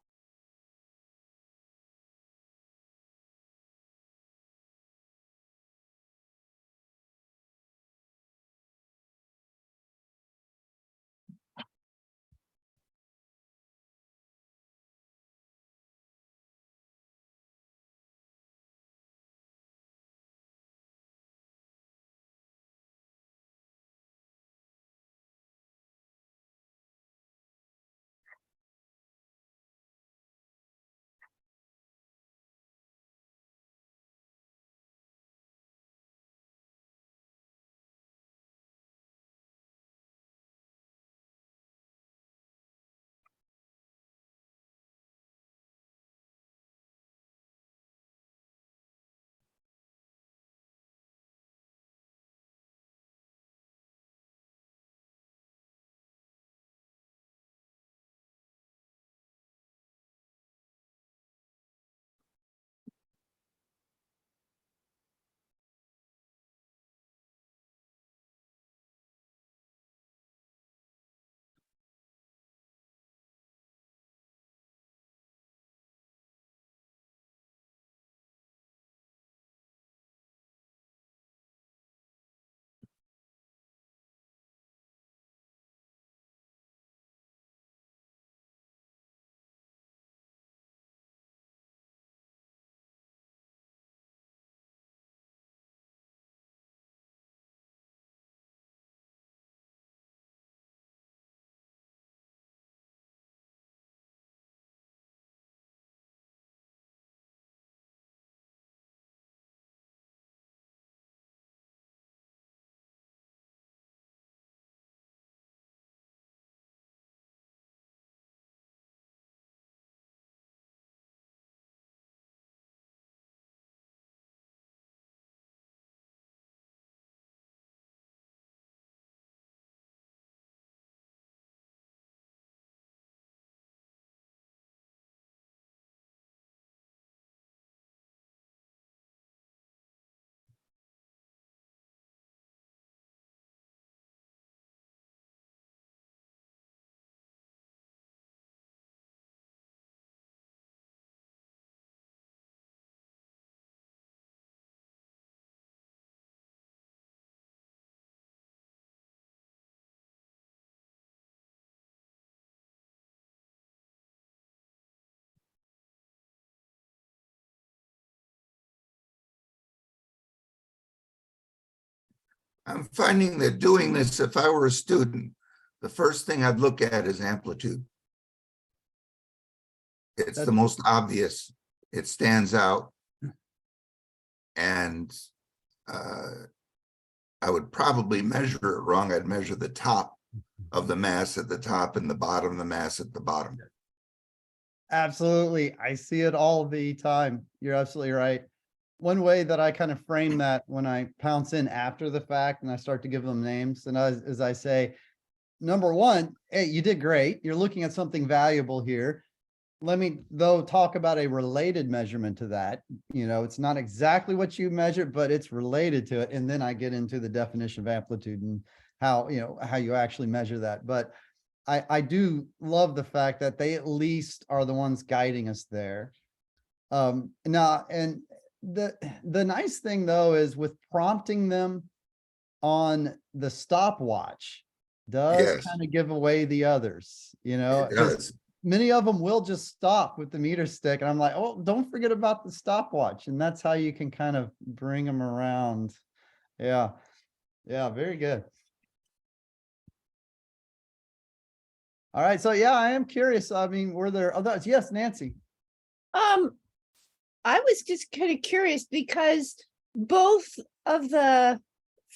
I'm finding that doing this, if I were a student, the first thing I'd look at is amplitude. It's the most obvious. It stands out. And I would probably measure it wrong. I'd measure the top of the mass at the top and the bottom of the mass at the bottom. Absolutely. I see it all the time. You're absolutely right. One way that I kind of frame that when I pounce in after the fact and I start to give them names, and as I say, number one, hey, you did great. You're looking at something valuable here. Let me, though, talk about a related measurement to that. You know, it's not exactly what you measured, but it's related to it. And then I get into the definition of amplitude and how, you know, how you actually measure that. But I do love the fact that they at least are the ones guiding us there. Now, and the nice thing though is with prompting them on the stopwatch does Yes. kind of give away the others, you know, It does. many of them will just stop with the meter stick. And I'm like, oh, don't forget about the stopwatch. And that's how you can kind of bring them around. Yeah. Yeah, very good. All right. So yeah, I am curious. I mean, were there others? Yes, Nancy. I was just kind of curious because both of the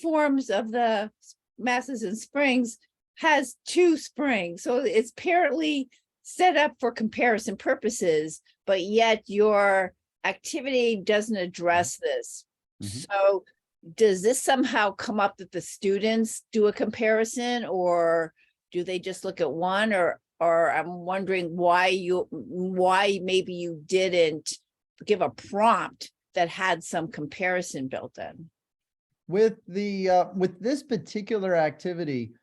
forms of the masses and springs has 2 springs. So it's apparently set up for comparison purposes, but yet your activity doesn't address this. So does this somehow come up that the students do a comparison, or do they just look at one? Or I'm wondering why maybe you didn't give a prompt that had some comparison built in. With this particular activity,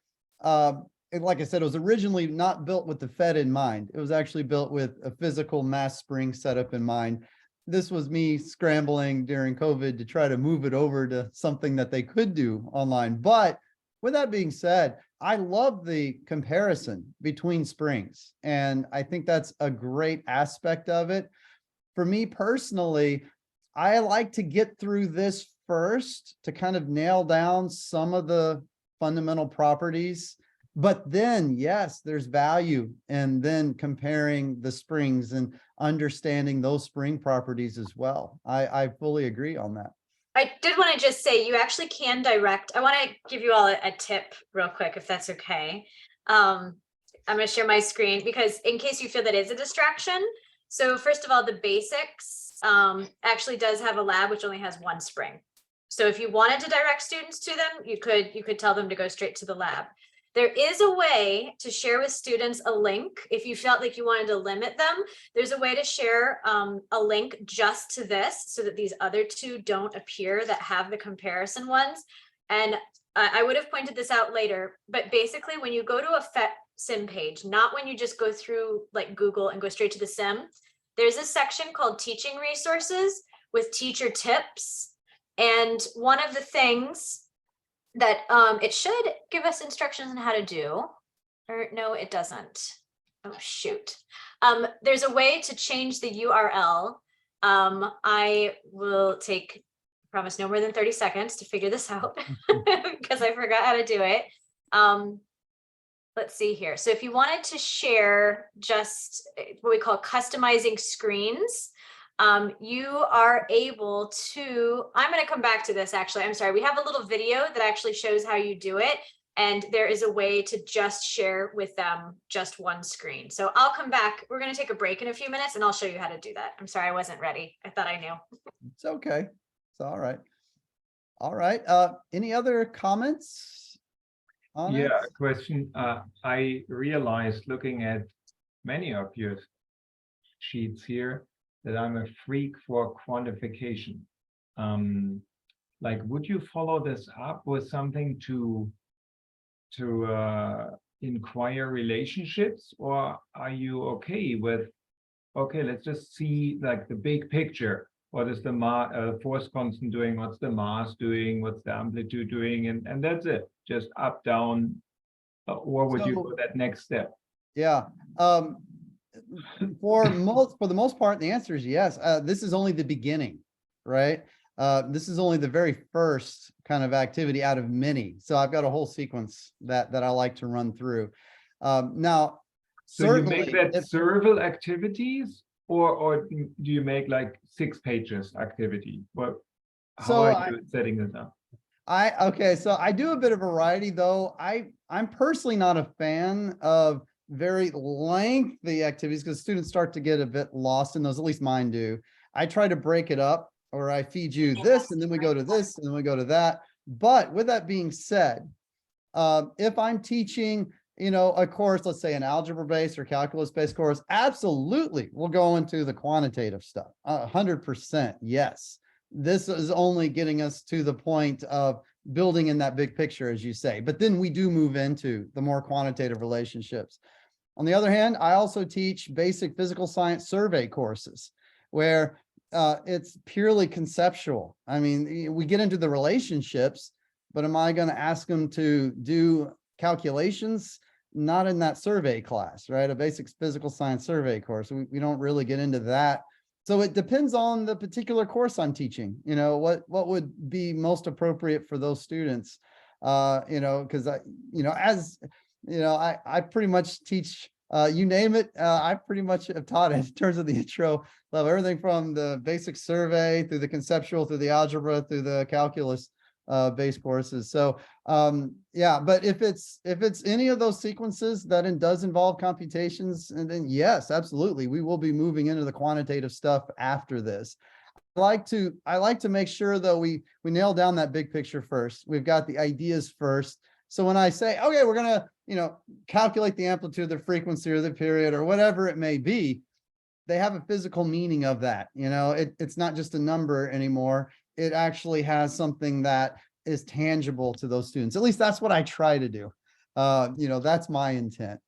like I said, it was originally not built with the PhET in mind. It was actually built with a physical mass spring setup in mind. This was me scrambling during COVID to try to move it over to something that they could do online. But with that being said, I love the comparison between springs, and I think that's a great aspect of it. For me personally, I like to get through this first to kind of nail down some of the fundamental properties. But then, yes, there's value in then comparing the springs and understanding those spring properties as well. I fully agree on that. I did want to just say you actually can direct. I want to give you all a tip real quick, if that's okay. I'm going to share my screen because in case you feel that is a distraction. So first of all, the basics actually does have a lab which only has 1 spring. So if you wanted to direct students to them, you could tell them to go straight to the lab. There is a way to share with students a link. If you felt like you wanted to limit them, there's a way to share a link just to this so that these other 2 don't appear that have the comparison ones. And I would have pointed this out later, but basically when you go to a PhET sim page, not when you just go through like Google and go straight to the sim, there's a section called teaching resources with teacher tips. And one of the things that it should give us instructions on how to do, or no, it doesn't. Oh, shoot. There's a way to change the URL. I will take, I promise, no more than 30 seconds to figure this out because I forgot how to do it. Let's see here. So if you wanted to share just what we call customizing screens, you are able to, I'm going to come back to this actually. I'm sorry. We have a little video that actually shows how you do it. And there is a way to just share with them just 1 screen. So I'll come back. We're going to take a break in a few minutes and I'll show you how to do that. I'm sorry, I wasn't ready. I thought I knew. It's okay. It's all right. All right. Any other comments on it? Question. I realized looking at many of your sheets here that I'm a freak for quantification. Like, would you follow this up with something to inquire relationships, or are you okay with, okay, let's just see like the big picture? What is the force constant doing? What's the mass doing? What's the amplitude doing? And that's it, just up, down, or would you go that next step? Yeah. For the most part, the answer is yes. This is only the beginning, right? This is only the very first kind of activity out of many. So I've got a whole sequence that I like to run through. Now, so you make that serval activities, or do you make like 6 pages activity? What? How are you setting this up? Okay, so I do a bit of variety though. I'm personally not a fan of very lengthy activities because students start to get a bit lost in those, at least mine do. I try to break it up, or I feed you this and then we go to this and then we go to that. But with that being said, if I'm teaching, a course, let's say an algebra-based or calculus-based course, absolutely, we'll go into the quantitative stuff. 100%, yes. This is only getting us to the point of building in that big picture, as you say. But then we do move into the more quantitative relationships. On the other hand, I also teach basic physical science survey courses where it's purely conceptual. I mean, we get into the relationships, but am I going to ask them to do calculations? not in that survey class, right? A basic physical science survey course. We don't really get into that. So it depends on the particular course I'm teaching, you know, what would be most appropriate for those students. You know, because as you know, I pretty much teach, you name it, I pretty much have taught it in terms of the intro level, everything from the basic survey through the conceptual, through the algebra, through the calculus based courses. So yeah, but if it's any of those sequences that does involve computations, and then yes, absolutely, we will be moving into the quantitative stuff after this. I like to make sure though we nail down that big picture first. We've got the ideas first. So when I say, okay, we're gonna, you know, calculate the amplitude, the frequency, or the period, or whatever it may be, they have a physical meaning of that. You know, it's not just a number anymore. It actually has something that is tangible to those students. At least that's what I try to do. You know, that's my intent.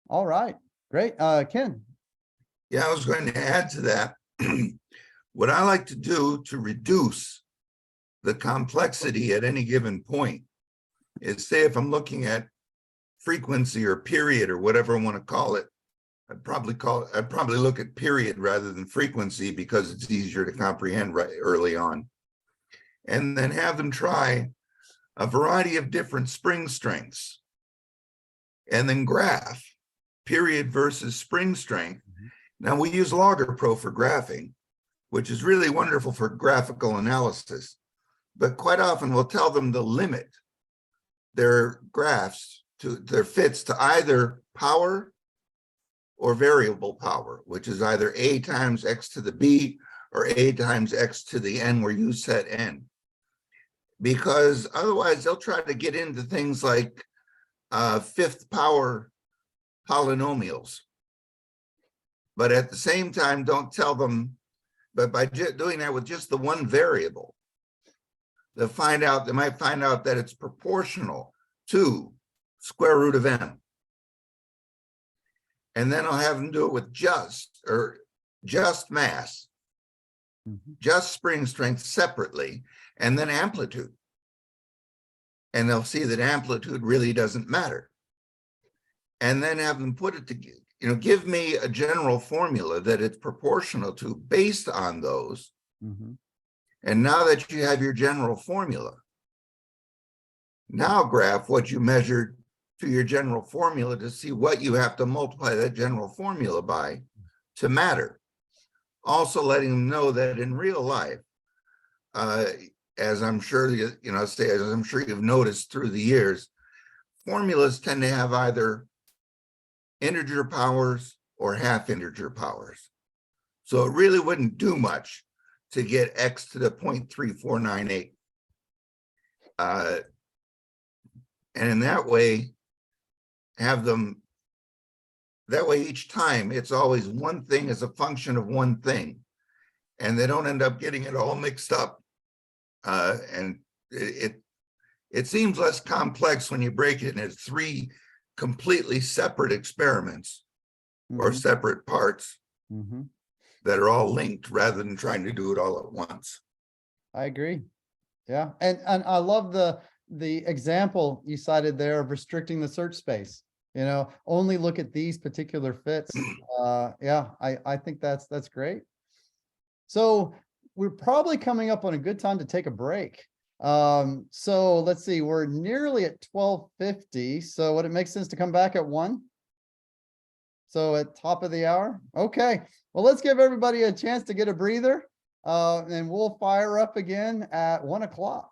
All right, great. Ken. Yeah, I was going to add to that. What I like to do to reduce the complexity at any given point is, say, if I'm looking at frequency or period or whatever I want to call it, I'd probably look at period rather than frequency because it's easier to comprehend right early on. And then have them try a variety of different spring strengths and then graph period versus spring strength. Now we use LoggerPro for graphing, which is really wonderful for graphical analysis, but quite often we'll tell them to limit their graphs to their fits to either power or variable power, which is either a times x to the b or a times x to the n where you set n. Because otherwise they'll try to get into things like fifth power polynomials. But at the same time, don't tell them, but by doing that with just the one variable, they might find out that it's proportional to square root of n. And then I'll have them do it with just mass, just spring strength separately, and then amplitude. And they'll see that amplitude really doesn't matter. And then have them put it together, you know, give me a general formula that it's proportional to based on those. And now that you have your general formula, now graph what you measured to your general formula to see what you have to multiply that general formula by to matter. Also letting them know that in real life, as I'm sure as I'm sure you've noticed through the years, formulas tend to have either integer powers or half integer powers. So it really wouldn't do much to get x to the 0.3498. And in that way, have them, that way each time it's always one thing as a function of one thing. And they don't end up getting it all mixed up. And it seems less complex when you break it into three completely separate experiments or separate parts that are all linked rather than trying to do it all at once. I agree. Yeah. And I love the example you cited there of restricting the search space, you know, only look at these particular fits. Yeah, I think that's great. So we're probably coming up on a good time to take a break. So let's see, we're nearly at 12:50. So would it make sense to come back at 1? So at top of the hour? Okay. Well, let's give everybody a chance to get a breather. And we'll fire up again at 1 o'clock.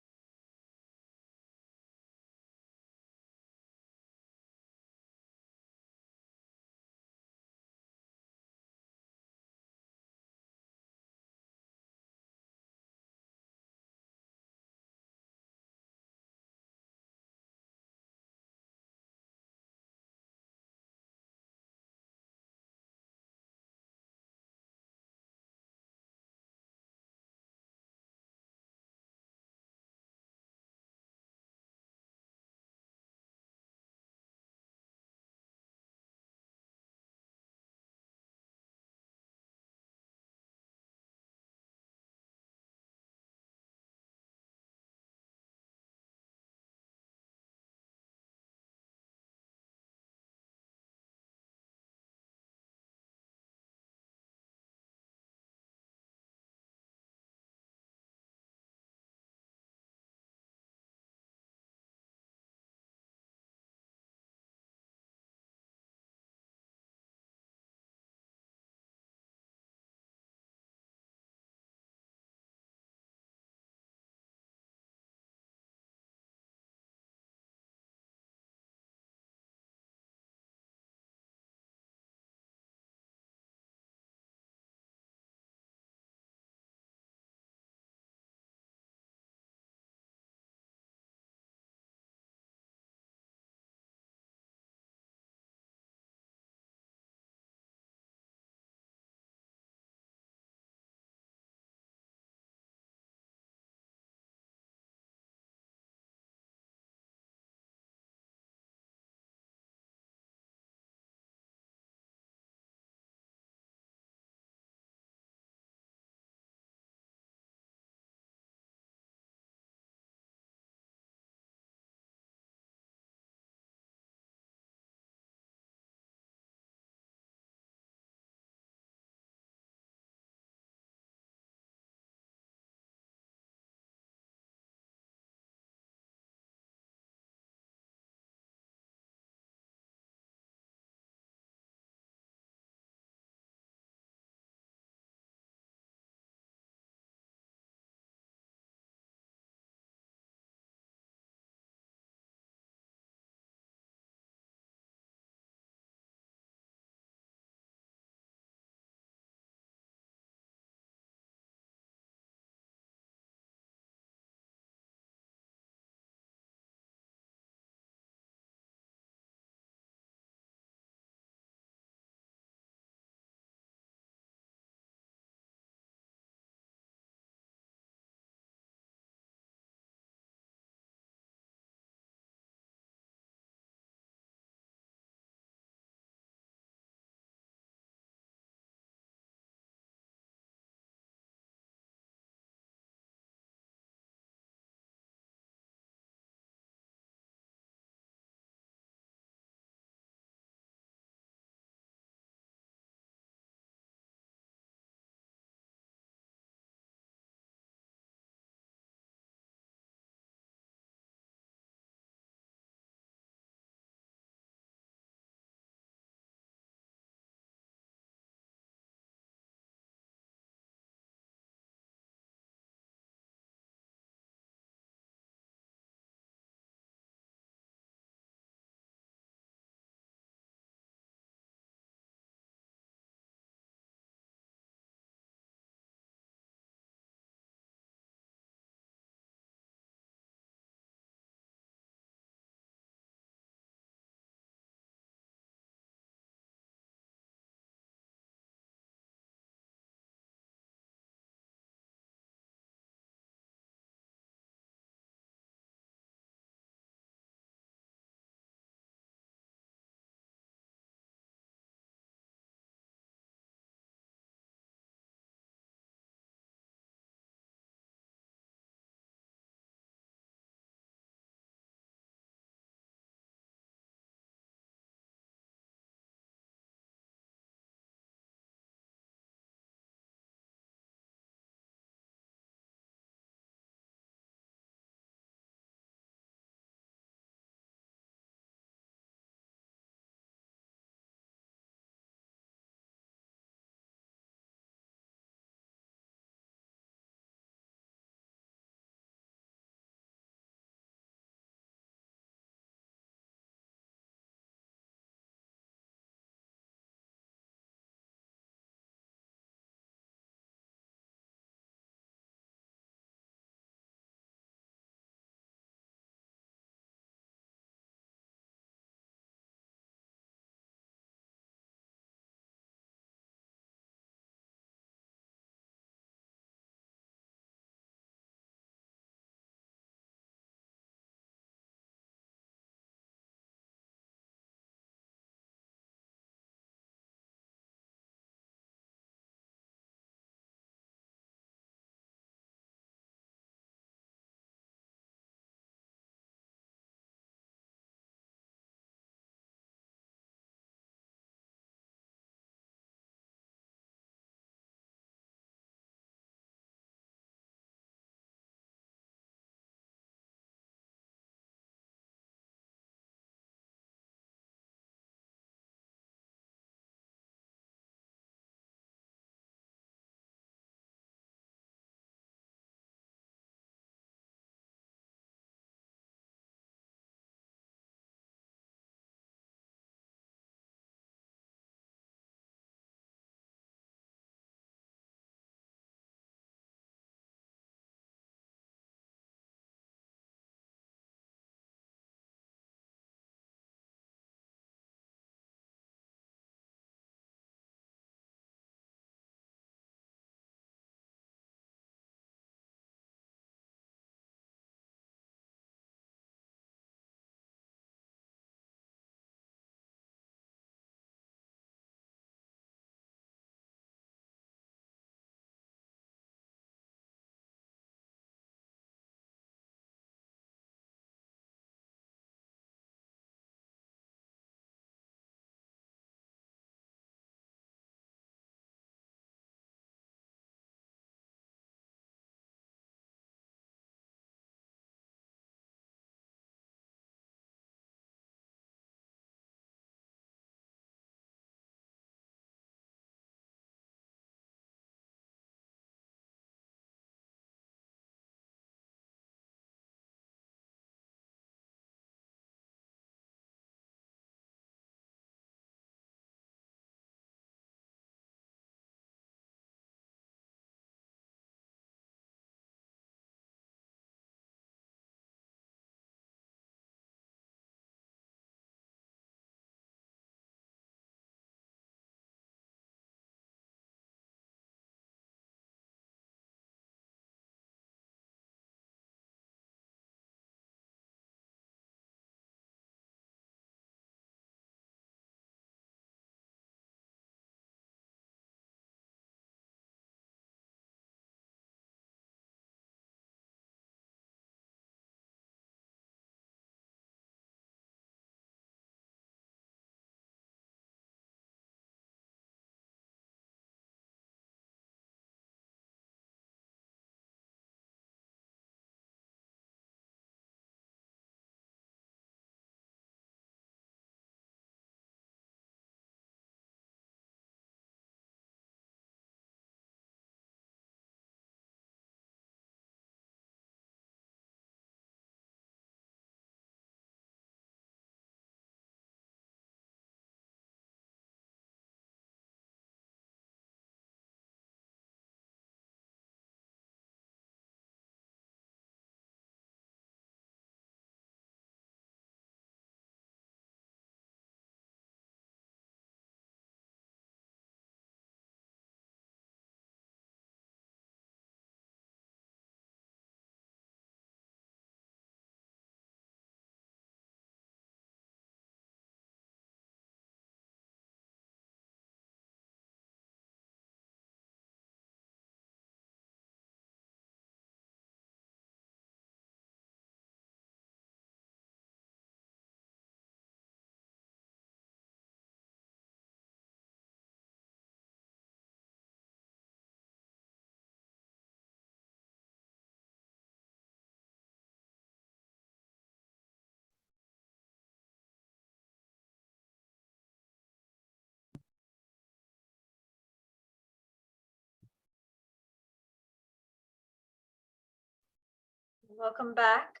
welcome back.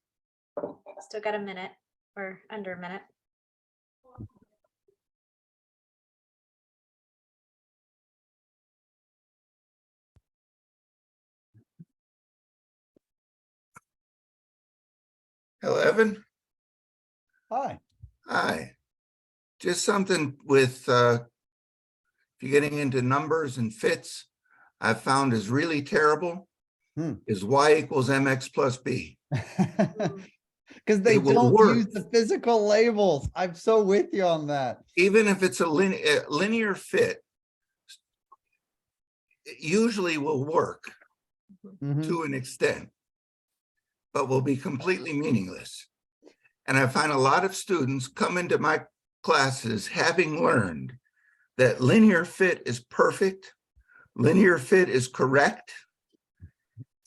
Still got a minute or under a minute. Hello, Evan. Hi. Hi. Just something with, if you're getting into numbers and fits, I've found is really terrible is y equals mx plus b. Because they It will don't work. use the physical labels. I'm so with you on that. Even if it's a linear fit, it usually will work to an extent, but will be completely meaningless. And I find a lot of students come into my classes having learned that linear fit is perfect, linear fit is correct,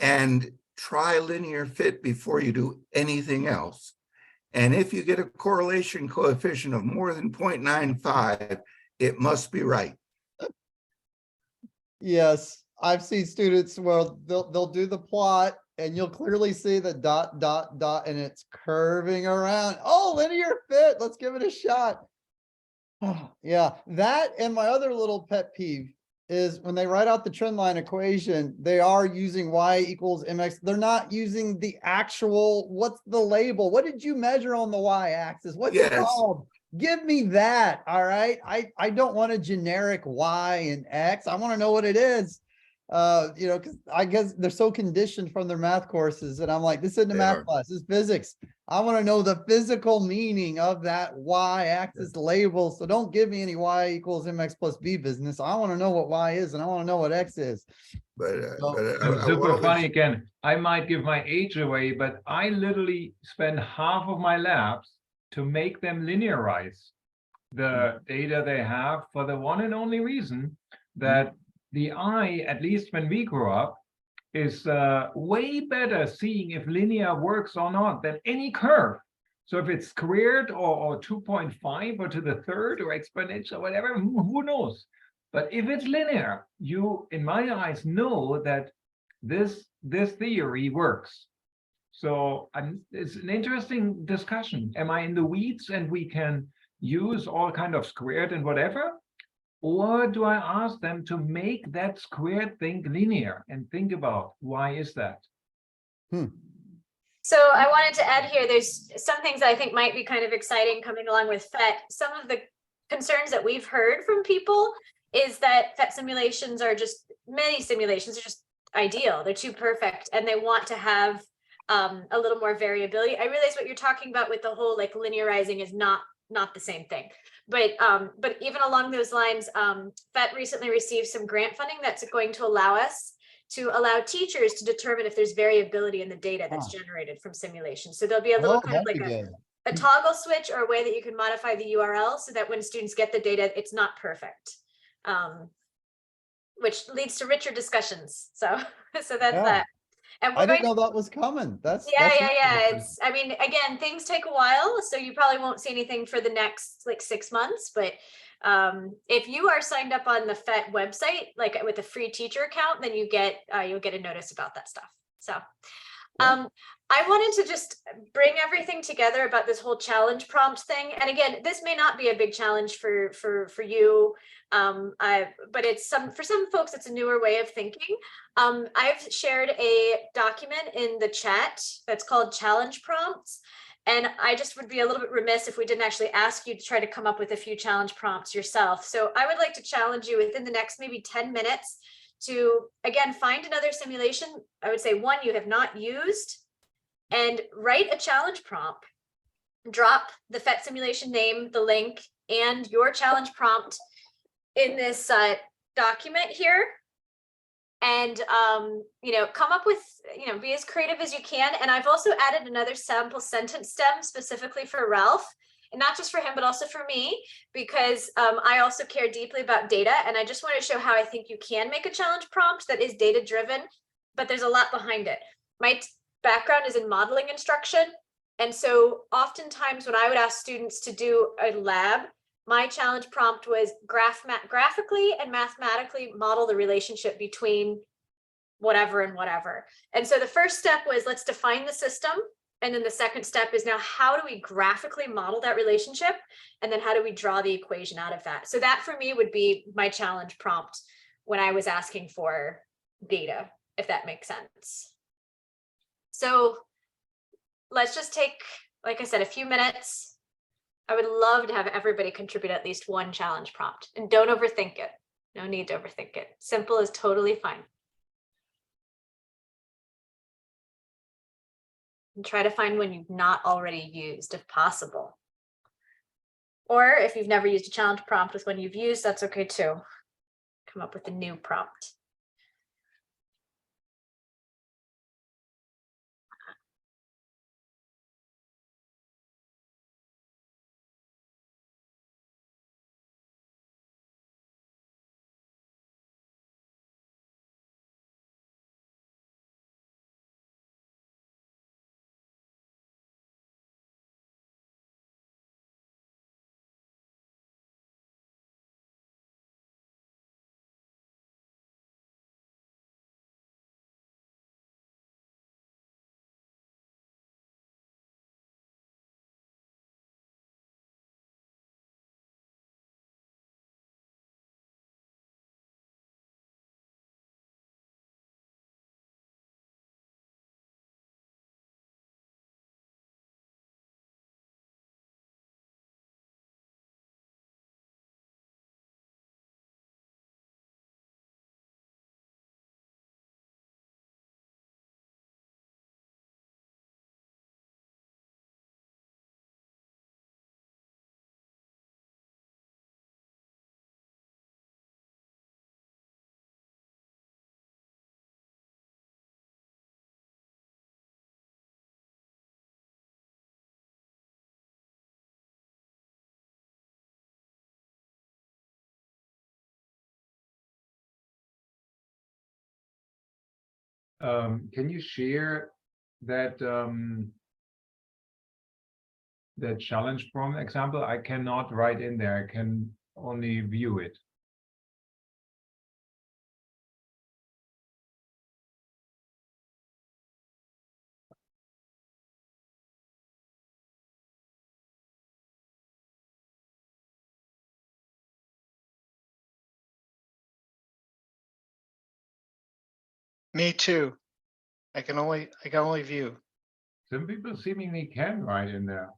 and try linear fit before you do anything else. And if you get a correlation coefficient of more than 0.95, it must be right. Yes, I've seen students where they'll do the plot and you'll clearly see the dot, dot, dot, and it's curving around. Oh, linear fit. Let's give it a shot. Yeah, that and my other little pet peeve is when they write out the trend line equation, they are using y equals mx. They're not using the actual, what's the label? What did you measure on the y-axis? What's it called? Give me that, all right? I don't want a generic y and x. I want to know what it is. You know, because I guess they're so conditioned from their math courses, and I'm like, this isn't a math class, this is physics. I want to know the physical meaning of that y-axis label. So don't give me any y equals mx plus b business. I want to know what y is, and I want to know what x is. I'm super funny again. I might give my age away, but I literally spend half of my labs to make them linearize the data they have, for the one and only reason that the eye, at least when we grew up, is way better seeing if linear works or not than any curve. So if it's squared or 2.5 or to the third or exponential or whatever, who knows? But if it's linear, you, in my eyes, know that this theory works. So it's an interesting discussion. Am I in the weeds and we can use all kind of squared and whatever? Or do I ask them to make that squared thing linear and think about why is that? So I wanted to add here, there's some things that I think might be kind of exciting coming along with PhET. Some of the concerns that we've heard from people is that PhET simulations are just, many simulations are just ideal. They're too perfect and they want to have a little more variability. I realize what you're talking about with the whole like linearizing is not the same thing. But even along those lines, PhET recently received some grant funding that's going to allow us to allow teachers to determine if there's variability in the data that's generated from simulation. So there'll be a little kind of like a toggle switch or a way that you can modify the URL so that when students get the data, it's not perfect, which leads to richer discussions. So that's that. And I didn't know that was coming. That's It's, I mean, again, things take a while, so you probably won't see anything for the next like 6 months. But if you are signed up on the PhET website, like with a free teacher account, then you'll get a notice about that stuff. So I wanted to just bring everything together about this whole challenge prompt thing. And again, this may not be a big challenge for you, but it's for some folks, it's a newer way of thinking. I've shared a document in the chat that's called challenge prompts. And I just would be a little bit remiss if we didn't actually ask you to try to come up with a few challenge prompts yourself. So I would like to challenge you within the next maybe 10 minutes to, again, find another simulation. I would say one you have not used, and write a challenge prompt. Drop the PhET simulation name, the link, and your challenge prompt in this document here. And come up with, be as creative as you can. And I've also added another sample sentence stem specifically for Ralph, and not just for him, but also for me, because I also care deeply about data. And I just want to show how I think you can make a challenge prompt that is data driven, but there's a lot behind it. My background is in modeling instruction. And so oftentimes when I would ask students to do a lab, my challenge prompt was graphically and mathematically model the relationship between whatever and whatever. And so the first step was, let's define the system. And then the second step is, now how do we graphically model that relationship? And then how do we draw the equation out of that? So that for me would be my challenge prompt when I was asking for data, if that makes sense. So let's just take, like I said, a few minutes. I would love to have everybody contribute at least one challenge prompt, and don't overthink it. No need to overthink it. Simple is totally fine. And try to find one you've not already used if possible. Or if you've never used a challenge prompt with one you've used, that's okay too. Come up with a new prompt. Can you share that that challenge prompt example? I cannot write in there. I can only view it. Me too. I can only view. Some people seemingly can write in there.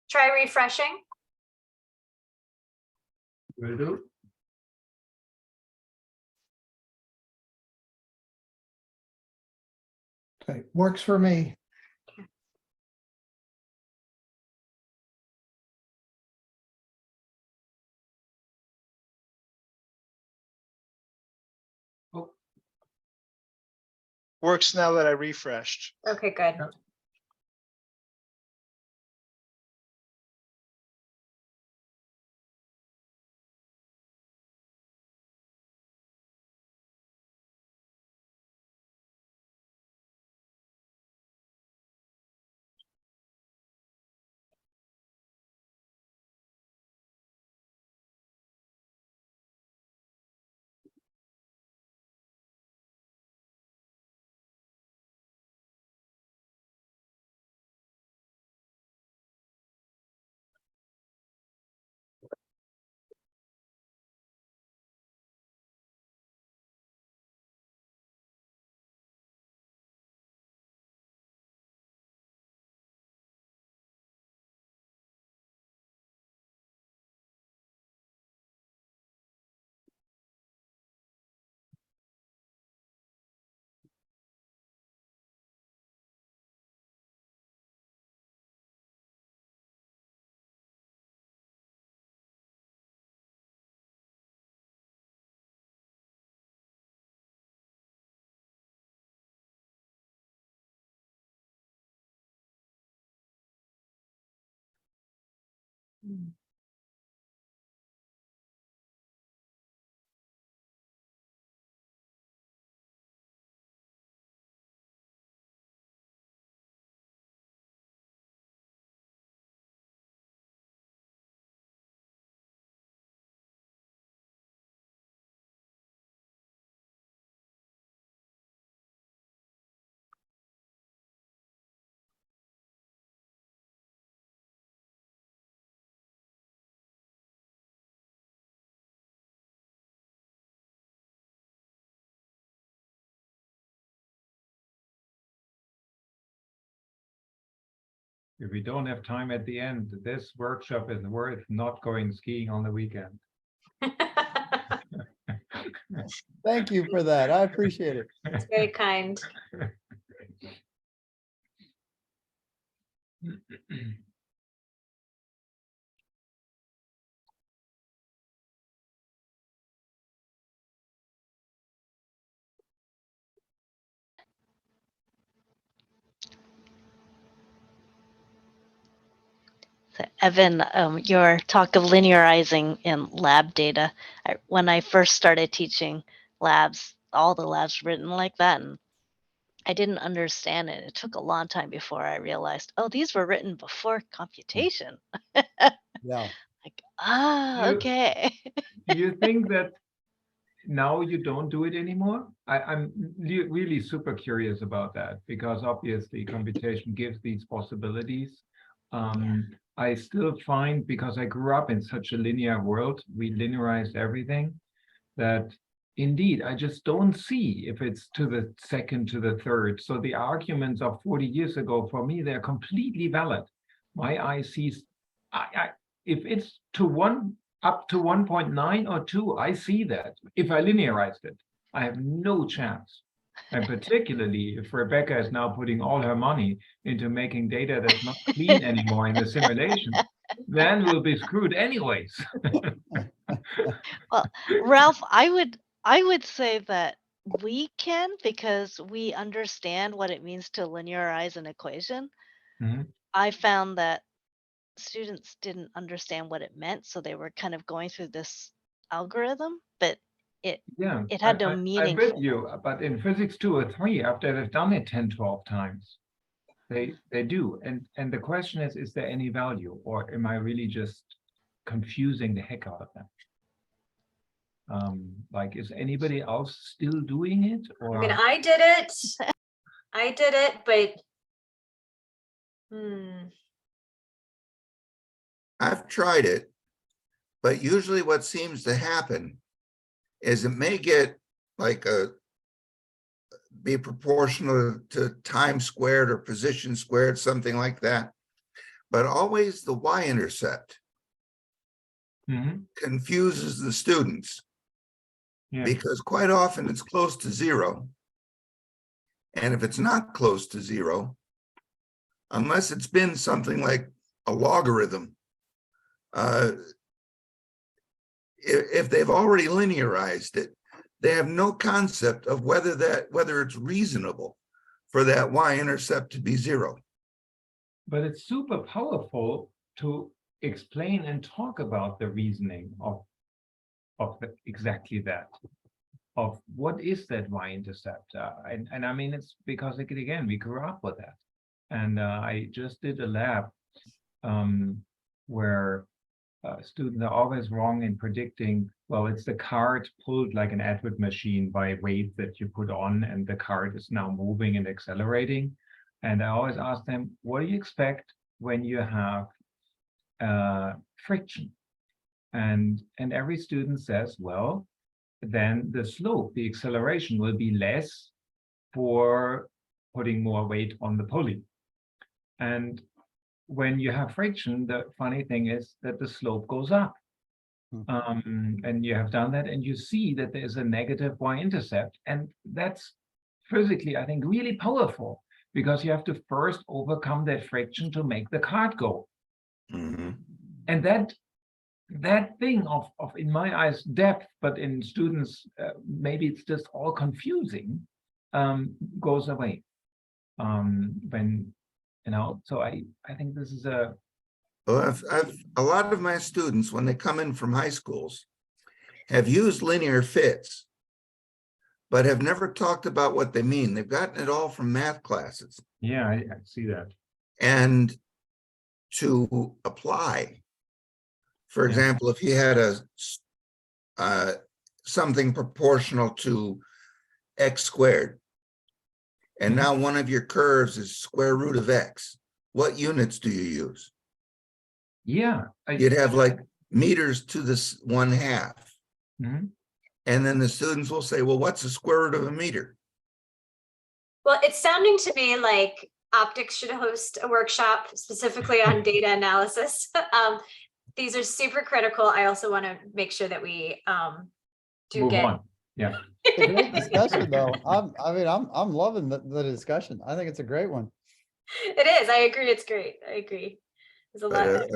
Try refreshing. Will do. Okay, works for me. Works now that I refreshed. Okay, good. If we don't have time at the end, this workshop is worth not going skiing on the weekend. Thank you for that. I appreciate it. It's very kind. So Evan, your talk of linearizing in lab data, when I first started teaching labs, all the labs were written like that, and I didn't understand it. It took a long time before I realized, oh, these were written before computation. Yeah. You- Okay. Do you think that now you don't do it anymore? I'm really super curious about that, because obviously computation gives these possibilities. I still find, because I grew up in such a linear world, we linearized everything, that indeed I just don't see if it's to the second, to the third. So the arguments of 40 years ago, for me, they're completely valid. My eye sees, if it's to one, up to 1.9 or 2, I see that. If I linearized it, I have no chance. And particularly if Rebecca is now putting all her money into making data that's not clean anymore in the simulation, then we'll be screwed anyways. Well, Ralph, I would say that we can, because we understand what it means to linearize an equation. Mhm. I found that students didn't understand what it meant, so they were kind of going through this algorithm, but it Yeah, had no I meaning bet for you, but in physics 2 or 3, after they've done it 10, 12 times, they do. And the question is there any value, or am I really just confusing the heck out of them? Like, is anybody else still doing it? Or I mean, I did it, but I've tried it, but usually what seems to happen is it may get like be proportional to time squared or position squared, something like that. But always the y-intercept confuses the students, because quite often it's close to 0. And if it's not close to 0, unless it's been something like a logarithm, if they've already linearized it, they have no concept of whether it's reasonable for that y-intercept to be 0. But it's super powerful to explain and talk about the reasoning of exactly that, of what is that y-intercept. And I mean, it's because, again, we grew up with that. And I just did a lab where students are always wrong in predicting, well, it's the cart pulled like an Edward machine by weight that you put on, and the cart is now moving and accelerating. And I always ask them, what do you expect when you have friction? And every student says, well, then the slope, the acceleration will be less for putting more weight on the pulley. And when you have friction, the funny thing is that the slope goes up. And you have done that, and you see that there's a negative y-intercept. And that's physically, I think, really powerful, because you have to first overcome that friction to make the cart go. And that thing of, in my eyes, depth, but in students, maybe it's just all confusing, goes away. When, so I think this is a... Well, a lot of my students, when they come in from high schools, have used linear fits, but have never talked about what they mean. They've gotten it all from math classes. Yeah, I see that. And to apply, for example, if you had something proportional to x squared, and now one of your curves is square root of x, what units do you use? Yeah. You'd have like meters to this 1/2. And then the students will say, well, what's the square root of a meter? Well, it's sounding to me like optics should host a workshop specifically on data analysis. These are super critical. I also want to make sure that we do Move get. on. Yeah. It's a great discussion though. I'm loving the discussion. I think it's a great one. It is. I agree. It's great. I agree. There's a lot.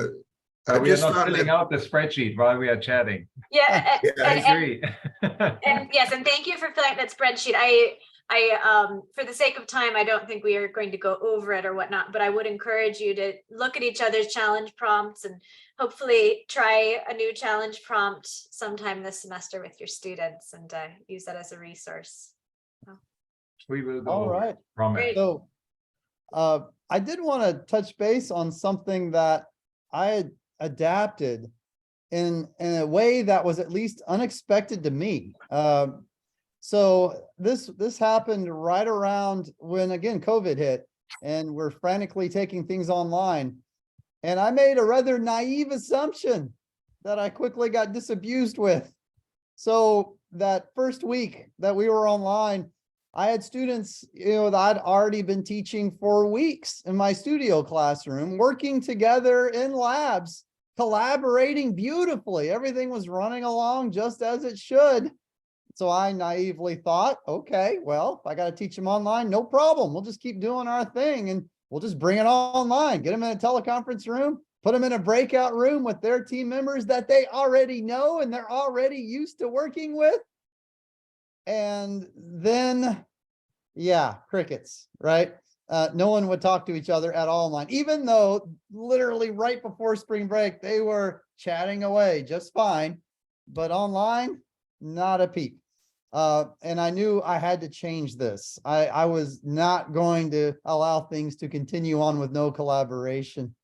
But we are just not found filling that- out the spreadsheet while we are chatting. Yeah, I agree. and yes, and thank you for filling out that spreadsheet. For the sake of time, I don't think we are going to go over it or whatnot, but I would encourage you to look at each other's challenge prompts and hopefully try a new challenge prompt sometime this semester with your students and use that as a resource. We will go. All over it, right. promise. So I did want to touch base on something that I had adapted in a way that was at least unexpected to me. So this happened right around when, again, COVID hit and we're frantically taking things online. And I made a rather naive assumption that I quickly got disabused with. So that first week that we were online, I had students, that I'd already been teaching for weeks in my studio classroom, working together in labs, collaborating beautifully. Everything was running along just as it should. So I naively thought, okay, well, if I got to teach them online, no problem. We'll just keep doing our thing and we'll just bring it online, get them in a teleconference room, put them in a breakout room with their team members that they already know and they're already used to working with. And then, yeah, crickets, right? No one would talk to each other at all online, even though literally right before spring break, they were chatting away just fine, but online, not a peep. And I knew I had to change this. I was not going to allow things to continue on with no collaboration.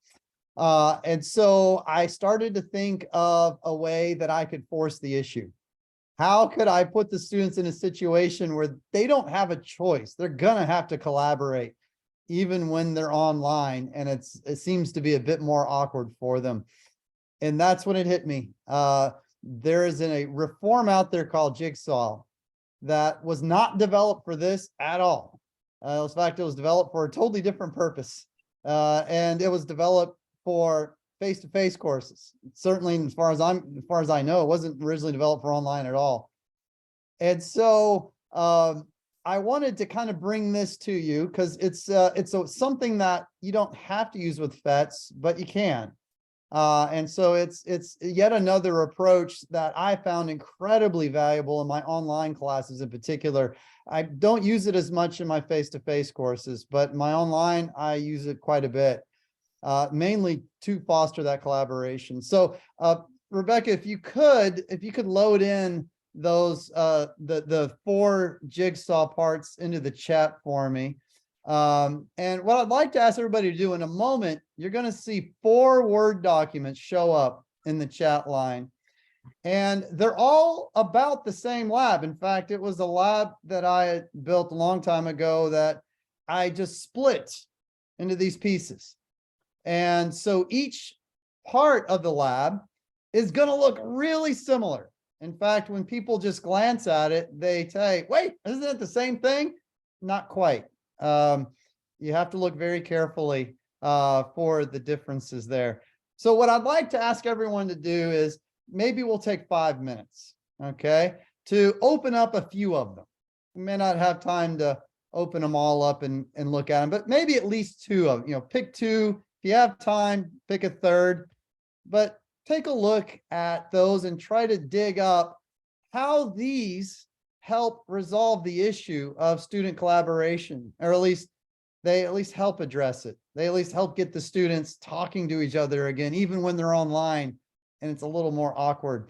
And so I started to think of a way that I could force the issue. How could I put the students in a situation where they don't have a choice? They're going to have to collaborate even when they're online. And it seems to be a bit more awkward for them. And that's when it hit me. There is a reform out there called Jigsaw that was not developed for this at all. In fact, it was developed for a totally different purpose. And it was developed for face-to-face courses. Certainly, as far as I know, it wasn't originally developed for online at all. And so I wanted to kind of bring this to you because it's something that you don't have to use with PhETs, but you can. And so it's yet another approach that I found incredibly valuable in my online classes in particular. I don't use it as much in my face-to-face courses, but my online, I use it quite a bit. Mainly to foster that collaboration. So Rebecca, if you could load in those the 4 jigsaw parts into the chat for me. And what I'd like to ask everybody to do in a moment, you're going to see 4 Word documents show up in the chat line. And they're all about the same lab. In fact, it was a lab that I had built a long time ago that I just split into these pieces. And so each part of the lab is going to look really similar. In fact, when people just glance at it, they say, wait, isn't it the same thing? Not quite. You have to look very carefully for the differences there. So what I'd like to ask everyone to do is maybe we'll take 5 minutes, okay, to open up a few of them. We may not have time to open them all up and look at them, but maybe at least 2 of them, pick 2. If you have time, pick a 3rd, but take a look at those and try to dig up how these help resolve the issue of student collaboration, or at least they help address it. They at least help get the students talking to each other again, even when they're online and it's a little more awkward.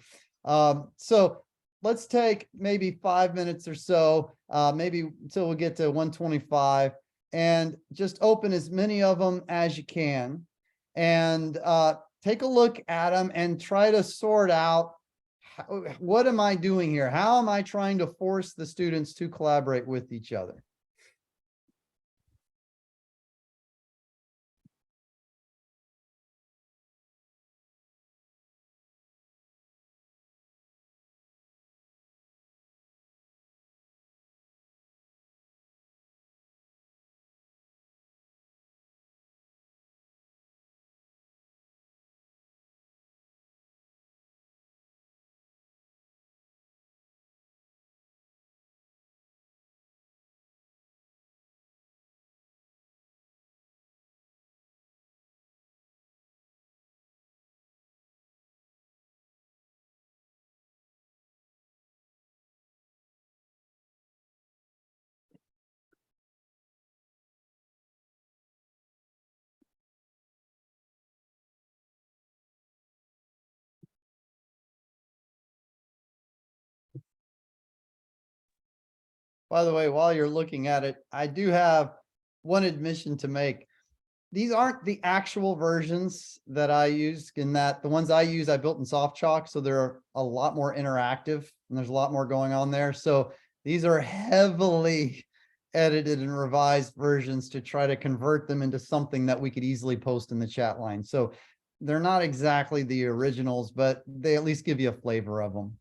So let's take maybe 5 minutes or so, maybe until we get to 125. And just open as many of them as you can and take a look at them and try to sort out what am I doing here? How am I trying to force the students to collaborate with each other? By the way, while you're looking at it, I do have one admission to make. These aren't the actual versions that I use, in that the ones I use, I built in soft chalk. So they're a lot more interactive and there's a lot more going on there. So these are heavily edited and revised versions to try to convert them into something that we could easily post in the chat line. So they're not exactly the originals, but they at least give you a flavor of them.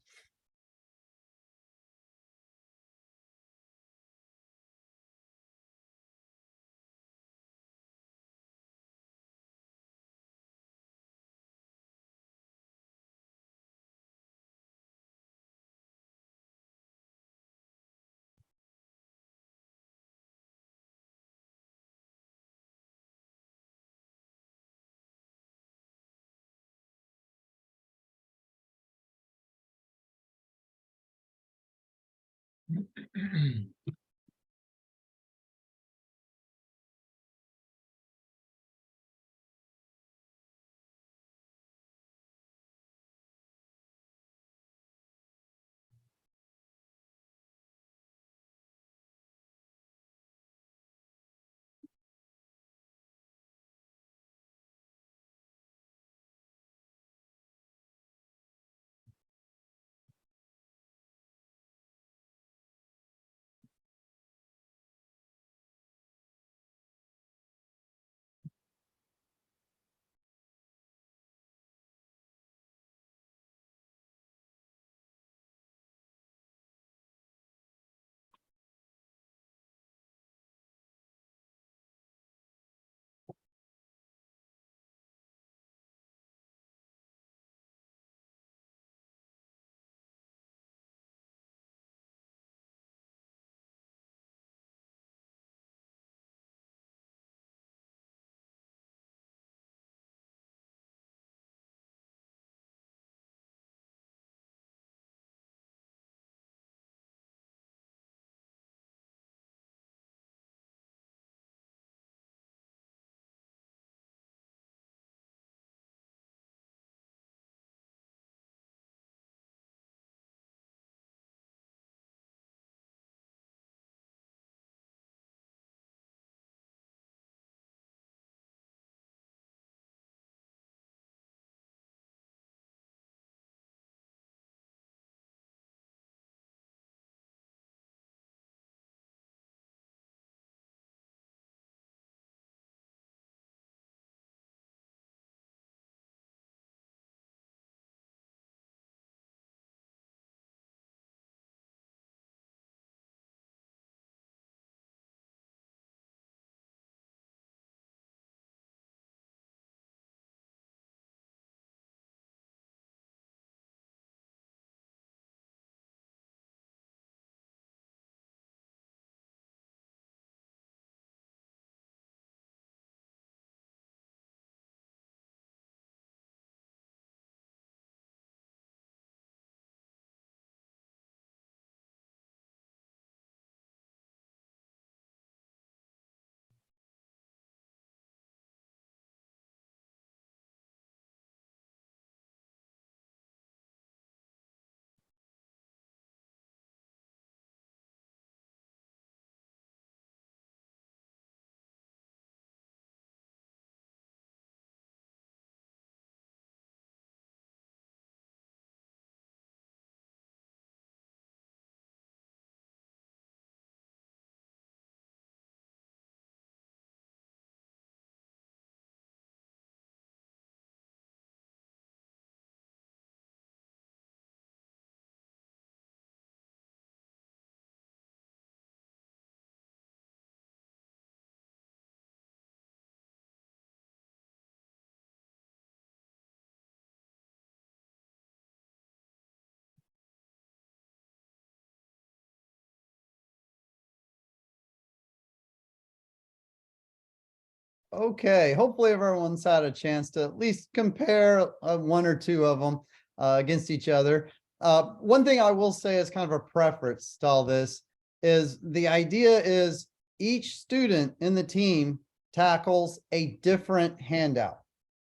Okay, hopefully everyone's had a chance to at least compare one or two of them against each other. One thing I will say as kind of a preference to all this is the idea is each student in the team tackles a different handout,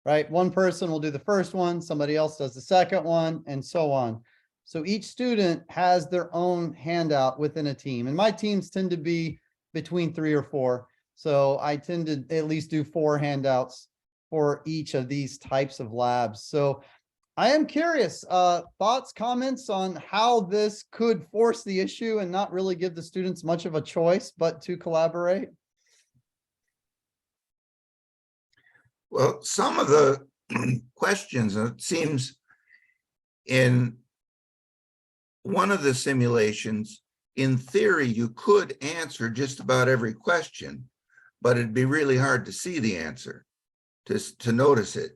right? One person will do the first one, somebody else does the second one, and so on. So each student has their own handout within a team, and my teams tend to be between 3 or 4. So I tend to at least do 4 handouts for each of these types of labs. So I am curious, thoughts, comments on how this could force the issue and not really give the students much of a choice, but to collaborate? Well, some of the questions, it seems in one of the simulations, in theory, you could answer just about every question, but it'd be really hard to see the answer, to notice it.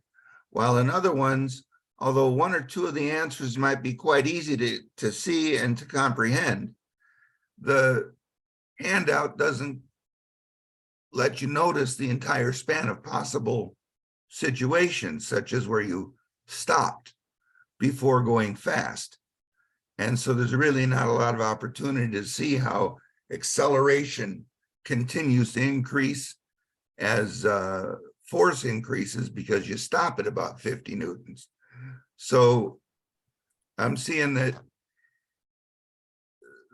While in other ones, although 1 or 2 of the answers might be quite easy to see and to comprehend, the handout doesn't let you notice the entire span of possible situations, such as where you stopped before going fast. And so there's really not a lot of opportunity to see how acceleration continues to increase as force increases, because you stop at about 50 newtons. So I'm seeing that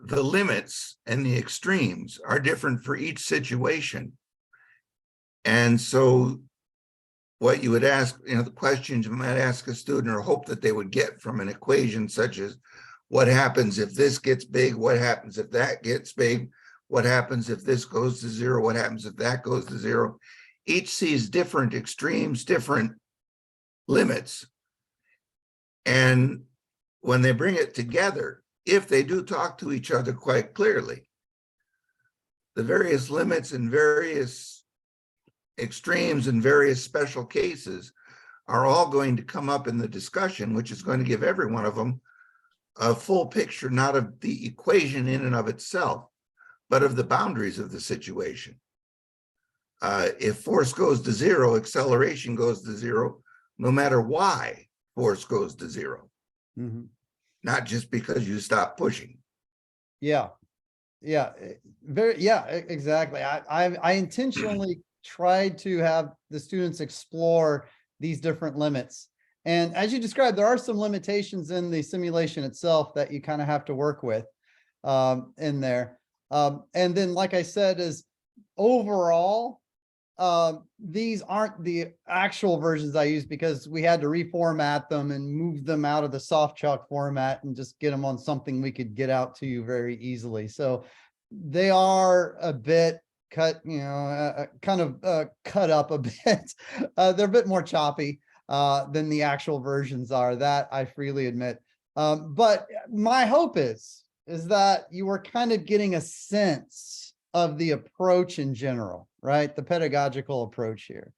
the limits and the extremes are different for each situation. And so what you would ask, the questions you might ask a student or hope that they would get from an equation such as, what happens if this gets big? What happens if that gets big? What happens if this goes to 0? What happens if that goes to 0? Each sees different extremes, different limits. And when they bring it together, if they do talk to each other quite clearly, the various limits and various extremes and various special cases are all going to come up in the discussion, which is going to give every one of them a full picture, not of the equation in and of itself, but of the boundaries of the situation. If force goes to 0, acceleration goes to 0, no matter why force goes to 0. Mm-hmm. Not just because you stop pushing. Yeah, exactly. I intentionally tried to have the students explore these different limits. And as you described, there are some limitations in the simulation itself that you kind of have to work with in there. And then, like I said, is overall, these aren't the actual versions I use because we had to reformat them and move them out of the soft chalk format and just get them on something we could get out to you very easily. So they are a bit cut, kind of cut up a bit. They're a bit more choppy than the actual versions are, that I freely admit. But my hope is that you were kind of getting a sense of the approach in general, right? The pedagogical approach here.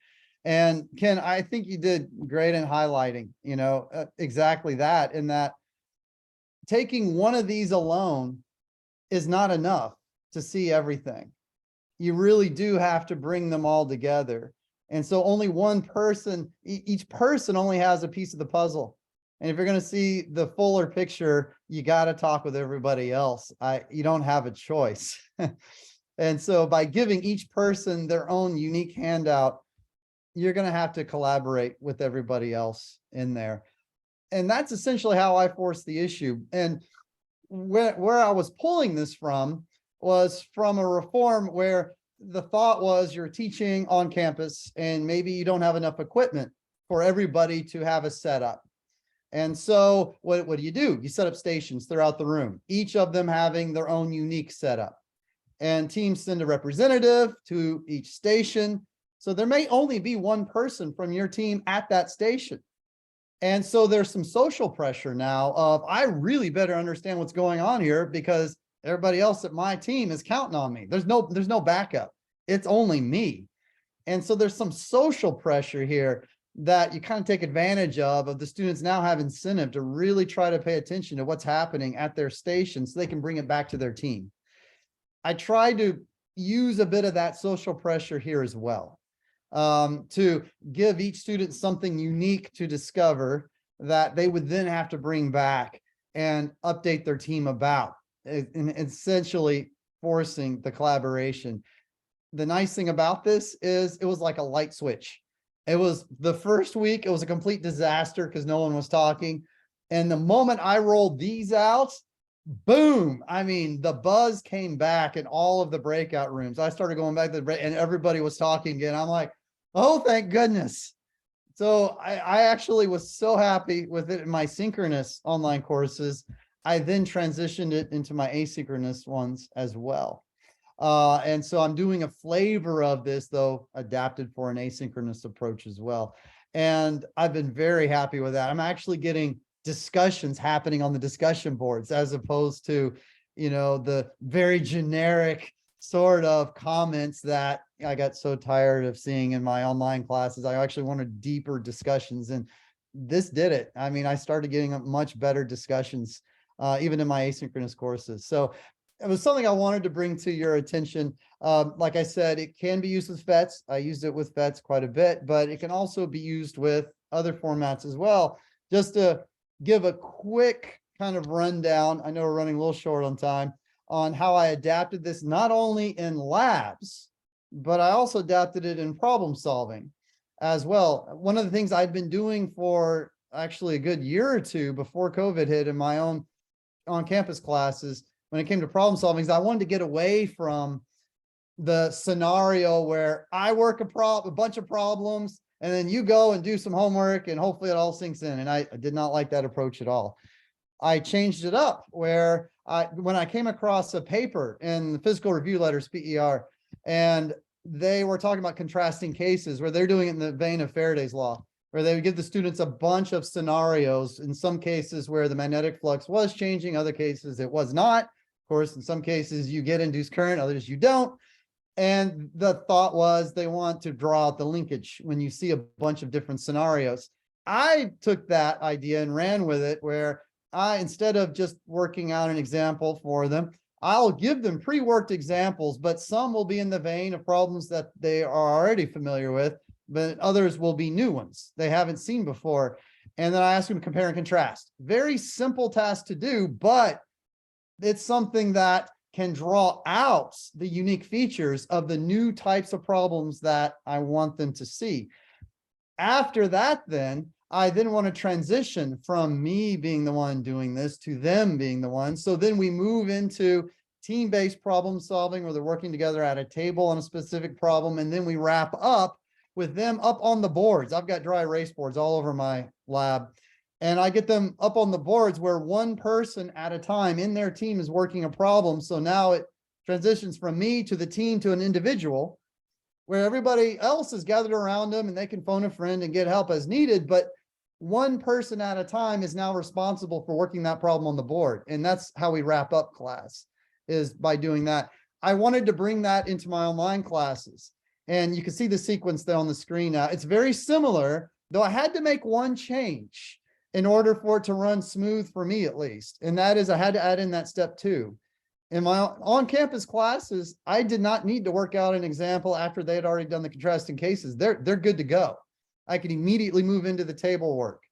And Ken, I think you did great in highlighting, exactly that, in that taking one of these alone is not enough to see everything. You really do have to bring them all together. And so only one person, each person only has a piece of the puzzle. And if you're going to see the fuller picture, you got to talk with everybody else. You don't have a choice. And so by giving each person their own unique handout, you're going to have to collaborate with everybody else in there. And that's essentially how I forced the issue. And where I was pulling this from was from a reform where the thought was you're teaching on campus and maybe you don't have enough equipment for everybody to have a setup. And so what do? You set up stations throughout the room, each of them having their own unique setup. And teams send a representative to each station. So there may only be one person from your team at that station. And so there's some social pressure now of, I really better understand what's going on here because everybody else at my team is counting on me. There's no backup. It's only me. And so there's some social pressure here that you kind of take advantage of the students now have incentive to really try to pay attention to what's happening at their station so they can bring it back to their team. I try to use a bit of that social pressure here as well, to give each student something unique to discover that they would then have to bring back and update their team about, and essentially forcing the collaboration. The nice thing about this is it was like a light switch. It was the first week, it was a complete disaster because no one was talking. And the moment I rolled these out, boom, I mean, the buzz came back in all of the breakout rooms. I started going back to the break and everybody was talking again. I'm like, oh, thank goodness. So I actually was so happy with it in my synchronous online courses. I then transitioned it into my asynchronous ones as well. And so I'm doing a flavor of this, though, adapted for an asynchronous approach as well. And I've been very happy with that. I'm actually getting discussions happening on the discussion boards as opposed to, the very generic sort of comments that I got so tired of seeing in my online classes. I actually wanted deeper discussions, and this did it. I mean, I started getting much better discussions, even in my asynchronous courses. So it was something I wanted to bring to your attention. Like I said, it can be used with PhETs. I used it with PhETs quite a bit, but it can also be used with other formats as well. Just to give a quick kind of rundown, I know we're running a little short on time, on how I adapted this, not only in labs, but I also adapted it in problem solving as well. One of the things I'd been doing for actually a good year or two before COVID hit in my own on-campus classes, when it came to problem solving, is I wanted to get away from the scenario where I work a bunch of problems and then you go and do some homework and hopefully it all sinks in. And I did not like that approach at all. I changed it up where when I came across a paper in the physical review letters, PER, and they were talking about contrasting cases where they're doing it in the vein of Faraday's law, where they would give the students a bunch of scenarios, in some cases where the magnetic flux was changing, other cases it was not. Of course, in some cases you get induced current, others you don't. And the thought was they want to draw out the linkage when you see a bunch of different scenarios. I took that idea and ran with it, where instead of just working out an example for them, I'll give them pre-worked examples, but some will be in the vein of problems that they are already familiar with, but others will be new ones they haven't seen before. And then I ask them to compare and contrast. Very simple task to do, but it's something that can draw out the unique features of the new types of problems that I want them to see. After that, I then want to transition from me being the one doing this to them being the one. So then we move into team-based problem solving, where they're working together at a table on a specific problem. And then we wrap up with them up on the boards. I've got dry erase boards all over my lab. And I get them up on the boards where one person at a time in their team is working a problem. So now it transitions from me to the team to an individual, where everybody else is gathered around them and they can phone a friend and get help as needed. But one person at a time is now responsible for working that problem on the board. And that's how we wrap up class, is by doing that. I wanted to bring that into my online classes. And you can see the sequence there on the screen now. It's very similar, though I had to make one change in order for it to run smooth for me, at least. And that is I had to add in that step 2. In my on-campus classes, I did not need to work out an example after they had already done the contrasting cases. They're good to go. I could immediately move into the table work.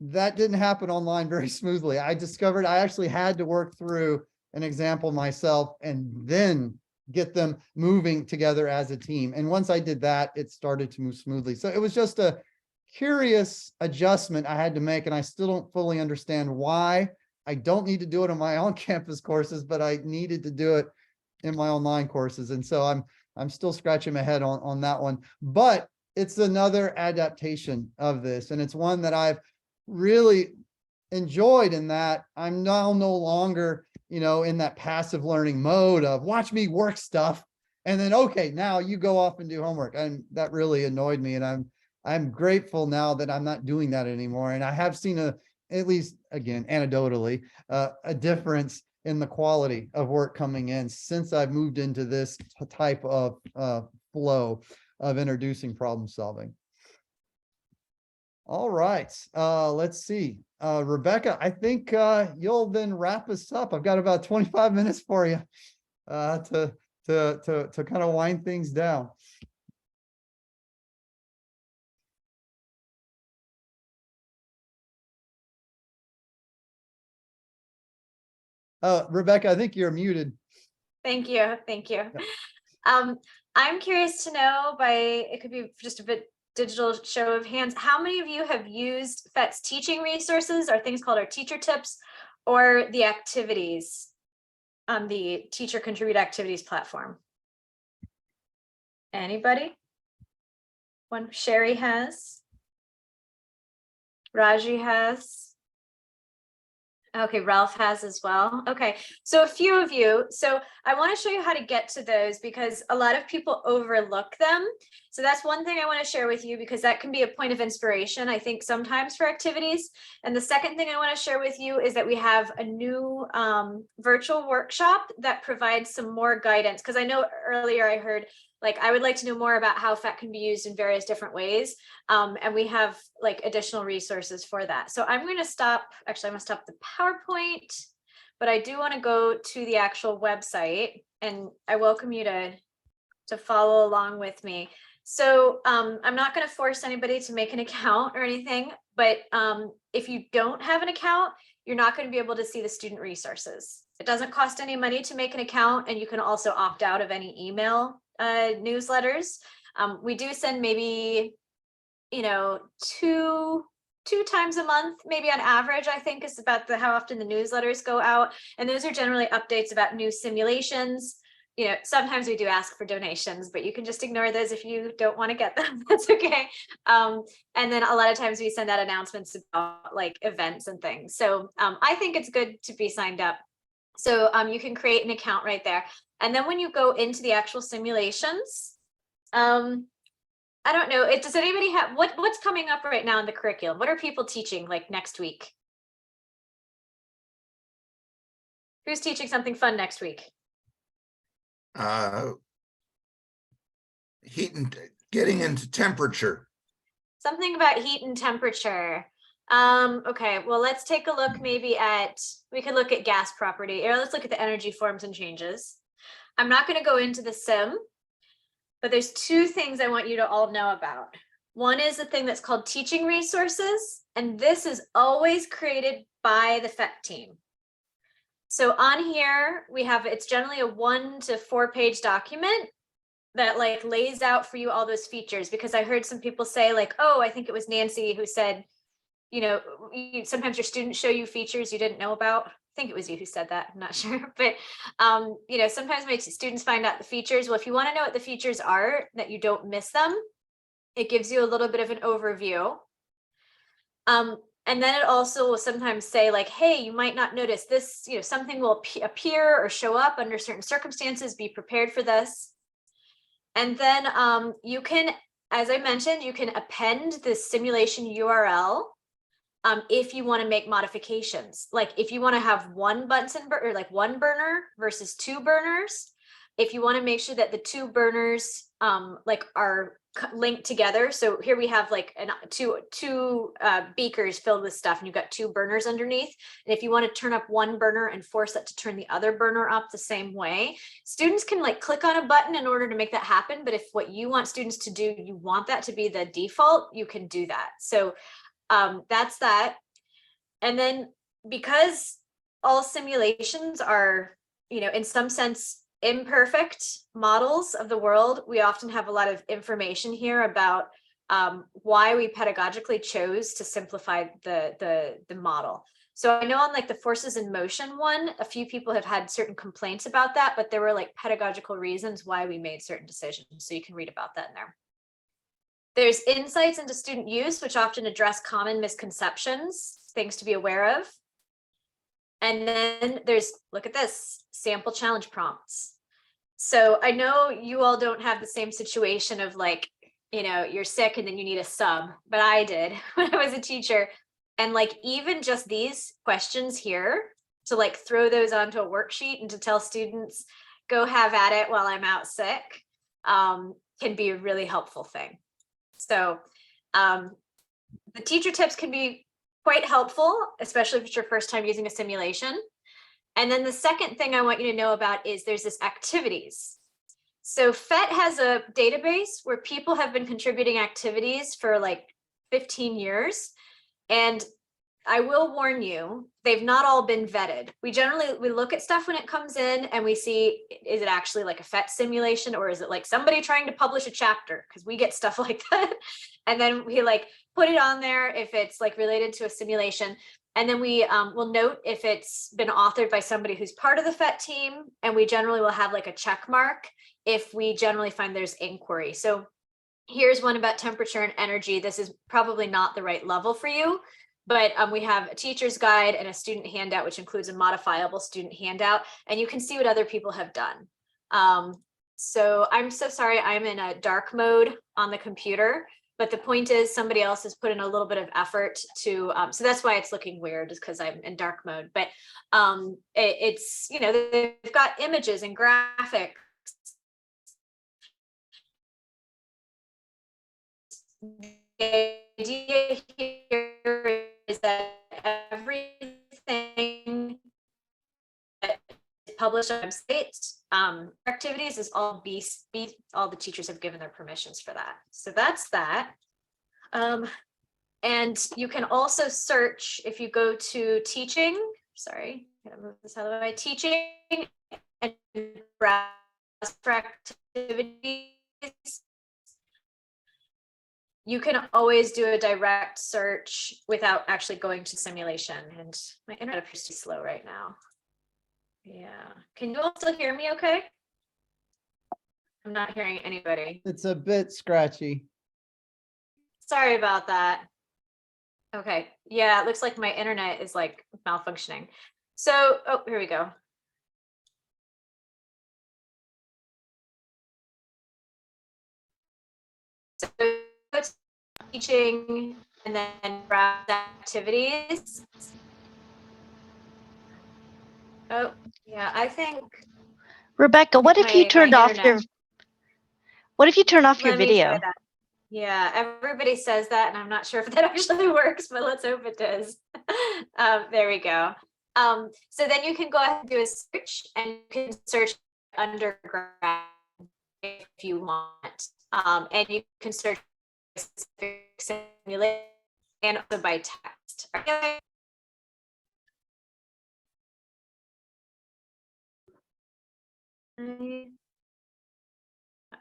That didn't happen online very smoothly. I discovered I actually had to work through an example myself and then get them moving together as a team. And once I did that, it started to move smoothly. So it was just a curious adjustment I had to make, and I still don't fully understand why. I don't need to do it in my on-campus courses, but I needed to do it in my online courses. And so I'm still scratching my head on that one, but it's another adaptation of this. And it's one that I've really enjoyed, in that I'm now no longer, in that passive learning mode of watch me work stuff. And then, okay, now you go off and do homework. And that really annoyed me. And I'm grateful now that I'm not doing that anymore. And I have seen at least, again, anecdotally, a difference in the quality of work coming in since I've moved into this type of flow of introducing problem solving. All right, let's see. Rebecca, I think you'll then wrap us up. I've got about 25 minutes for you to kind of wind things down. Rebecca, I think you're muted. Thank you. Thank you. I'm curious to know, it could be just a bit digital show of hands. How many of you have used PhETs teaching resources or things called our teacher tips or the activities on the teacher contribute activities platform? Anybody? One, Sherry has. Raji has. Okay, Ralph has as well. Okay, so a few of you. So I want to show you how to get to those because a lot of people overlook them. So that's one thing I want to share with you because that can be a point of inspiration, I think, sometimes for activities. And the second thing I want to share with you is that we have a new virtual workshop that provides some more guidance. Because I know earlier I heard, like, I would like to know more about how PhET can be used in various different ways. And we have like additional resources for that. So I'm going to stop, actually, I'm going to stop the PowerPoint, but I do want to go to the actual website and I welcome you to follow along with me. So I'm not going to force anybody to make an account or anything, but if you don't have an account, you're not going to be able to see the student resources. It doesn't cost any money to make an account, and you can also opt out of any email newsletters. We do send maybe, you know, two times a month, maybe on average, I think is about how often the newsletters go out. And those are generally updates about new simulations. You know, sometimes we do ask for donations, but you can just ignore those if you don't want to get them. That's okay. And then a lot of times we send out announcements about like events and things. So I think it's good to be signed up. So you can create an account right there. And then when you go into the actual simulations, I don't know, does anybody have, what's coming up right now in the curriculum? What are people teaching like next week? Who's teaching something fun next week? Heat and getting into temperature. Something about heat and temperature. Okay, well, let's take a look maybe at, we could look at gas property, or let's look at the energy forms and changes. I'm not going to go into the sim, but there's two things I want you to all know about. One is a thing that's called teaching resources, and this is always created by the PhET team. So on here, we have, it's generally a 1 to 4 page document that like lays out for you all those features, because I heard some people say like, oh, I think it was Nancy who said, you know, sometimes your students show you features you didn't know about. I think it was you who said that, I'm not sure, but you know, sometimes my students find out the features. Well, if you want to know what the features are, that you don't miss them, it gives you a little bit of an overview. And then it also will sometimes say like, hey, you might not notice this, you know, something will appear or show up under certain circumstances, be prepared for this. And then you can, as I mentioned, you can append the simulation URL if you want to make modifications. Like if you want to have one Bunsen burner, or like one burner versus 2 burners, if you want to make sure that the 2 burners like are linked together. So here we have like two beakers filled with stuff, and you've got 2 burners underneath. And if you want to turn up one burner and force it to turn the other burner up the same way, students can like click on a button in order to make that happen. But if what you want students to do, you want that to be the default, you can do that. So that's that. And then because all simulations are, you know, in some sense, imperfect models of the world, we often have a lot of information here about why we pedagogically chose to simplify the model. So I know on like the forces in motion one, a few people have had certain complaints about that, but there were like pedagogical reasons why we made certain decisions. So you can read about that in there. There's insights into student use, which often address common misconceptions, things to be aware of. And then there's, look at this, sample challenge prompts. So I know you all don't have the same situation of like, you know, you're sick and then you need a sub, but I did when I was a teacher. And like, even just these questions here, to like throw those onto a worksheet and to tell students, go have at it while I'm out sick, can be a really helpful thing. So the teacher tips can be quite helpful, especially if it's your first time using a simulation. And then the second thing I want you to know about is there's this activities. So PhET has a database where people have been contributing activities for like 15 years. And I will warn you, they've not all been vetted. We look at stuff when it comes in and we see, is it actually like a PhET simulation, or is it like somebody trying to publish a chapter? Because we get stuff like that. And then we like put it on there if it's like related to a simulation. And then we will note if it's been authored by somebody who's part of the PhET team. And we generally will have like a check mark if we generally find there's inquiry. So here's one about temperature and energy. This is probably not the right level for you, but we have a teacher's guide and a student handout, which includes a modifiable student handout, and you can see what other people have done. So I'm so sorry, I'm in a dark mode on the computer, but the point is somebody else has put in a little bit of effort to, so that's why it's looking weird, is because I'm in dark mode, but it's, you know, they've got images and graphics. The idea here is that everything that is published on websites, activities is all all the teachers have given their permissions for that. So that's that. And you can also search if you go to teaching, sorry, I'm gonna move this out of the way, teaching and browse for activities. You can always do a direct search without actually going to simulation. And my internet appears to be slow right now. Yeah. Can you all still hear me okay? I'm not hearing anybody. It's a bit scratchy. Sorry about that. Okay. Yeah, it looks like my internet is like malfunctioning. So, oh, here we go. So, teaching and then browse activities. Oh, yeah, I think. Rebecca, what if you turned off your Let me video? try that. Yeah, everybody says that, and I'm not sure if that actually works, but let's hope it does. There we go. So then you can go ahead and do a search, and you can search undergrad if you want. And you can search simulation and also by text. Okay.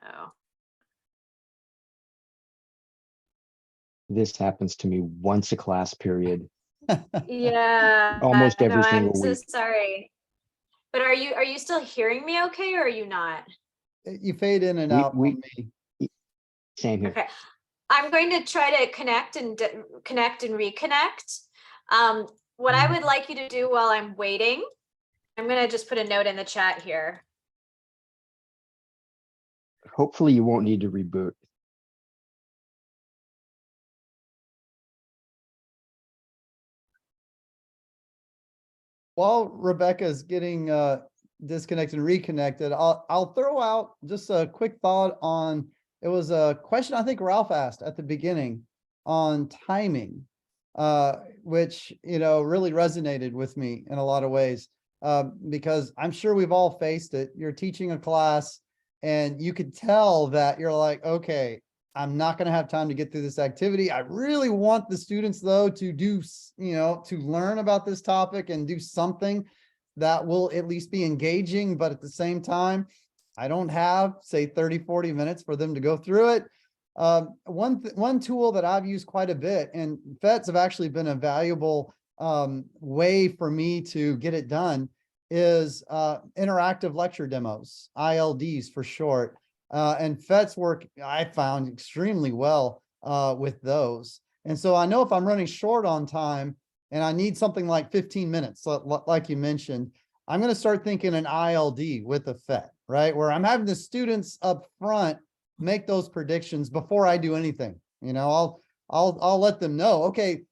Oh. This happens to me once a class period. Yeah. Almost every no, I'm single so week. sorry. But are you still hearing me okay, or are you not? You fade in and out on me. Same here. Okay. I'm going to try to connect and reconnect. What I would like you to do while I'm waiting, I'm going to just put a note in the chat here. Hopefully you won't need to reboot. While Rebecca's getting disconnected and reconnected, I'll throw out just a quick thought on, it was a question I think Ralph asked at the beginning on timing, which, you know, really resonated with me in a lot of ways, because I'm sure we've all faced it. You're teaching a class and you could tell that you're like, okay, I'm not going to have time to get through this activity. I really want the students though to do, you know, to learn about this topic and do something that will at least be engaging, but at the same time, I don't have, say, 30, 40 minutes for them to go through it. One tool that I've used quite a bit, and PhETs have actually been a valuable way for me to get it done, is interactive lecture demos, ILDs for short. And PhETs work, I found, extremely well with those. And so I know if I'm running short on time and I need something like 15 minutes, like you mentioned, I'm going to start thinking an ILD with a PhET, right? Where I'm having the students up front make those predictions before I do anything. You know, I'll let them know, okay,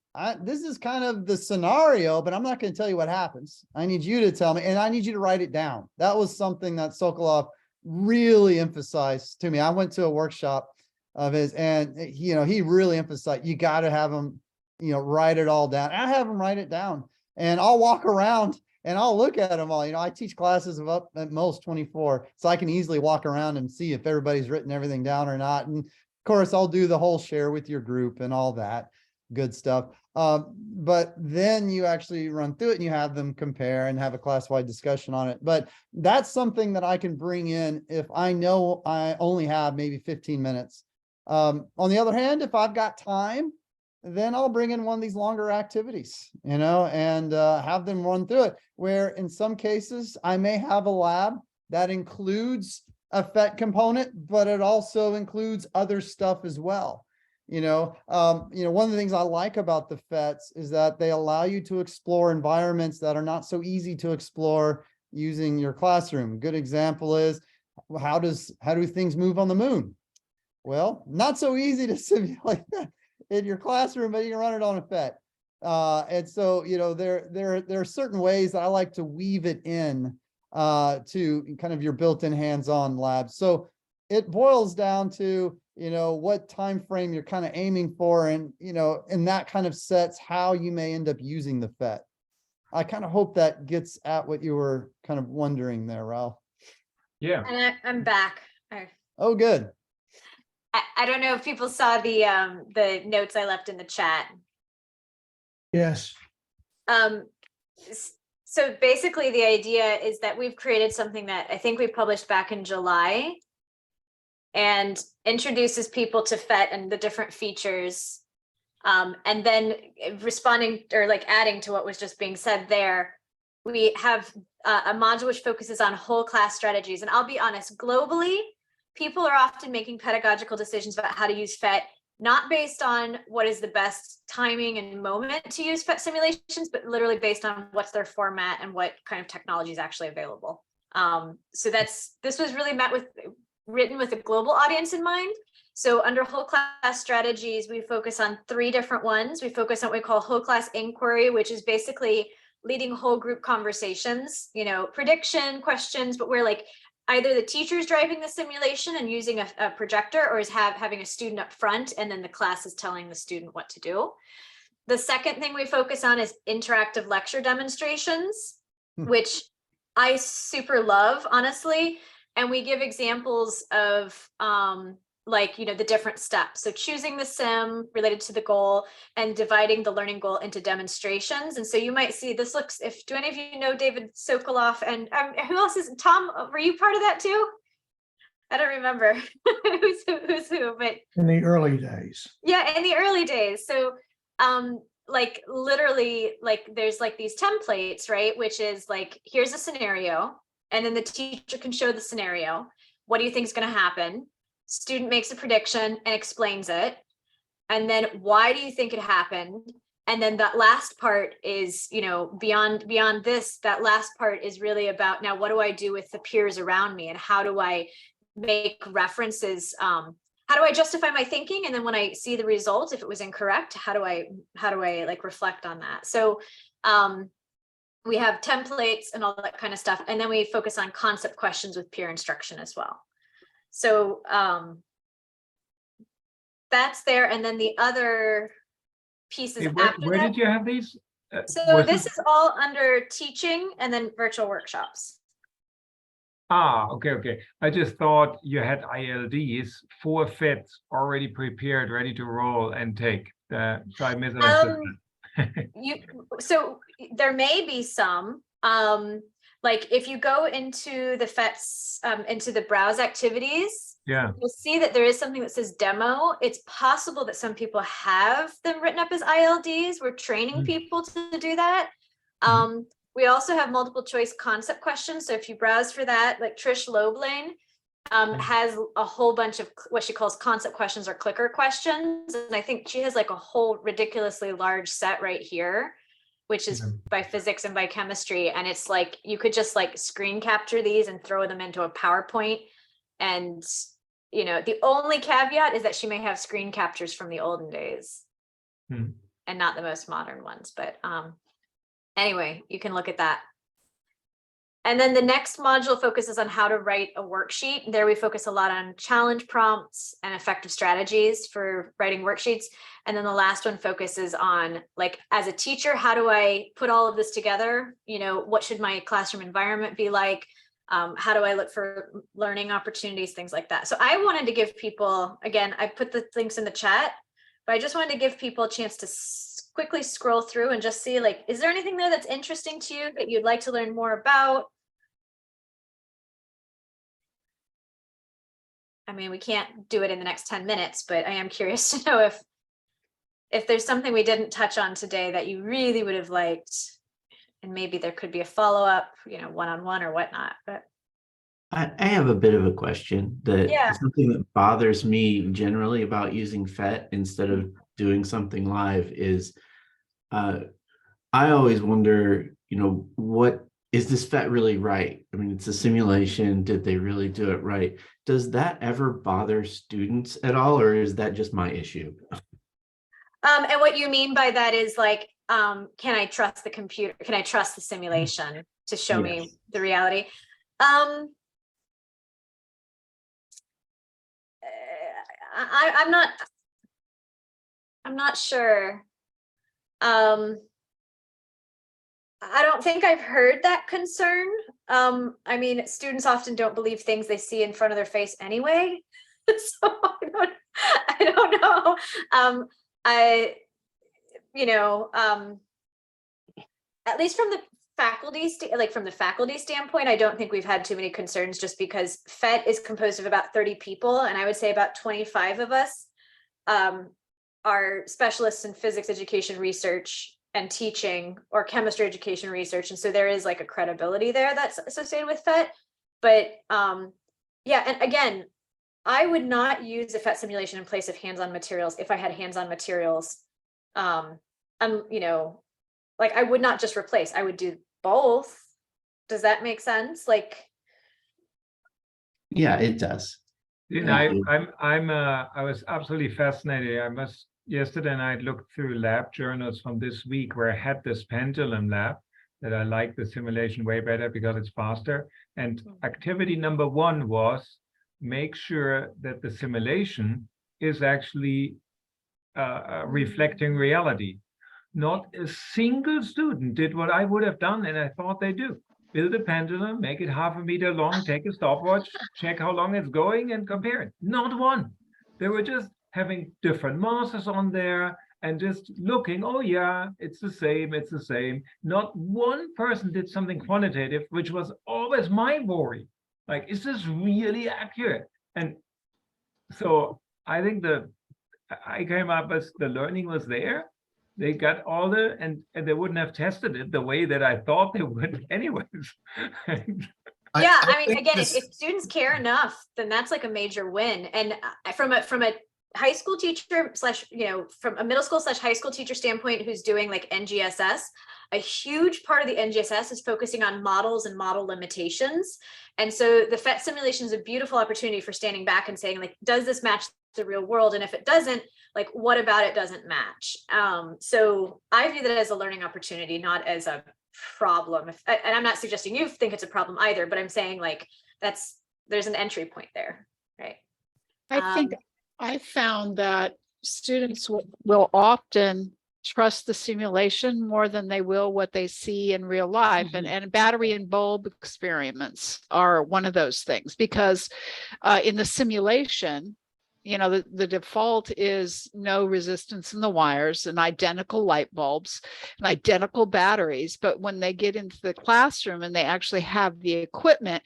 this is kind of the scenario, but I'm not going to tell you what happens. I need you to tell me, and I need you to write it down. That was something that Sokolov really emphasized to me. I went to a workshop of his, and you know, he really emphasized, you got to have them, you know, write it all down. I have them write it down, and I'll walk around and I'll look at them all. You know, I teach classes of up at most 24, so I can easily walk around and see if everybody's written everything down or not. And of course, I'll do the whole share with your group and all that. good stuff. But then you actually run through it and you have them compare and have a class-wide discussion on it. But that's something that I can bring in if I know I only have maybe 15 minutes. On the other hand, if I've got time, then I'll bring in one of these longer activities, and have them run through it, where in some cases I may have a lab that includes a PhET component, but it also includes other stuff as well. One of the things I like about the PhETs is that they allow you to explore environments that are not so easy to explore using your classroom. Good example is how do things move on the moon? Well, not so easy to simulate that in your classroom, but you can run it on a PhET. And so, there are certain ways that I like to weave it in to kind of your built-in hands-on labs. So it boils down to, what time frame you're kind of aiming for, and, and that kind of sets how you may end up using the PhET. I kind of hope that gets at what you were kind of wondering there, Ralph. Yeah. And I'm back. Oh, good. I don't know if people saw the notes I left in the chat. Yes. So basically the idea is that we've created something that I think we published back in July and introduces people to PhET and the different features. And then responding or like adding to what was just being said there, we have a module which focuses on whole class strategies. And I'll be honest, globally, people are often making pedagogical decisions about how to use PhET, not based on what is the best timing and moment to use PhET simulations, but literally based on what's their format and what kind of technology is actually available. So this was really written with a global audience in mind. So under whole class strategies, we focus on 3 different ones. We focus on what we call whole class inquiry, which is basically leading whole group conversations, prediction questions, but we're like either the teacher's driving the simulation and using a projector, or is having a student up front and then the class is telling the student what to do. The second thing we focus on is interactive lecture demonstrations, which I super love, honestly. And we give examples of the different steps. So choosing the sim related to the goal and dividing the learning goal into demonstrations. And so you might see this looks, do any of you know David Sokoloff, and who else is Tom? Were you part of that too? I don't remember who's who, but In the early days. yeah, in the early days. So literally there's these templates, right? Which is here's a scenario, and then the teacher can show the scenario. What do you think is going to happen? Student makes a prediction and explains it. And then why do you think it happened? And then that last part is, beyond this, that last part is really about, now what do I do with the peers around me, and how do I make references? How do I justify my thinking? And then when I see the result, if it was incorrect, how do I reflect on that? So we have templates and all that kind of stuff. And then we focus on concept questions with peer instruction as well. So that's there. And then the other pieces Where did you have these? So this is all under teaching and then virtual workshops. Okay. I just thought you had ILDs for PhETs already prepared, ready to roll and take. So I misunderstood. So there may be some. If you go into the PhETs, into the browse activities, you'll see that there is something that says demo. It's possible that some people have them written up as ILDs. We're training people to do that. We also have multiple choice concept questions. So if you browse for that, like Trish Loblane has a whole bunch of what she calls concept questions or clicker questions. And I think she has a whole ridiculously large set right here, which is by physics and by chemistry. And it's you could just screen capture these and throw them into a PowerPoint. And, the only caveat is that she may have screen captures from the olden days and not the most modern ones. But anyway, you can look at that. And then the next module focuses on how to write a worksheet. There we focus a lot on challenge prompts and effective strategies for writing worksheets. And then the last one focuses on, as a teacher, how do I put all of this together? What should my classroom environment be like? How do I look for learning opportunities, things like that. So I wanted to give people, again, I put the links in the chat, but I just wanted to give people a chance to quickly scroll through and just see, like, is there anything there that's interesting to you that you'd like to learn more about? I mean, we can't do it in the next 10 minutes, but I am curious to know if there's something we didn't touch on today that you really would have liked, and maybe there could be a follow-up, one-on-one or whatnot, but. I have a bit of a question that Yeah. something that bothers me generally about using PhET instead of doing something live is I always wonder, what is this PhET really right? I mean, it's a simulation. Did they really do it right? Does that ever bother students at all, or is that just my issue? And what you mean by that is like, can I trust the computer? Can I trust the simulation to show me the reality? I'm not sure. I don't think I've heard that concern. I mean, students often don't believe things they see in front of their face anyway. So I don't know. At least from the faculty standpoint, I don't think we've had too many concerns, just because PhET is composed of about 30 people, and I would say about 25 of us are specialists in physics education research and teaching, or chemistry education research, and so there is like a credibility there that's associated with PhET. But yeah, and again, I would not use a PhET simulation in place of hands-on materials if I had hands-on materials. Like I would not just replace, I would do both. Does that make sense? Like, Yeah, it does. I was absolutely fascinated. Yesterday night looked through lab journals from this week where I had this pendulum lab that I like the simulation way better because it's faster. And activity number 1 was make sure that the simulation is actually reflecting reality. Not a single student did what I would have done, and I thought they do. Build a pendulum, make it half a meter long, take a stopwatch, check how long it's going, and compare it. Not one. They were just having different masses on there and just looking, oh yeah, it's the same. Not one person did something quantitative, which was always my worry. Like, is this really accurate? And so I think I came up as the learning was there. They got all and they wouldn't have tested it the way that I thought they would anyways. yeah, I mean, again, if students care enough, then that's like a major win. And from a high school teacher / from a middle school / high school teacher standpoint who's doing like NGSS, a huge part of the NGSS is focusing on models and model limitations. And so the PhET simulation is a beautiful opportunity for standing back and saying, like, does this match the real world? And if it doesn't, like, what about it doesn't match? So I view that as a learning opportunity, not as a problem. And I'm not suggesting you think it's a problem either, but I'm saying, like, there's an entry point there, right? I think I found that students will often trust the simulation more than they will what they see in real life. And battery and bulb experiments are one of those things, because in the simulation, the default is no resistance in the wires and identical light bulbs and identical batteries. But when they get into the classroom and they actually have the equipment,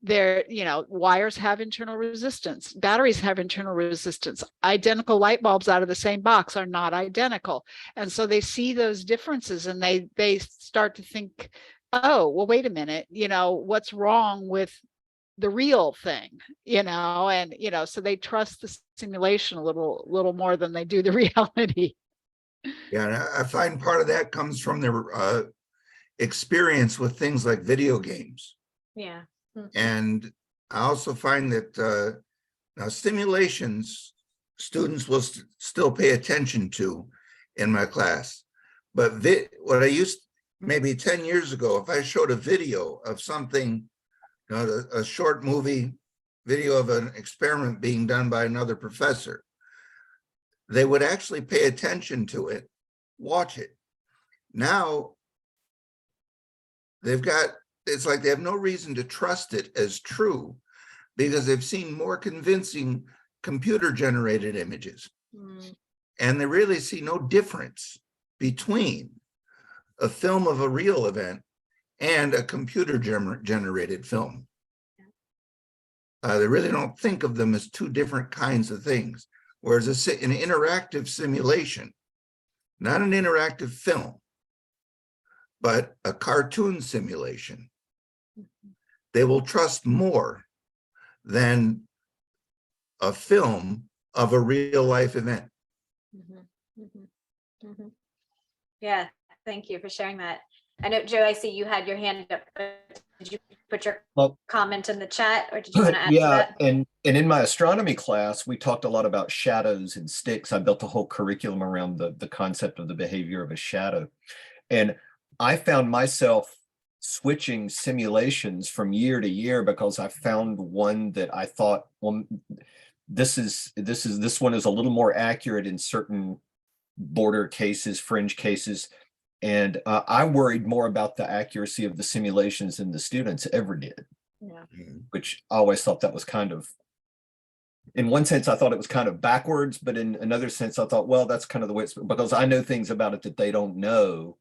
wires have internal resistance, batteries have internal resistance, identical light bulbs out of the same box are not identical. And so they see those differences and they start to think, oh, well, wait a minute, what's wrong with the real thing, and so they trust the simulation a little more than they do the reality. Yeah, and I find part of that comes from their experience with things like video games. Yeah. And I also find that now simulations, students will still pay attention to in my class. But what I used maybe 10 years ago, if I showed a video of something, a short movie video of an experiment being done by another professor, they would actually pay attention to it, watch it. Now, it's like they have no reason to trust it as true because they've seen more convincing computer-generated images. And they really see no difference between a film of a real event and a computer generated film. They really don't think of them as two different kinds of things. Whereas an interactive simulation, not an interactive film, but a cartoon simulation, they will trust more than a film of a real life event. Yeah, thank you for sharing that. I know, Joe, I see you had your hand up. Did you put your comment in the chat, or did you want to add to that? and in my astronomy class, we talked a lot about shadows and sticks. I built a whole curriculum around the concept of the behavior of a shadow. And I found myself switching simulations from year to year because I found one that I thought, well, this one is a little more accurate in certain border cases, fringe cases. And I worried more about the accuracy of the simulations than the students ever did. Yeah. Which I always thought that was kind of, in one sense, I thought it was kind of backwards, but in another sense, I thought, well, that's kind of the way it's, because I know things about it that they don't know.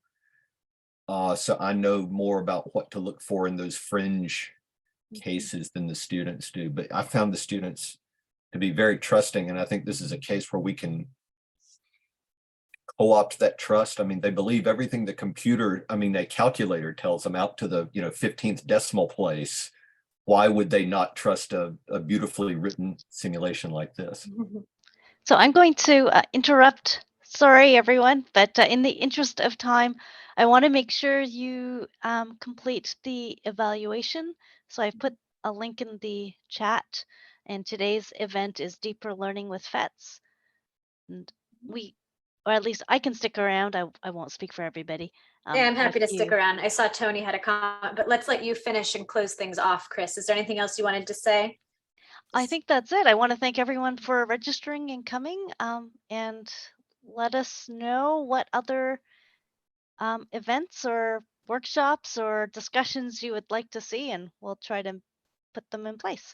So I know more about what to look for in those fringe cases than the students do. But I found the students to be very trusting. And I think this is a case where we can co-opt that trust. I mean, they believe everything the calculator tells them out to the 15th decimal place. Why would they not trust a beautifully written simulation like this? So I'm going to interrupt. Sorry, everyone, but in the interest of time, I want to make sure you complete the evaluation. So I've put a link in the chat, and today's event is Deeper Learning with PhETs. And or at least I can stick around. I won't speak for everybody. Yeah, I'm happy to stick around. I saw Tony had a comment, but let's let you finish and close things off, Chris. Is there anything else you wanted to say? I think that's it. I want to thank everyone for registering and coming, and let us know what other events or workshops or discussions you would like to see, and we'll try to put them in place.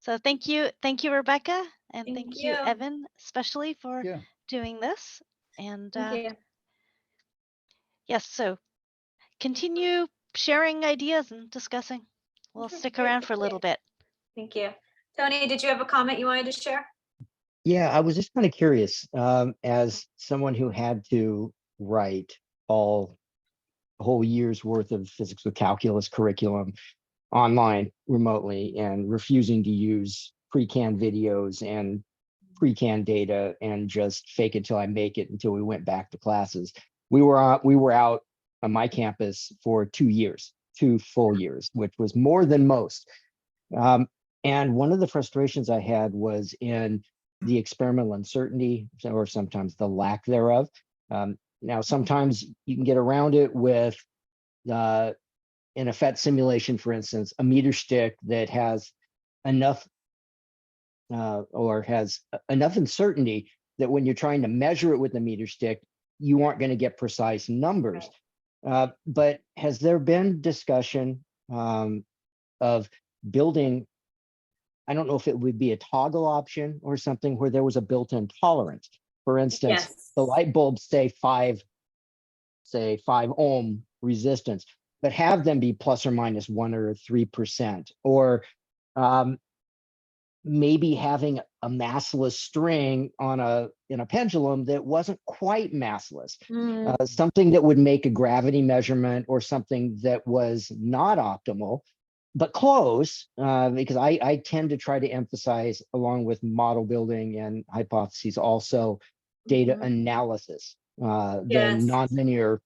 So thank you, Rebecca, and thank you, Evan, especially for doing this. And yes, so continue sharing ideas and discussing. We'll stick around for a little bit. Thank you. Tony, did you have a comment you wanted to share? Yeah, I was just kind of curious, as someone who had to write a whole year's worth of physics with calculus curriculum online remotely and refusing to use pre-canned videos and pre-canned data and just fake it till I make it until we went back to classes. We were out on my campus for 2 full years, which was more than most. And one of the frustrations I had was in the experimental uncertainty, or sometimes the lack thereof. Now, sometimes you can get around it with, in a PhET simulation, for instance, a meter stick that has enough enough uncertainty that when you're trying to measure it with the meter stick, you aren't going to get precise numbers. But has there been discussion of building, I don't know if it would be a toggle option or something where there was a built-in tolerance? For instance, the light bulbs say 5 ohm resistance, but have them be plus or minus 1 or 3%, or maybe having a massless string in a pendulum that wasn't quite massless, something that would make a gravity measurement, or something that was not optimal, but close, because I tend to try to emphasize, along with model building and hypotheses, also data analysis, the nonlinear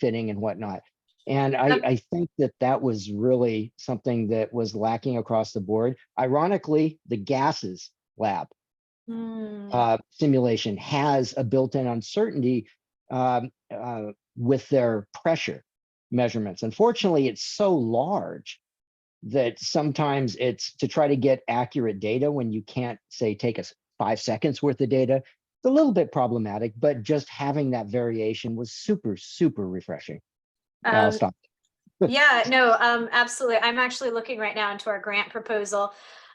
fitting and whatnot. And I think that was really something that was lacking across the board. Ironically, the gases lab simulation has a built-in uncertainty with their pressure measurements. Unfortunately, it's so large that sometimes it's to try to get accurate data when you can't, say, take us 5 seconds worth of data. It's a little bit problematic, but just having that variation was super, super refreshing. I'll stop. Yeah, no, absolutely. I'm actually looking right now into our grant proposal.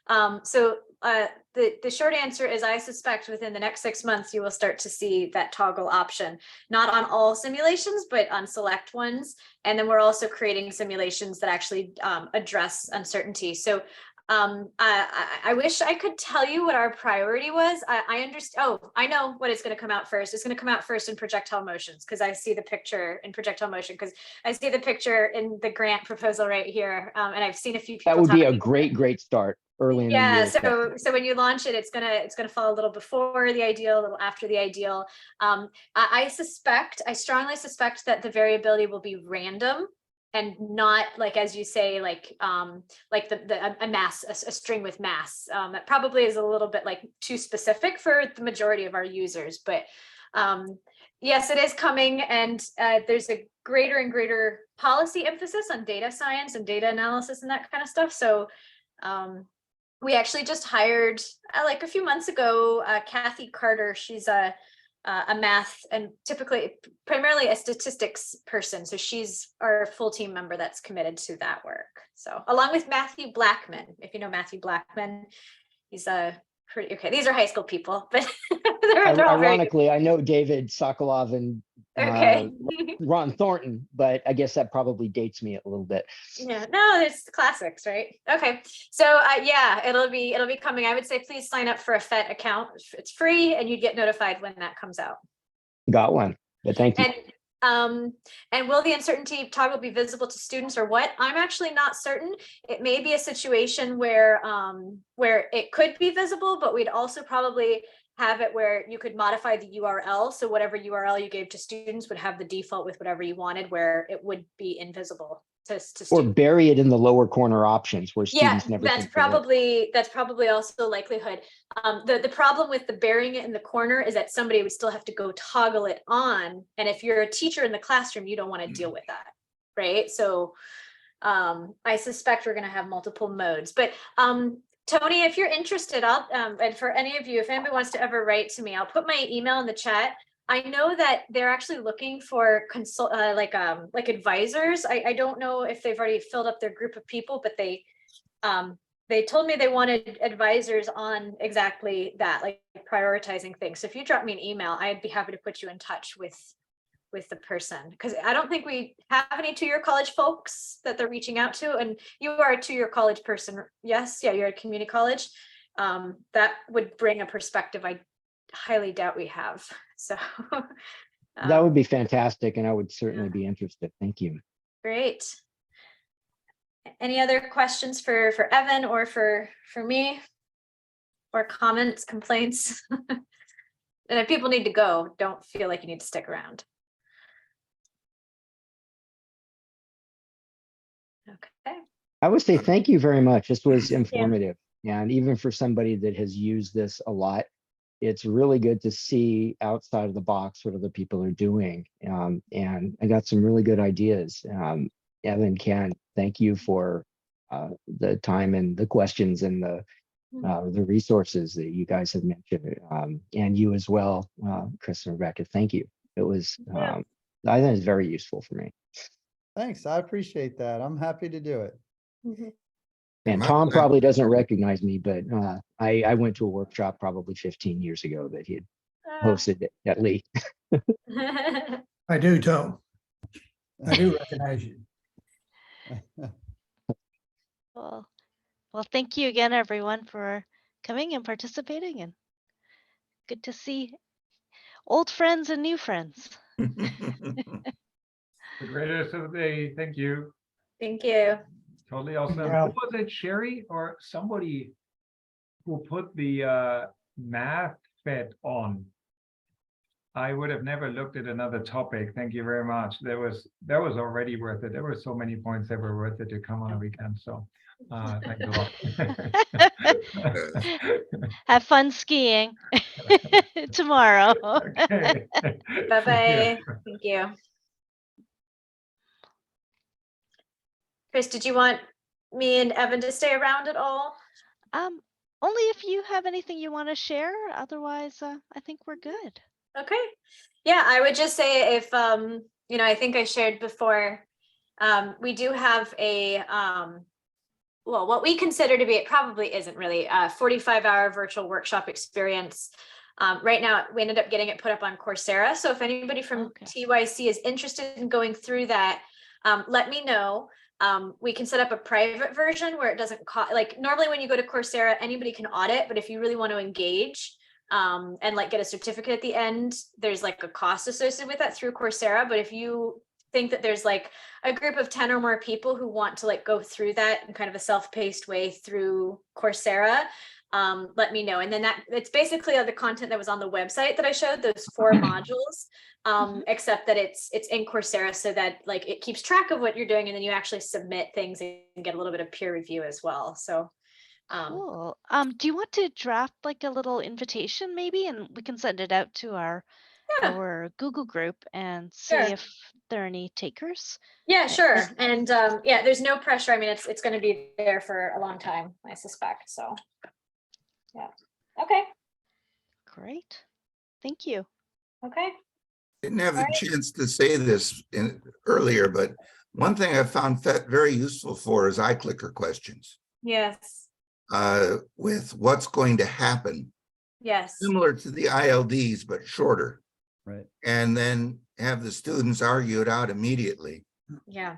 The short answer is I suspect within the next 6 months, you will start to see that toggle option, not on all simulations, but on select ones. And then we're also creating simulations that actually address uncertainty. So I wish I could tell you what our priority was. I understand. Oh, I know what it's going to come out first. It's going to come out first in projectile motions, because I see the picture in projectile motion, because I see the picture in the grant proposal right here. And I've seen a few people. That would be a talking. great start early in the Yeah, year. so when you launch it, it's gonna fall a little before the ideal, a little after the ideal. I strongly suspect that the variability will be random and not like, as you say, like a string with mass. That probably is a little bit like too specific for the majority of our users, but yes, it is coming, and there's a greater and greater policy emphasis on data science and data analysis and that kind of stuff. So we actually just hired like a few months ago, Kathy Carter. She's a math and primarily a statistics person. So she's our full team member that's committed to that work. So along with Matthew Blackman, if you know Matthew Blackman, he's a pretty, okay, these are high school people, but they're all very Ironically, I know David Sokolov and okay. Ron Thornton, but I guess that probably dates me a little bit. Yeah, no, it's the classics, right? Okay, so yeah, it'll be coming. I would say please sign up for a PhET account. It's free, and you get notified when that comes out. Got one, but thank you. And will the uncertainty toggle be visible to students or what? I'm actually not certain. It may be a situation where it could be visible, but we'd also probably have it where you could modify the URL. So whatever URL you gave to students would have the default with whatever you wanted, where it would be invisible to students. Or bury it in the lower corner options where students never that's think to look. that's probably also likelihood. The problem with the burying it in the corner is that somebody would still have to go toggle it on. And if you're a teacher in the classroom, you don't want to deal with that, right? So I suspect we're going to have multiple modes. But Tony, if you're interested, I'll and for any of you, if anybody wants to ever write to me, I'll put my email in the chat. I know that they're actually looking for like advisors. I don't know if they've already filled up their group of people, but they told me they wanted advisors on exactly that, like prioritizing things. So if you drop me an email, I'd be happy to put you in touch with the person, because I don't think we have any two-year college folks that they're reaching out to. And you are a two-year college person. Yes. Yeah. You're at community college. That would bring a perspective I highly doubt we have. So That would be fantastic. And I would certainly be interested. Thank you. Great. Any other questions for Evan or for me, or comments, complaints? And if people need to go, don't feel like you need to stick around. Okay. I would say thank you very much. This was informative. And even for somebody that has used this a lot, it's really good to see outside of the box what other people are doing. And I got some really good ideas. Evan, Ken, thank you for the time and the questions and the resources that you guys have mentioned. And you as well, Chris and Rebecca, thank you. It was, I think it's very useful for me. Thanks. I appreciate that. I'm happy to do it. And Tom probably doesn't recognize me, but I went to a workshop probably 15 years ago that he had hosted at Lee. I do, Tom. I do recognize you. Well, thank you again, everyone, for coming and participating, and good to see old friends and new friends. The greatest of the day. Thank you. Thank you. Totally awesome. Yeah. Who was it, Sherry or somebody who put the math PhET on? I would have never looked at another topic. Thank you very much. That was already worth it. There were so many points that were worth it to come on a weekend. So thanks a lot. Have fun skiing tomorrow. Okay. Bye-bye. Thank you. Chris, did you want me and Evan to stay around at all? Only if you have anything you want to share. Otherwise, I think we're good. Okay. Yeah, I would just say if, I think I shared before, we do have a well, what we consider to be, it probably isn't really a 45-hour virtual workshop experience. Right now, we ended up getting it put up on Coursera. So if anybody from TYC is interested in going through that, let me know. We can set up a private version where it doesn't cost, like normally when you go to Coursera, anybody can audit, but if you really want to engage and like get a certificate at the end, there's like a cost associated with that through Coursera. But if you think that there's like a group of 10 or more people who want to like go through that in kind of a self-paced way through Coursera, let me know. And then it's basically the content that was on the website that I showed, those 4 modules, except that it's in Coursera so that like it keeps track of what you're doing, and then you actually submit things and get a little bit of peer review as well. So cool. Do you want to draft like a little invitation maybe, and we can send it out to our Google group and see if there are any takers? Yeah, sure. And yeah, there's no pressure. I mean, it's going to be there for a long time, I suspect. So yeah. Okay. Great. Thank you. Okay. Didn't have the chance to say this earlier, but one thing I found very useful for is iClicker questions. Yes. With what's going to happen. Yes. Similar to the ILDs, but shorter. Right. And then have the students argue it out immediately. Yeah.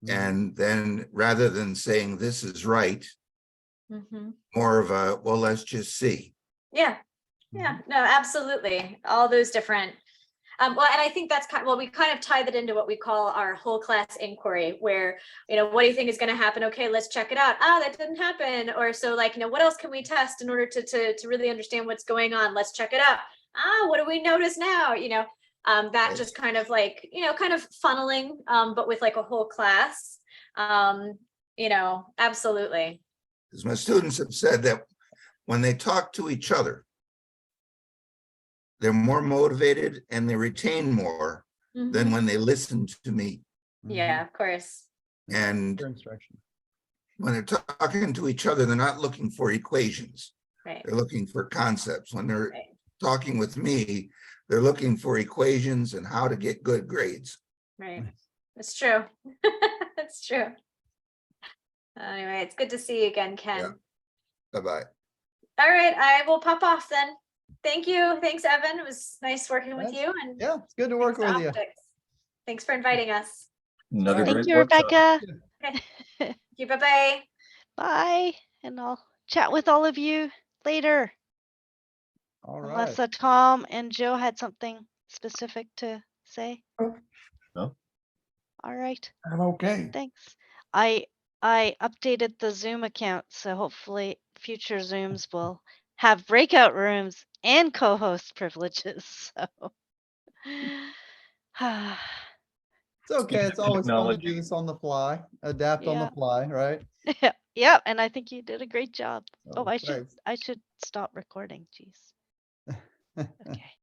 And then rather than saying this is right, more of a, well, let's just see. Yeah. Yeah. No, absolutely. All those different. Well, and I think that's kind of, well, we kind of tie that into what we call our whole class inquiry, where, you know, what do you think is going to happen? Okay, let's check it out. That didn't happen. Or so like, you know, what else can we test in order to really understand what's going on? Let's check it out. What do we notice now? You know, that just kind of like, you know, kind of funneling, but with like a whole class, you know, absolutely. Because my students have said that when they talk to each other, they're more motivated and they retain more than when they listen to me. Yeah, of course. And when they're talking to each other, they're not looking for equations. Right. They're looking for concepts. When they're talking with me, they're looking for equations and how to get good grades. Right. It's true. It's true. Anyway, it's good to see you again, Ken. Yeah. Bye-bye. All right, I will pop off then. Thank you. Thanks, Evan. It was nice working with you. And yeah, it's good to work with you. Thanks for inviting us. Another Thank great you, workshop. Rebecca. Okay. Thank you. Bye-bye. Bye. And I'll chat with all of you later. All right. Unless Tom and Joe had something specific to say. No. All right. I'm okay. Thanks. I updated the Zoom account, so hopefully future Zooms will have breakout rooms and co-host privileges. So It's okay. It's always fun to do this on the fly, adapt on the fly, right? yeah, and I think you did a great job. Oh, I should stop recording. Jeez. Okay.